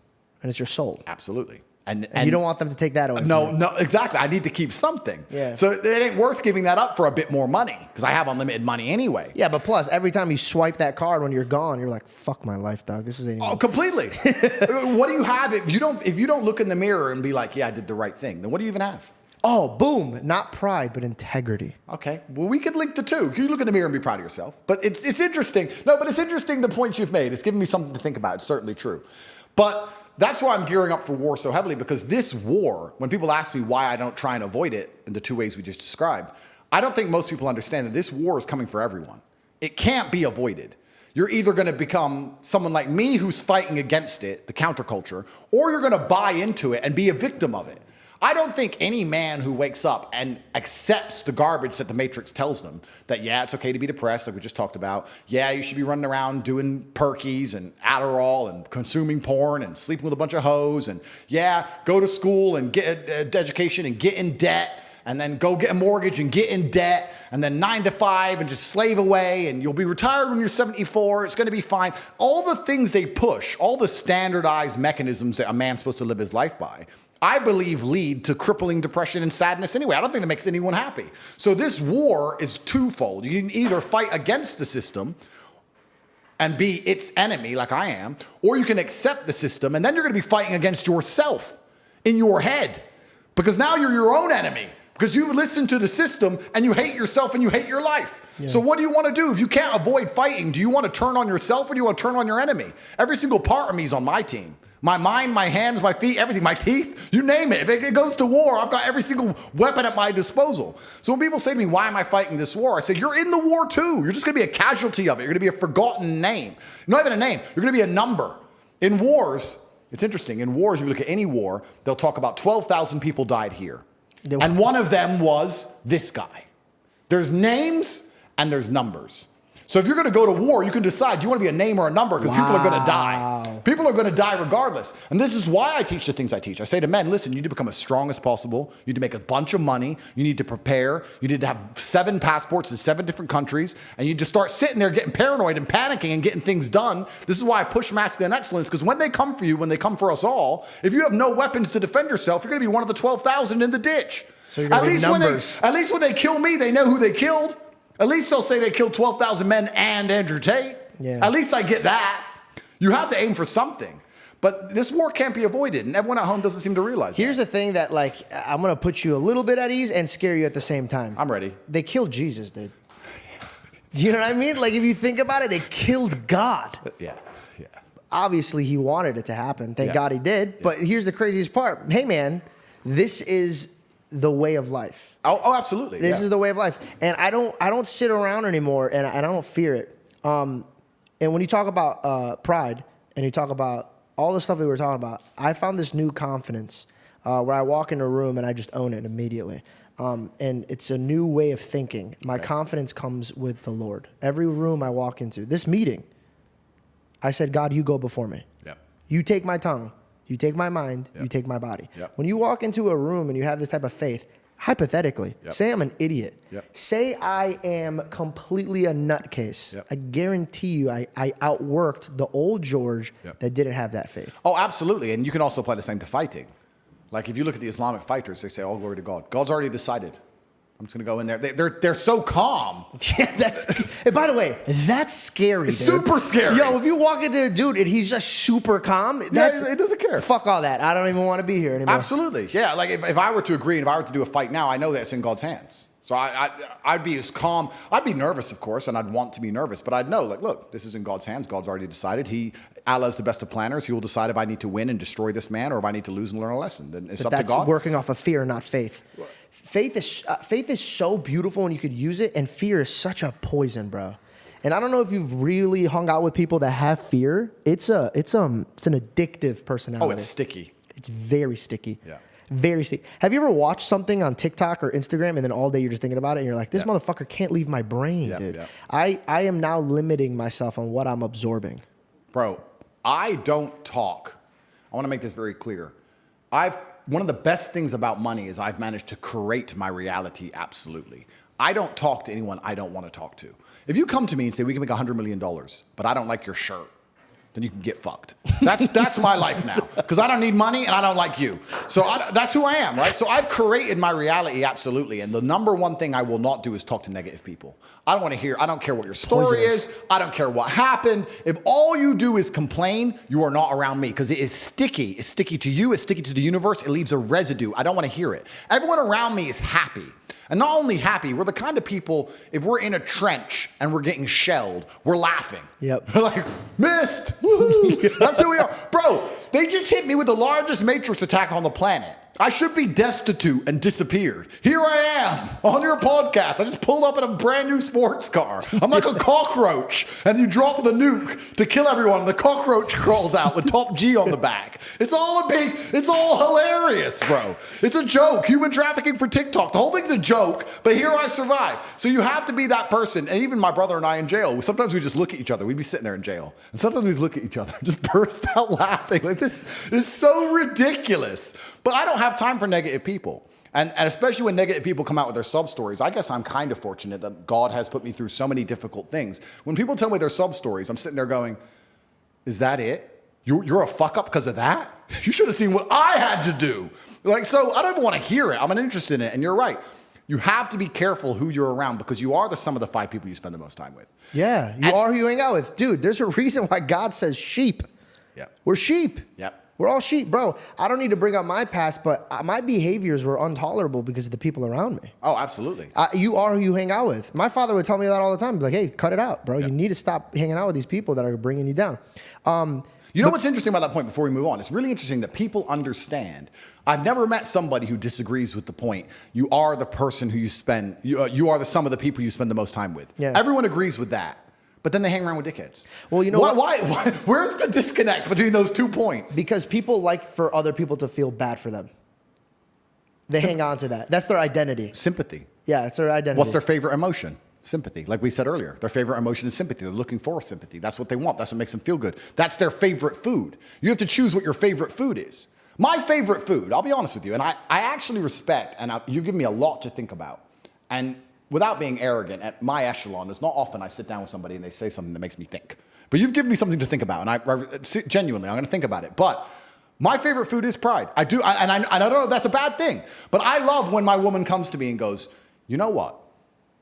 [SPEAKER 2] and it's your soul.
[SPEAKER 1] Absolutely. And
[SPEAKER 2] you don't want them to take that away.
[SPEAKER 1] No, exactly. I need to keep something.
[SPEAKER 2] Yeah.
[SPEAKER 1] So it ain't worth giving that up for a bit more money, because I have unlimited money anyway.
[SPEAKER 2] Yeah, but plus every time you swipe that card when you're gone, you're like, "Fuck my life, dog. This is anything."
[SPEAKER 1] Oh, completely. What do you have if you don't look in the mirror and be like, "Yeah, I did the right thing"? Then what do you even have?
[SPEAKER 2] Oh, boom! Not pride, but integrity.
[SPEAKER 1] Okay. Well, we could link the two. You look in the mirror and be proud of yourself. But it's interesting. No, but it's interesting the points you've made. It's given me something to think about. It's certainly true. But that's why I'm gearing up for war so heavily, because this war, when people ask me why I don't try and avoid it in the two ways we just described, I don't think most people understand that this war is coming for everyone. It can't be avoided. You're either going to become someone like me who's fighting against it, the counterculture, or you're going to buy into it and be a victim of it. I don't think any man who wakes up and accepts the garbage that the Matrix tells them, that, yeah, it's okay to be depressed, like we just talked about. Yeah, you should be running around doing perkies and Adderall and consuming porn and sleeping with a bunch of hoes. And yeah, go to school and get an education and get in debt. And then go get a mortgage and get in debt. And then 9 to 5 and just slave away. And you'll be retired when you're 74. It's going to be fine. All the things they push, all the standardized mechanisms that a man's supposed to live his life by, I believe lead to crippling depression and sadness anyway. I don't think that makes anyone happy. So this war is twofold. You can either fight against the system and be its enemy like I am, or you can accept the system and then you're going to be fighting against yourself in your head because now you're your own enemy because you listen to the system and you hate yourself and you hate your life. Yeah. So what do you want to do? If you can't avoid fighting, do you want to turn on yourself or do you want to turn on your enemy? Every single part of me is on my team. My mind, my hands, my feet, everything, my teeth, you name it. If it goes to war, I've got every single weapon at my disposal. So when people say to me, why am I fighting this war? I say, you're in the war too. You're just going to be a casualty of it. You're going to be a forgotten name. Not even a name. You're going to be a number. In wars, it's interesting. In wars, if you look at any war, they'll talk about 12,000 people died here. And one of them was this guy. There's names and there's numbers. So if you're going to go to war, you can decide, do you want to be a name or a number? Because people are going to die. People are going to die regardless. And this is why I teach the things I teach. I say to men, listen, you need to become as strong as possible. You need to make a bunch of money. You need to prepare. You need to have 7 passports in 7 different countries. And you just start sitting there getting paranoid and panicking and getting things done. This is why I push masculine excellence, because when they come for you, when they come for us all, if you have no weapons to defend yourself, you're going to be one of the 12,000 in the ditch.
[SPEAKER 2] So you're going to be numbers.
[SPEAKER 1] At least when they kill me, they know who they killed. At least they'll say they killed 12,000 men and Andrew Tate. Yeah. At least I get that. You have to aim for something. But this war can't be avoided, and everyone at home doesn't seem to realize
[SPEAKER 2] Here's the thing that, like, I'm going to put you a little bit at ease and scare you at the same time.
[SPEAKER 1] I'm ready.
[SPEAKER 2] They killed Jesus, dude. You know what I mean? Like, if you think about it, they killed God.
[SPEAKER 1] Yeah.
[SPEAKER 2] Obviously, he wanted it to happen. Thank God he did. But here's the craziest part. Hey, man, this is the way of life.
[SPEAKER 1] Oh, absolutely.
[SPEAKER 2] This is the way of life. And I don't sit around anymore, and I don't fear it. And when you talk about pride, and you talk about all the stuff that we were talking about, I found this new confidence where I walk in a room and I just own it immediately. And it's a new way of thinking. My confidence comes with the Lord. Every room I walk into, this meeting, I said, God, you go before me.
[SPEAKER 1] Yep.
[SPEAKER 2] You take my tongue. You take my mind. Yep. You take my body.
[SPEAKER 1] Yep.
[SPEAKER 2] When you walk into a room and you have this type of faith, hypothetically, say I'm an idiot.
[SPEAKER 1] Yep.
[SPEAKER 2] Say I am completely a nutcase. Yep. I guarantee you I outworked the old George that didn't have that faith.
[SPEAKER 1] Oh, absolutely. And you can also apply the same to fighting. Like if you look at the Islamic fighters, they say, all glory to God. God's already decided. I'm just going to go in there. They're so calm.
[SPEAKER 2] Yeah, and by the way, that's scary,
[SPEAKER 1] It's
[SPEAKER 2] dude.
[SPEAKER 1] super scary.
[SPEAKER 2] Yo, if you walk into a dude and he's just super calm,
[SPEAKER 1] it doesn't care.
[SPEAKER 2] Fuck all that. I don't even want to be here anymore.
[SPEAKER 1] Absolutely. Yeah, like if I were to agree and if I were to do a fight now, I know that it's in God's hands. So I'd be as calm. I'd be nervous, of course, and I'd want to be nervous. But I'd know, like, look, this is in God's hands. God's already decided. Allah's the best of planners. He will decide if I need to win and destroy this man or if I need to lose and learn a lesson. Then it's up to God.
[SPEAKER 2] That's working off of fear, not faith. Faith is so beautiful and you could use it, and fear is such a poison, bro. And I don't know if you've really hung out with people that have fear. It's an addictive personality.
[SPEAKER 1] Oh, it's sticky.
[SPEAKER 2] It's very sticky.
[SPEAKER 1] Yeah.
[SPEAKER 2] Very sticky. Have you ever watched something on TikTok or Instagram and then all day you're just thinking about it and you're like, this motherfucker can't leave my brain, dude. Yeah. I am now limiting myself on what I'm absorbing.
[SPEAKER 1] Bro, I don't talk. I want to make this very clear. One of the best things about money is I've managed to create my reality absolutely. I don't talk to anyone I don't want to talk to. If you come to me and say, we can make $100 million, but I don't like your shirt, then you can get fucked. That's my life now. Because I don't need money and I don't like you. So that's who I am, right? So I've created my reality absolutely. And the number one thing I will not do is talk to negative people. I don't want to hear, I don't care what your story is. I don't care what happened. If all you do is complain, you are not around me because it is sticky. It's sticky to you. It's sticky to the universe. It leaves a residue. I don't want to hear it. Everyone around me is happy. And not only happy, we're the kind of people, if we're in a trench and we're getting shelled, we're laughing.
[SPEAKER 2] Yep.
[SPEAKER 1] We're like, missed. Woo-hoo. That's who we are. Bro, they just hit me with the largest matrix attack on the planet. I should be destitute and disappeared. Here I am on your podcast. I just pulled up in a brand new sports car. I'm like a cockroach. And you drop the nuke to kill everyone. The cockroach crawls out with top G on the back. It's all hilarious, bro. It's a joke. Human trafficking for TikTok. The whole thing's a joke, but here I survive. So you have to be that person. And even my brother and I in jail, sometimes we just look at each other. We'd be sitting there in jail. And sometimes we'd look at each other and just burst out laughing. Like, this is so ridiculous. But I don't have time for negative people. And especially when negative people come out with their sub stories, I guess I'm kind of fortunate that God has put me through so many difficult things. When people tell me their sub stories, I'm sitting there going, is that it? You're a fuck up because of that? You should have seen what I had to do. Like, so I don't even want to hear it. I'm uninterested in it. And you're right. You have to be careful who you're around because you are the sum of the 5 people you spend the most time with.
[SPEAKER 2] Yeah, you are who you hang out with. Dude, there's a reason why God says sheep.
[SPEAKER 1] Yeah.
[SPEAKER 2] We're sheep.
[SPEAKER 1] Yep.
[SPEAKER 2] We're all sheep. Bro, I don't need to bring up my past, but my behaviors were intolerable because of the people around me.
[SPEAKER 1] Oh, absolutely.
[SPEAKER 2] You are who you hang out with. My father would tell me that all the time. He'd be like, hey, cut it out, bro.
[SPEAKER 1] Yep.
[SPEAKER 2] You need to stop hanging out with these people that are bringing you down.
[SPEAKER 1] You know what's interesting about that point before we move on? It's really interesting that people understand. I've never met somebody who disagrees with the point. You are the person who you are the sum of the people you spend the most time with.
[SPEAKER 2] Yeah.
[SPEAKER 1] Everyone agrees with that. But then they hang around with dickheads.
[SPEAKER 2] Well, you know
[SPEAKER 1] why? Where's the disconnect between those 2 points?
[SPEAKER 2] Because people like for other people to feel bad for them. They hang on to that. That's their identity.
[SPEAKER 1] Sympathy.
[SPEAKER 2] Yeah, it's their identity.
[SPEAKER 1] What's their favorite emotion? Sympathy. Like we said earlier, their favorite emotion is sympathy. They're looking for sympathy. That's what they want. That's what makes them feel good. That's their favorite food. You have to choose what your favorite food is. My favorite food, I'll be honest with you, and I actually respect, and you give me a lot to think about. And without being arrogant, at my echelon, it's not often I sit down with somebody and they say something that makes me think. But you've given me something to think about, and I genuinely, I'm going to think about it. But my favorite food is pride. I do, and I don't know if that's a bad thing, but I love when my woman comes to me and goes, you know what?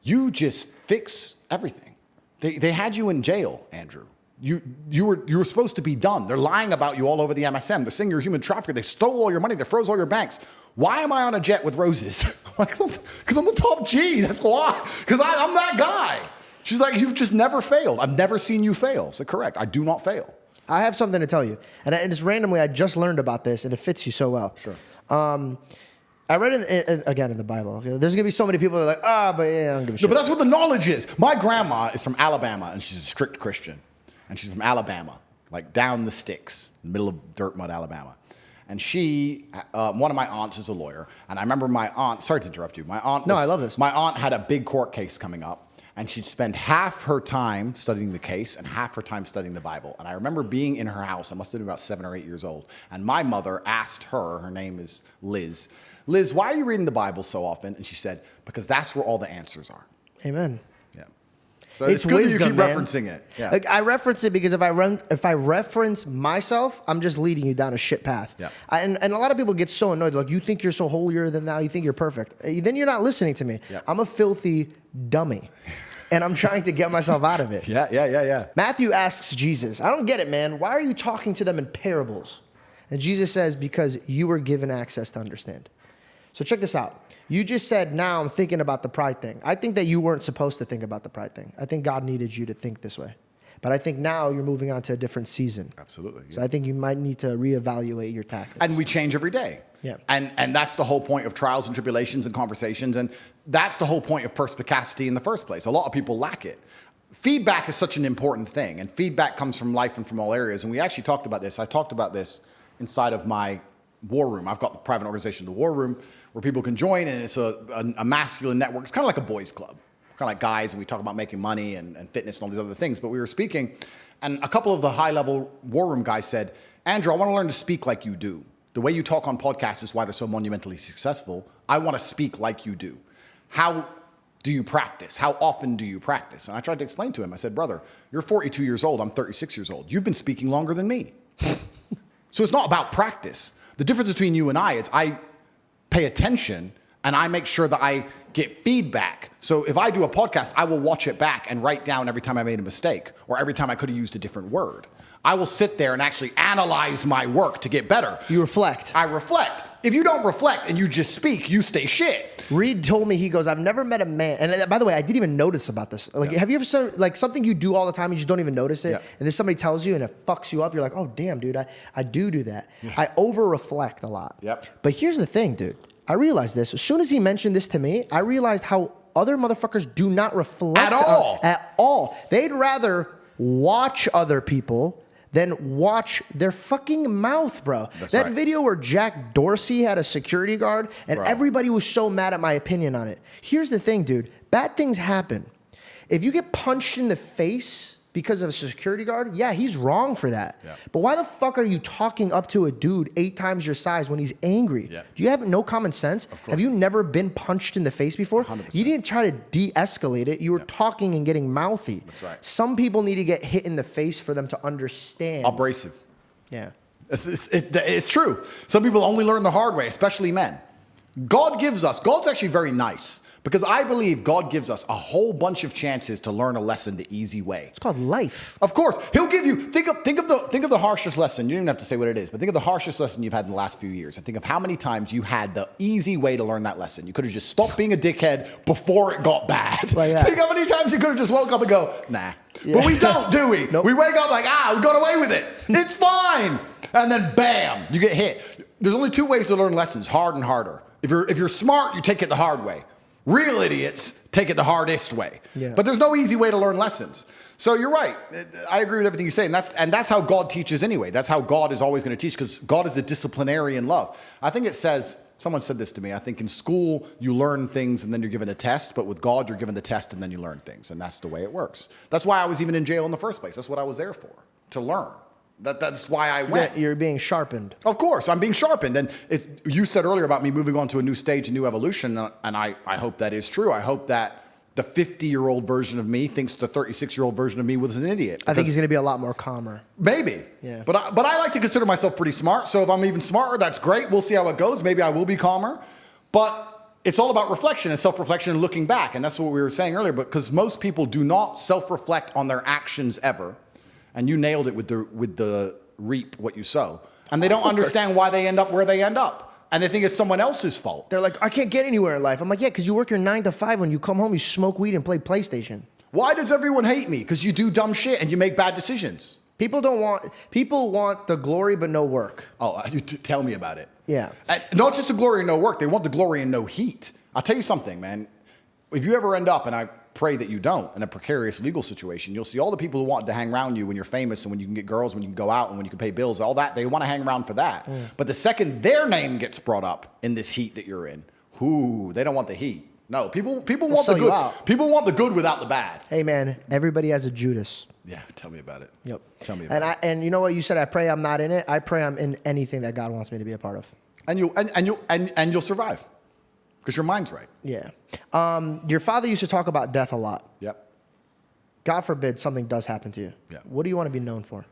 [SPEAKER 1] You just fix everything. They had you in jail, Andrew. You were supposed to be done. They're lying about you all over the MSM. They're saying you're a human trafficker. They stole all your money. They froze all your banks. Why am I on a jet with roses? Because I'm the top G. That's why. Because I'm that guy. She's like, you've just never failed. I've never seen you fail. So correct. I do not fail.
[SPEAKER 2] I have something to tell you. And just randomly, I just learned about this, and it fits you so well.
[SPEAKER 1] Sure.
[SPEAKER 2] I read it again in the Bible. Okay? There's going to be so many people that are like, but yeah, I don't give a shit.
[SPEAKER 1] No, but that's what the knowledge is. My grandma is from Alabama, and she's a strict Christian. And she's from Alabama, like down the sticks, middle of dirt mud, Alabama. And one of my aunts is a lawyer. And I remember my aunt, sorry to interrupt you.
[SPEAKER 2] I love this.
[SPEAKER 1] My aunt had a big court case coming up. And she'd spend half her time studying the case and half her time studying the Bible. And I remember being in her house. I must have been about 7 or 8 years old. And my mother asked her name is Liz, why are you reading the Bible so often? And she said, because that's where all the answers are.
[SPEAKER 2] Amen.
[SPEAKER 1] Yeah. So it's good wisdom, that you keep referencing it. Yeah.
[SPEAKER 2] Like, I reference it because if I reference myself, I'm just leading you down a shit path.
[SPEAKER 1] Yeah.
[SPEAKER 2] And a lot of people get so annoyed. Like, you think you're so holier than thou. You think you're perfect. Then you're not listening to me.
[SPEAKER 1] Yeah.
[SPEAKER 2] I'm a filthy dummy. And I'm trying to get myself out of it.
[SPEAKER 1] Yeah.
[SPEAKER 2] Matthew asks Jesus, I don't get it, man. Why are you talking to them in parables? And Jesus says, because you were given access to understand. So check this out. You just said, now I'm thinking about the pride thing. I think that you weren't supposed to think about the pride thing. I think God needed you to think this way. But I think now you're moving on to a different season.
[SPEAKER 1] Absolutely. Yeah.
[SPEAKER 2] So I think you might need to reevaluate your tactics.
[SPEAKER 1] And we change every day.
[SPEAKER 2] Yeah.
[SPEAKER 1] And that's the whole point of trials and tribulations and conversations. And that's the whole point of perspicacity in the first place. A lot of people lack it. Feedback is such an important thing. And feedback comes from life and from all areas. And we actually talked about this. I talked about this inside of my war room. I've got the private organization, the War Room, where people can join. And it's a masculine network. It's kind of like a boys' club. Kind of like guys, and we talk about making money and fitness and all these other things. But we were speaking, and a couple of the high-level war room guys said, Andrew, I want to learn to speak like you do. The way you talk on podcasts is why they're so monumentally successful. I want to speak like you do. How do you practice? How often do you practice? And I tried to explain to him. I said, brother, you're 42 years old. I'm 36 years old. You've been speaking longer than me. So it's not about practice. The difference between you and I is I pay attention and I make sure that I get feedback. So if I do a podcast, I will watch it back and write down every time I made a mistake or every time I could have used a different word. I will sit there and actually analyze my work to get better.
[SPEAKER 2] You reflect.
[SPEAKER 1] I reflect. If you don't reflect and you just speak, you stay shit.
[SPEAKER 2] Reed told me, he goes, I've never met a man. And by the way, I didn't even notice about this. Like, have you ever seen like something you do all the time, you just don't even notice it? Yeah. And then somebody tells you and it fucks you up. You're like, oh, damn, dude, I do that. Yeah. I over-reflect a lot.
[SPEAKER 1] Yep.
[SPEAKER 2] But here's the thing, dude. I realized this. As soon as he mentioned this to me, I realized how other motherfuckers do not reflect. At all. They'd rather watch other people than watch their fucking mouth, bro. That video where Jack Dorsey had a security guard and everybody was so mad at my opinion on it. Here's the thing, dude. Bad things happen. If you get punched in the face because of a security guard, yeah, he's wrong for that. Yeah. But why the fuck are you talking up to a dude 8 times your size when he's angry? Yeah. Do you have no common sense? Have you never been punched in the face before?
[SPEAKER 1] 100%.
[SPEAKER 2] You didn't try to de-escalate it. You were talking and getting mouthy.
[SPEAKER 1] That's right.
[SPEAKER 2] Some people need to get hit in the face for them to understand.
[SPEAKER 1] Abrasive.
[SPEAKER 2] Yeah.
[SPEAKER 1] It's true. Some people only learn the hard way, especially men. God's actually very nice because I believe God gives us a whole bunch of chances to learn a lesson the easy way.
[SPEAKER 2] It's called life.
[SPEAKER 1] Of course, He'll give you, think of the harshest lesson. You don't even have to say what it is, but think of the harshest lesson you've had in the last few years and think of how many times you had the easy way to learn that lesson. You could have just stopped being a dickhead before it got bad.
[SPEAKER 2] Like that.
[SPEAKER 1] Think how many times you could have just woke up and go, nah. Yeah. But we don't, do we?
[SPEAKER 2] Nope.
[SPEAKER 1] We wake up like, we got away with it. It's fine. And then bam, you get hit. There's only two ways to learn lessons, hard and harder. If you're smart, you take it the hard way. Real idiots take it the hardest way.
[SPEAKER 2] Yeah.
[SPEAKER 1] But there's no easy way to learn lessons. So you're right. I agree with everything you say. And that's how God teaches anyway. That's how God is always going to teach because God is a disciplinarian love. I think it says, someone said this to me, I think in school you learn things and then you're given a test, but with God you're given the test and then you learn things. And that's the way it works. That's why I was even in jail in the first place. That's what I was there for, to learn. That's why I went.
[SPEAKER 2] You're being sharpened.
[SPEAKER 1] Of course, I'm being sharpened. And you said earlier about me moving on to a new stage, a new evolution, and I hope that is true. I hope that the 50-year-old version of me thinks the 36-year-old version of me was an idiot.
[SPEAKER 2] I think he's going to be a lot more calmer.
[SPEAKER 1] Maybe.
[SPEAKER 2] Yeah.
[SPEAKER 1] But I like to consider myself pretty smart, so if I'm even smarter, that's great. We'll see how it goes. Maybe I will be calmer. But it's all about reflection and self-reflection and looking back, and that's what we were saying earlier, because most people do not self-reflect on their actions ever. And you nailed it with the reap what you sow. And they don't understand why they end up where they end up. And they think it's someone else's fault.
[SPEAKER 2] They're like, I can't get anywhere in life. I'm like, yeah, because you work your 9 to 5. When you come home, you smoke weed and play PlayStation.
[SPEAKER 1] Why does everyone hate me? Because you do dumb shit and you make bad decisions. People
[SPEAKER 2] want the glory but no work.
[SPEAKER 1] Oh, tell me about it.
[SPEAKER 2] Yeah.
[SPEAKER 1] Not just the glory and no work. They want the glory and no heat. I'll tell you something, man. If you ever end up, and I pray that you don't, in a precarious legal situation, you'll see all the people who want to hang around you when you're famous and when you can get girls, when you can go out and when you can pay bills, all that, they want to hang around for that. But the second their name gets brought up in this heat that you're in, they don't want the heat. No, people want the good. People want the good without the bad.
[SPEAKER 2] Hey man, everybody has a Judas.
[SPEAKER 1] Yeah, tell me about it.
[SPEAKER 2] Yep.
[SPEAKER 1] Tell me about it.
[SPEAKER 2] And you know what you said? I pray I'm not in it. I pray I'm in anything that God wants me to be a part of.
[SPEAKER 1] And you'll survive. Because your mind's right.
[SPEAKER 2] Yeah. Your father used to talk about death a lot.
[SPEAKER 1] Yep.
[SPEAKER 2] God forbid something does happen to you.
[SPEAKER 1] Yeah.
[SPEAKER 2] What do you want to be known for?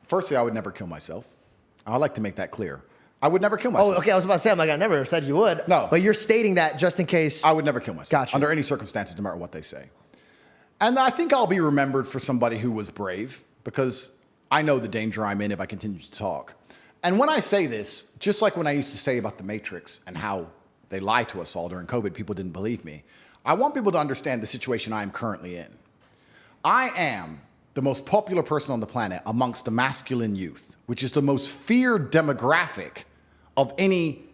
[SPEAKER 1] Firstly, I would never kill myself. I'd like to make that clear. I would never kill myself.
[SPEAKER 2] Oh, okay. I was about to say, I never said you would.
[SPEAKER 1] No.
[SPEAKER 2] But you're stating that just in case.
[SPEAKER 1] I would never kill myself.
[SPEAKER 2] Gotcha.
[SPEAKER 1] Under any circumstances, no matter what they say. And I think I'll be remembered for somebody who was brave because I know the danger I'm in if I continue to talk. And when I say this, just like when I used to say about the Matrix and how they lied to us all during COVID, people didn't believe me. I want people to understand the situation I am currently in. I am the most popular person on the planet amongst the masculine youth, which is the most feared demographic of any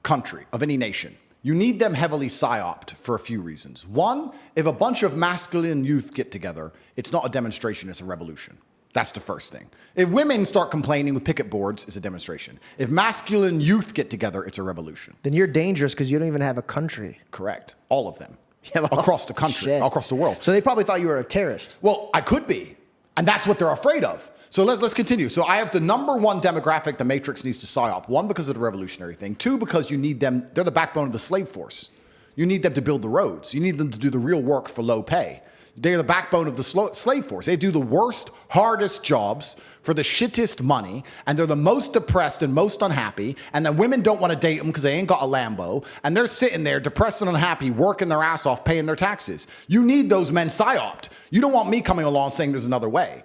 [SPEAKER 1] country, of any nation. You need them heavily psyoped for a few reasons. One, if a bunch of masculine youth get together, it's not a demonstration, it's a revolution. That's the first thing. If women start complaining with picket boards, it's a demonstration. If masculine youth get together, it's a revolution.
[SPEAKER 2] Then you're dangerous because you don't even have a country.
[SPEAKER 1] Correct. All of them.
[SPEAKER 2] Yeah, well,
[SPEAKER 1] across the country,
[SPEAKER 2] shit.
[SPEAKER 1] across the world.
[SPEAKER 2] So they probably thought you were a terrorist.
[SPEAKER 1] Well, I could be. And that's what they're afraid of. So let's continue. So I have the number one demographic the Matrix needs to psyop. One, because of the revolutionary thing. Two, because you need them. They're the backbone of the slave force. You need them to build the roads. You need them to do the real work for low pay. They're the backbone of the slave force. They do the worst, hardest jobs for the shittest money, and they're the most depressed and most unhappy, and the women don't want to date them because they ain't got a Lambo, and they're sitting there depressed and unhappy, working their ass off, paying their taxes. You need those men psyoped. You don't want me coming along saying there's another way.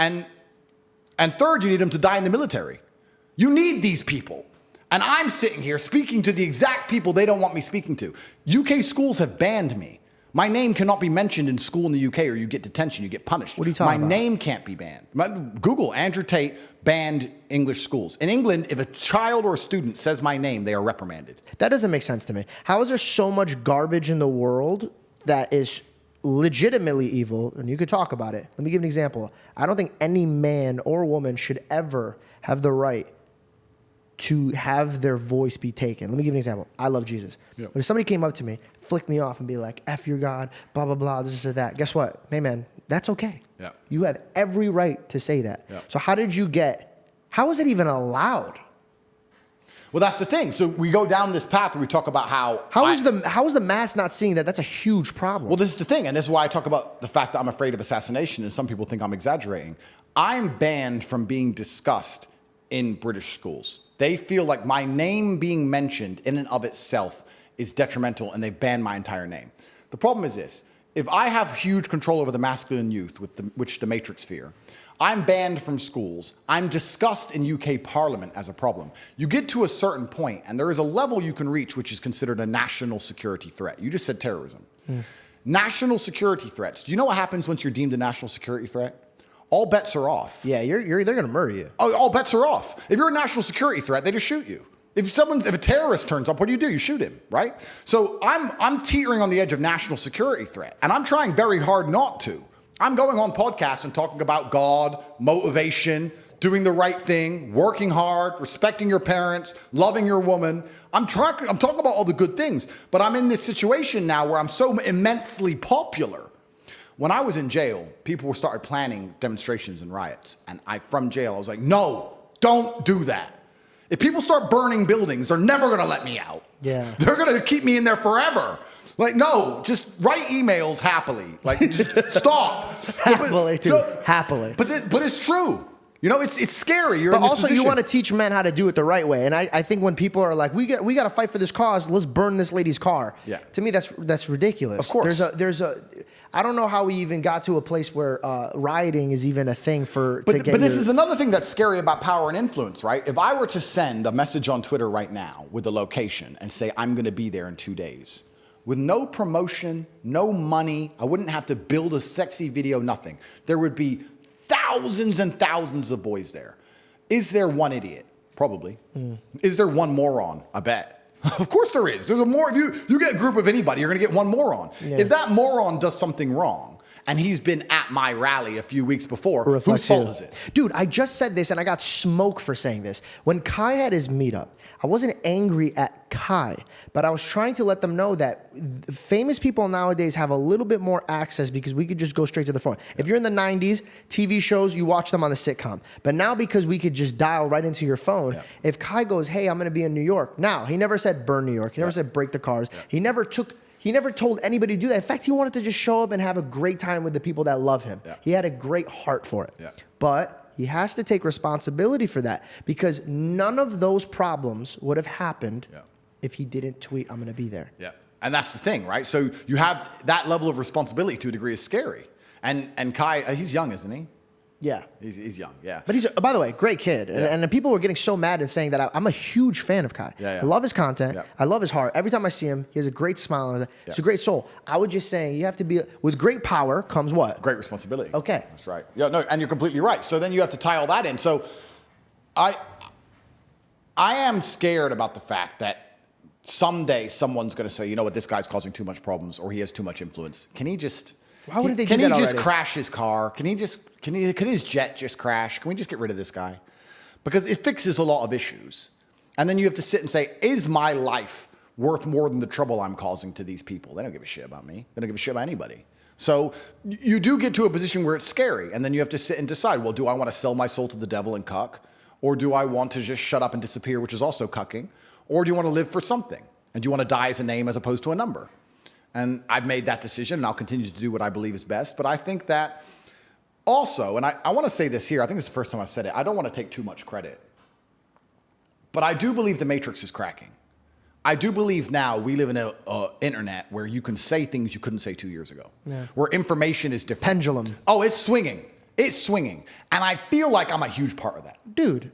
[SPEAKER 1] And third, you need them to die in the military. You need these people. And I'm sitting here speaking to the exact people they don't want me speaking to. UK schools have banned me. My name cannot be mentioned in school in the UK or you get detention, you get punished.
[SPEAKER 2] What are you talking about?
[SPEAKER 1] My name can't be banned. Google Andrew Tate banned English schools. In England, if a child or a student says my name, they are reprimanded.
[SPEAKER 2] That doesn't make sense to me. How is there so much garbage in the world that is legitimately evil? And you could talk about it. Let me give an example. I don't think any man or woman should ever have the right to have their voice be taken. Let me give an example. I love Jesus.
[SPEAKER 1] Yep.
[SPEAKER 2] But if somebody came up to me, flick me off and be like, F your God, blah, blah, blah, this is that. Guess what? Hey, man, that's okay.
[SPEAKER 1] Yeah.
[SPEAKER 2] You have every right to say that.
[SPEAKER 1] Yeah.
[SPEAKER 2] So how is it even allowed?
[SPEAKER 1] Well, that's the thing. So we go down this path where we talk about
[SPEAKER 2] how is the mass not seeing that? That's a huge problem.
[SPEAKER 1] Well, this is the thing, and this is why I talk about the fact that I'm afraid of assassination, and some people think I'm exaggerating. I'm banned from being discussed in British schools. They feel like my name being mentioned in and of itself is detrimental, and they ban my entire name. The problem is this. If I have huge control over the masculine youth, which the Matrix fear, I'm banned from schools. I'm discussed in UK Parliament as a problem. You get to a certain point, and there is a level you can reach which is considered a national security threat. You just said terrorism. National security threats. Do you know what happens once you're deemed a national security threat? All bets are off.
[SPEAKER 2] Yeah, they're going to murder you.
[SPEAKER 1] Oh, all bets are off. If you're a national security threat, they just shoot you. If a terrorist turns up, what do? You shoot him, right? So I'm teetering on the edge of national security threat, and I'm trying very hard not to. I'm going on podcasts and talking about God, motivation, doing the right thing, working hard, respecting your parents, loving your woman. I'm talking about all the good things, but I'm in this situation now where I'm so immensely popular. When I was in jail, people started planning demonstrations and riots, and from jail, I was like, no, don't do that. If people start burning buildings, they're never gonna let me out.
[SPEAKER 2] Yeah.
[SPEAKER 1] They're gonna keep me in there forever. Like, no, just write emails happily. Like, just stop.
[SPEAKER 2] Happily, too. Happily.
[SPEAKER 1] But it's true. You know, it's scary. You're
[SPEAKER 2] but
[SPEAKER 1] in this
[SPEAKER 2] also,
[SPEAKER 1] position.
[SPEAKER 2] you want to teach men how to do it the right way. And I think when people are like, we got to fight for this cause, let's burn this lady's car.
[SPEAKER 1] Yeah.
[SPEAKER 2] To me, that's ridiculous.
[SPEAKER 1] Of course.
[SPEAKER 2] I don't know how we even got to a place where rioting is even a thing
[SPEAKER 1] But this is another thing that's scary about power and influence, right? If I were to send a message on Twitter right now with the location and say, I'm going to be there in 2 days, with no promotion, no money, I wouldn't have to build a sexy video, nothing. There would be thousands and thousands of boys there. Is there one idiot? Probably. Is there one moron? I bet. Of course there is. There's a more. If you get a group of anybody, you're going to get one moron. Yeah. If that moron does something wrong, and he's been at my rally a few weeks before, whose fault is it?
[SPEAKER 2] Dude, I just said this, and I got smoke for saying this. When Kai had his meetup, I wasn't angry at Kai, but I was trying to let them know that famous people nowadays have a little bit more access because we could just go straight to the phone. If you're in the 90s, TV shows, you watch them on the sitcom. But now because we could just dial right into your phone, if Kai goes, hey, I'm going to be in New York. Now, he never said burn New York. He never said break the cars. He never told anybody to do that. In fact, he wanted to just show up and have a great time with the people that love him. He had a great heart for it. But he has to take responsibility for that because none of those problems would have happened if he didn't tweet, I'm going to be there.
[SPEAKER 1] Yeah. And that's the thing, right? So you have that level of responsibility to a degree is scary. And Kai, he's young, isn't he?
[SPEAKER 2] Yeah.
[SPEAKER 1] He's young, yeah.
[SPEAKER 2] But he's, by the way, great kid. And the people were getting so mad and saying that I'm a huge fan of Kai. I love his content. I love his heart. Every time I see him, he has a great smile. And he's a great soul. I was just saying, you have to be, with great power comes what?
[SPEAKER 1] Great responsibility.
[SPEAKER 2] Okay.
[SPEAKER 1] That's right. Yeah, no, and you're completely right. So then you have to tie all that in. So I am scared about the fact that someday someone's going to say, you know what, this guy's causing too much problems or he has too much influence. Can he just...
[SPEAKER 2] Why wouldn't they do
[SPEAKER 1] can
[SPEAKER 2] that
[SPEAKER 1] he just
[SPEAKER 2] already?
[SPEAKER 1] crash his car? Can his jet just crash? Can we just get rid of this guy? Because it fixes a lot of issues. And then you have to sit and say, is my life worth more than the trouble I'm causing to these people? They don't give a shit about me. They don't give a shit about anybody. So you do get to a position where it's scary. And then you have to sit and decide, well, do I want to sell my soul to the devil and cuck? Or do I want to just shut up and disappear, which is also cucking? Or do you want to live for something? And do you want to die as a name as opposed to a number? And I've made that decision, and I'll continue to do what I believe is best. But I think that also, and I want to say this here, I think it's the first time I've said it, I don't want to take too much credit. But I do believe the Matrix is cracking. I do believe now we live in an internet where you can say things you couldn't say 2 years ago. Where information is different.
[SPEAKER 2] Pendulum.
[SPEAKER 1] Oh, it's swinging. It's swinging. And I feel like I'm a huge part of that.
[SPEAKER 2] Dude,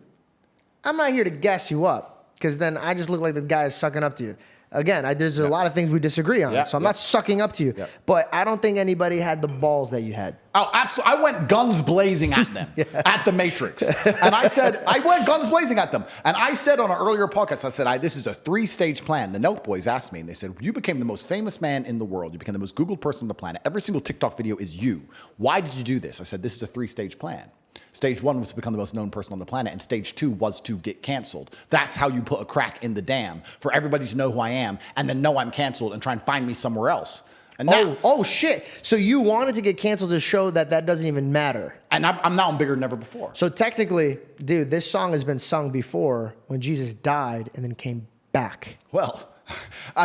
[SPEAKER 2] I'm not here to gas you up because then I just look like the guy is sucking up to you. Again, there's a lot of things we disagree on, so I'm not sucking up to you. But I don't think anybody had the balls that you had.
[SPEAKER 1] Oh, absolutely. I went guns blazing at them, at the Matrix. And I went guns blazing at them. And I said on an earlier podcast, I said, this is a 3-stage plan. The Note Boys asked me, and they said, you became the most famous man in the world. You became the most Googled person on the planet. Every single TikTok video is you. Why did you do this? I said, this is a 3-stage plan. Stage 1 was to become the most known person on the planet, and stage 2 was to get canceled. That's how you put a crack in the dam, for everybody to know who I am, and then know I'm canceled and try and find me somewhere else. And now,
[SPEAKER 2] oh shit! So you wanted to get canceled to show that doesn't even matter.
[SPEAKER 1] And I'm bigger than ever before.
[SPEAKER 2] So technically, dude, this song has been sung before when Jesus died and then came back.
[SPEAKER 1] Well,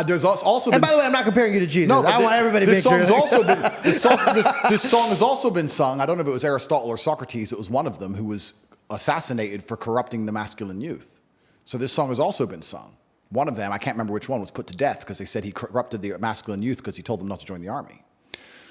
[SPEAKER 1] there's also
[SPEAKER 2] And
[SPEAKER 1] been...
[SPEAKER 2] by the way, I'm not comparing you to Jesus.
[SPEAKER 1] No,
[SPEAKER 2] I want everybody to make sure.
[SPEAKER 1] This song has also been sung. I don't know if it was Aristotle or Socrates. It was one of them who was assassinated for corrupting the masculine youth. So this song has also been sung. One of them, I can't remember which one, was put to death because they said he corrupted the masculine youth because he told them not to join the army.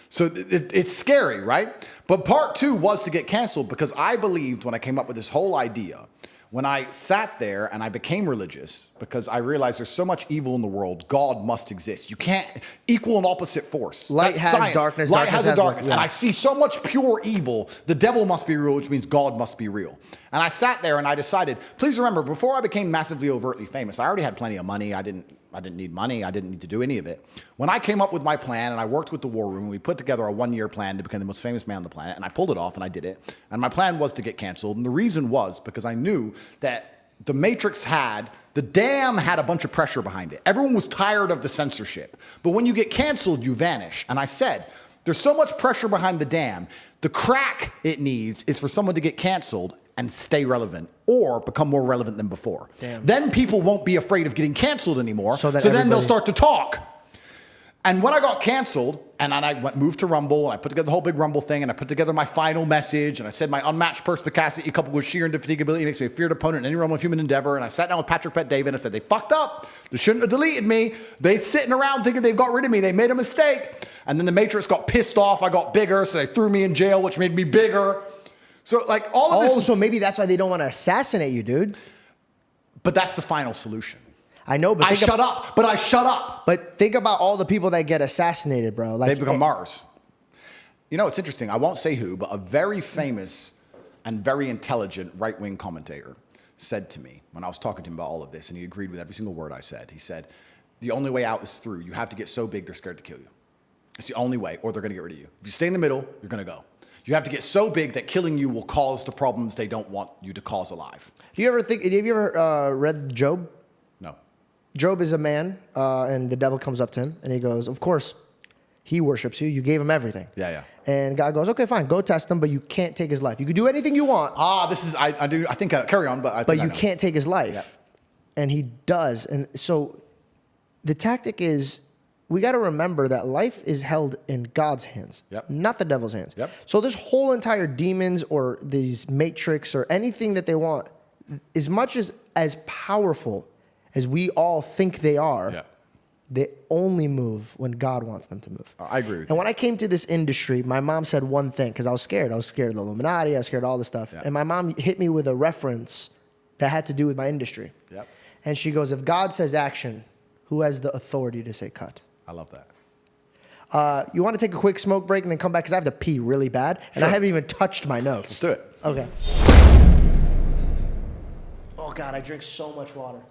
[SPEAKER 1] So it's scary, right? But part 2 was to get canceled because I believed when I came up with this whole idea, when I sat there and I became religious, because I realized there's so much evil in the world, God must exist. You can't equal and opposite force.
[SPEAKER 2] Light
[SPEAKER 1] That's
[SPEAKER 2] has
[SPEAKER 1] science.
[SPEAKER 2] darkness.
[SPEAKER 1] Light has a darkness.
[SPEAKER 2] Yeah.
[SPEAKER 1] And I see so much pure evil. The devil must be real, which means God must be real. And I sat there and I decided, please remember, before I became massively overtly famous, I already had plenty of money. I didn't need money. I didn't need to do any of it. When I came up with my plan and I worked with the War Room, we put together a 1-year plan to become the most famous man on the planet, and I pulled it off and I did it. And my plan was to get canceled. And the reason was because I knew that the Matrix the dam had a bunch of pressure behind it. Everyone was tired of the censorship. But when you get canceled, you vanish. And I said, there's so much pressure behind the dam. The crack it needs is for someone to get canceled and stay relevant or become more relevant than before.
[SPEAKER 2] Damn.
[SPEAKER 1] Then people won't be afraid of getting canceled anymore.
[SPEAKER 2] So
[SPEAKER 1] then they'll start to talk. And when I got canceled, and then I moved to Rumble, and I put together the whole big Rumble thing, and I put together my final message, and I said my unmatched perspicacity coupled with sheer indefatigability makes me a feared opponent in any realm of human endeavor. And I sat down with Patrick Bet David, and I said, they fucked up. They shouldn't have deleted me. They sitting around thinking they've got rid of me. They made a mistake. And then the Matrix got pissed off. I got bigger, so they threw me in jail, which made me bigger. So like all of this.
[SPEAKER 2] Oh, so maybe that's why they don't want to assassinate you, dude.
[SPEAKER 1] But that's the final solution.
[SPEAKER 2] I know, but
[SPEAKER 1] I shut up.
[SPEAKER 2] But think about all the people that get assassinated, bro. Like
[SPEAKER 1] They become Mars. You know, it's interesting. I won't say who, but a very famous and very intelligent right-wing commentator said to me when I was talking to him about all of this, and he agreed with every single word I said. He said, the only way out is through. You have to get so big they're scared to kill you. It's the only way, or they're going to get rid of you. If you stay in the middle, you're going to go. You have to get so big that killing you will cause the problems they don't want you to cause alive.
[SPEAKER 2] have you ever read Job?
[SPEAKER 1] No.
[SPEAKER 2] Job is a man, and the devil comes up to him, and he goes, of course, he worships you. You gave him everything.
[SPEAKER 1] Yeah.
[SPEAKER 2] And God goes, okay, fine, go test him, but you can't take his life. You can do anything you want.
[SPEAKER 1] I think carry on, but
[SPEAKER 2] You can't take his life.
[SPEAKER 1] Yeah.
[SPEAKER 2] And he does. And so the tactic is, we got to remember that life is held in God's hands, not the devil's hands.
[SPEAKER 1] Yep.
[SPEAKER 2] So this whole entire demons or these matrix or anything that they want, as much as powerful as we all think they are, they only move when God wants them to move.
[SPEAKER 1] I agree with you.
[SPEAKER 2] And when I came to this industry, my mom said one thing, because I was scared. I was scared of the Illuminati. I was scared of all this stuff.
[SPEAKER 1] Yeah.
[SPEAKER 2] And my mom hit me with a reference that had to do with my industry.
[SPEAKER 1] Yep.
[SPEAKER 2] And she goes, if God says action, who has the authority to say cut?
[SPEAKER 1] I love that.
[SPEAKER 2] You want to take a quick smoke break and then come back? Because I have to pee really bad. And I haven't even touched my notes.
[SPEAKER 1] Let's do it.
[SPEAKER 2] Okay. Oh, God, I drink so much water.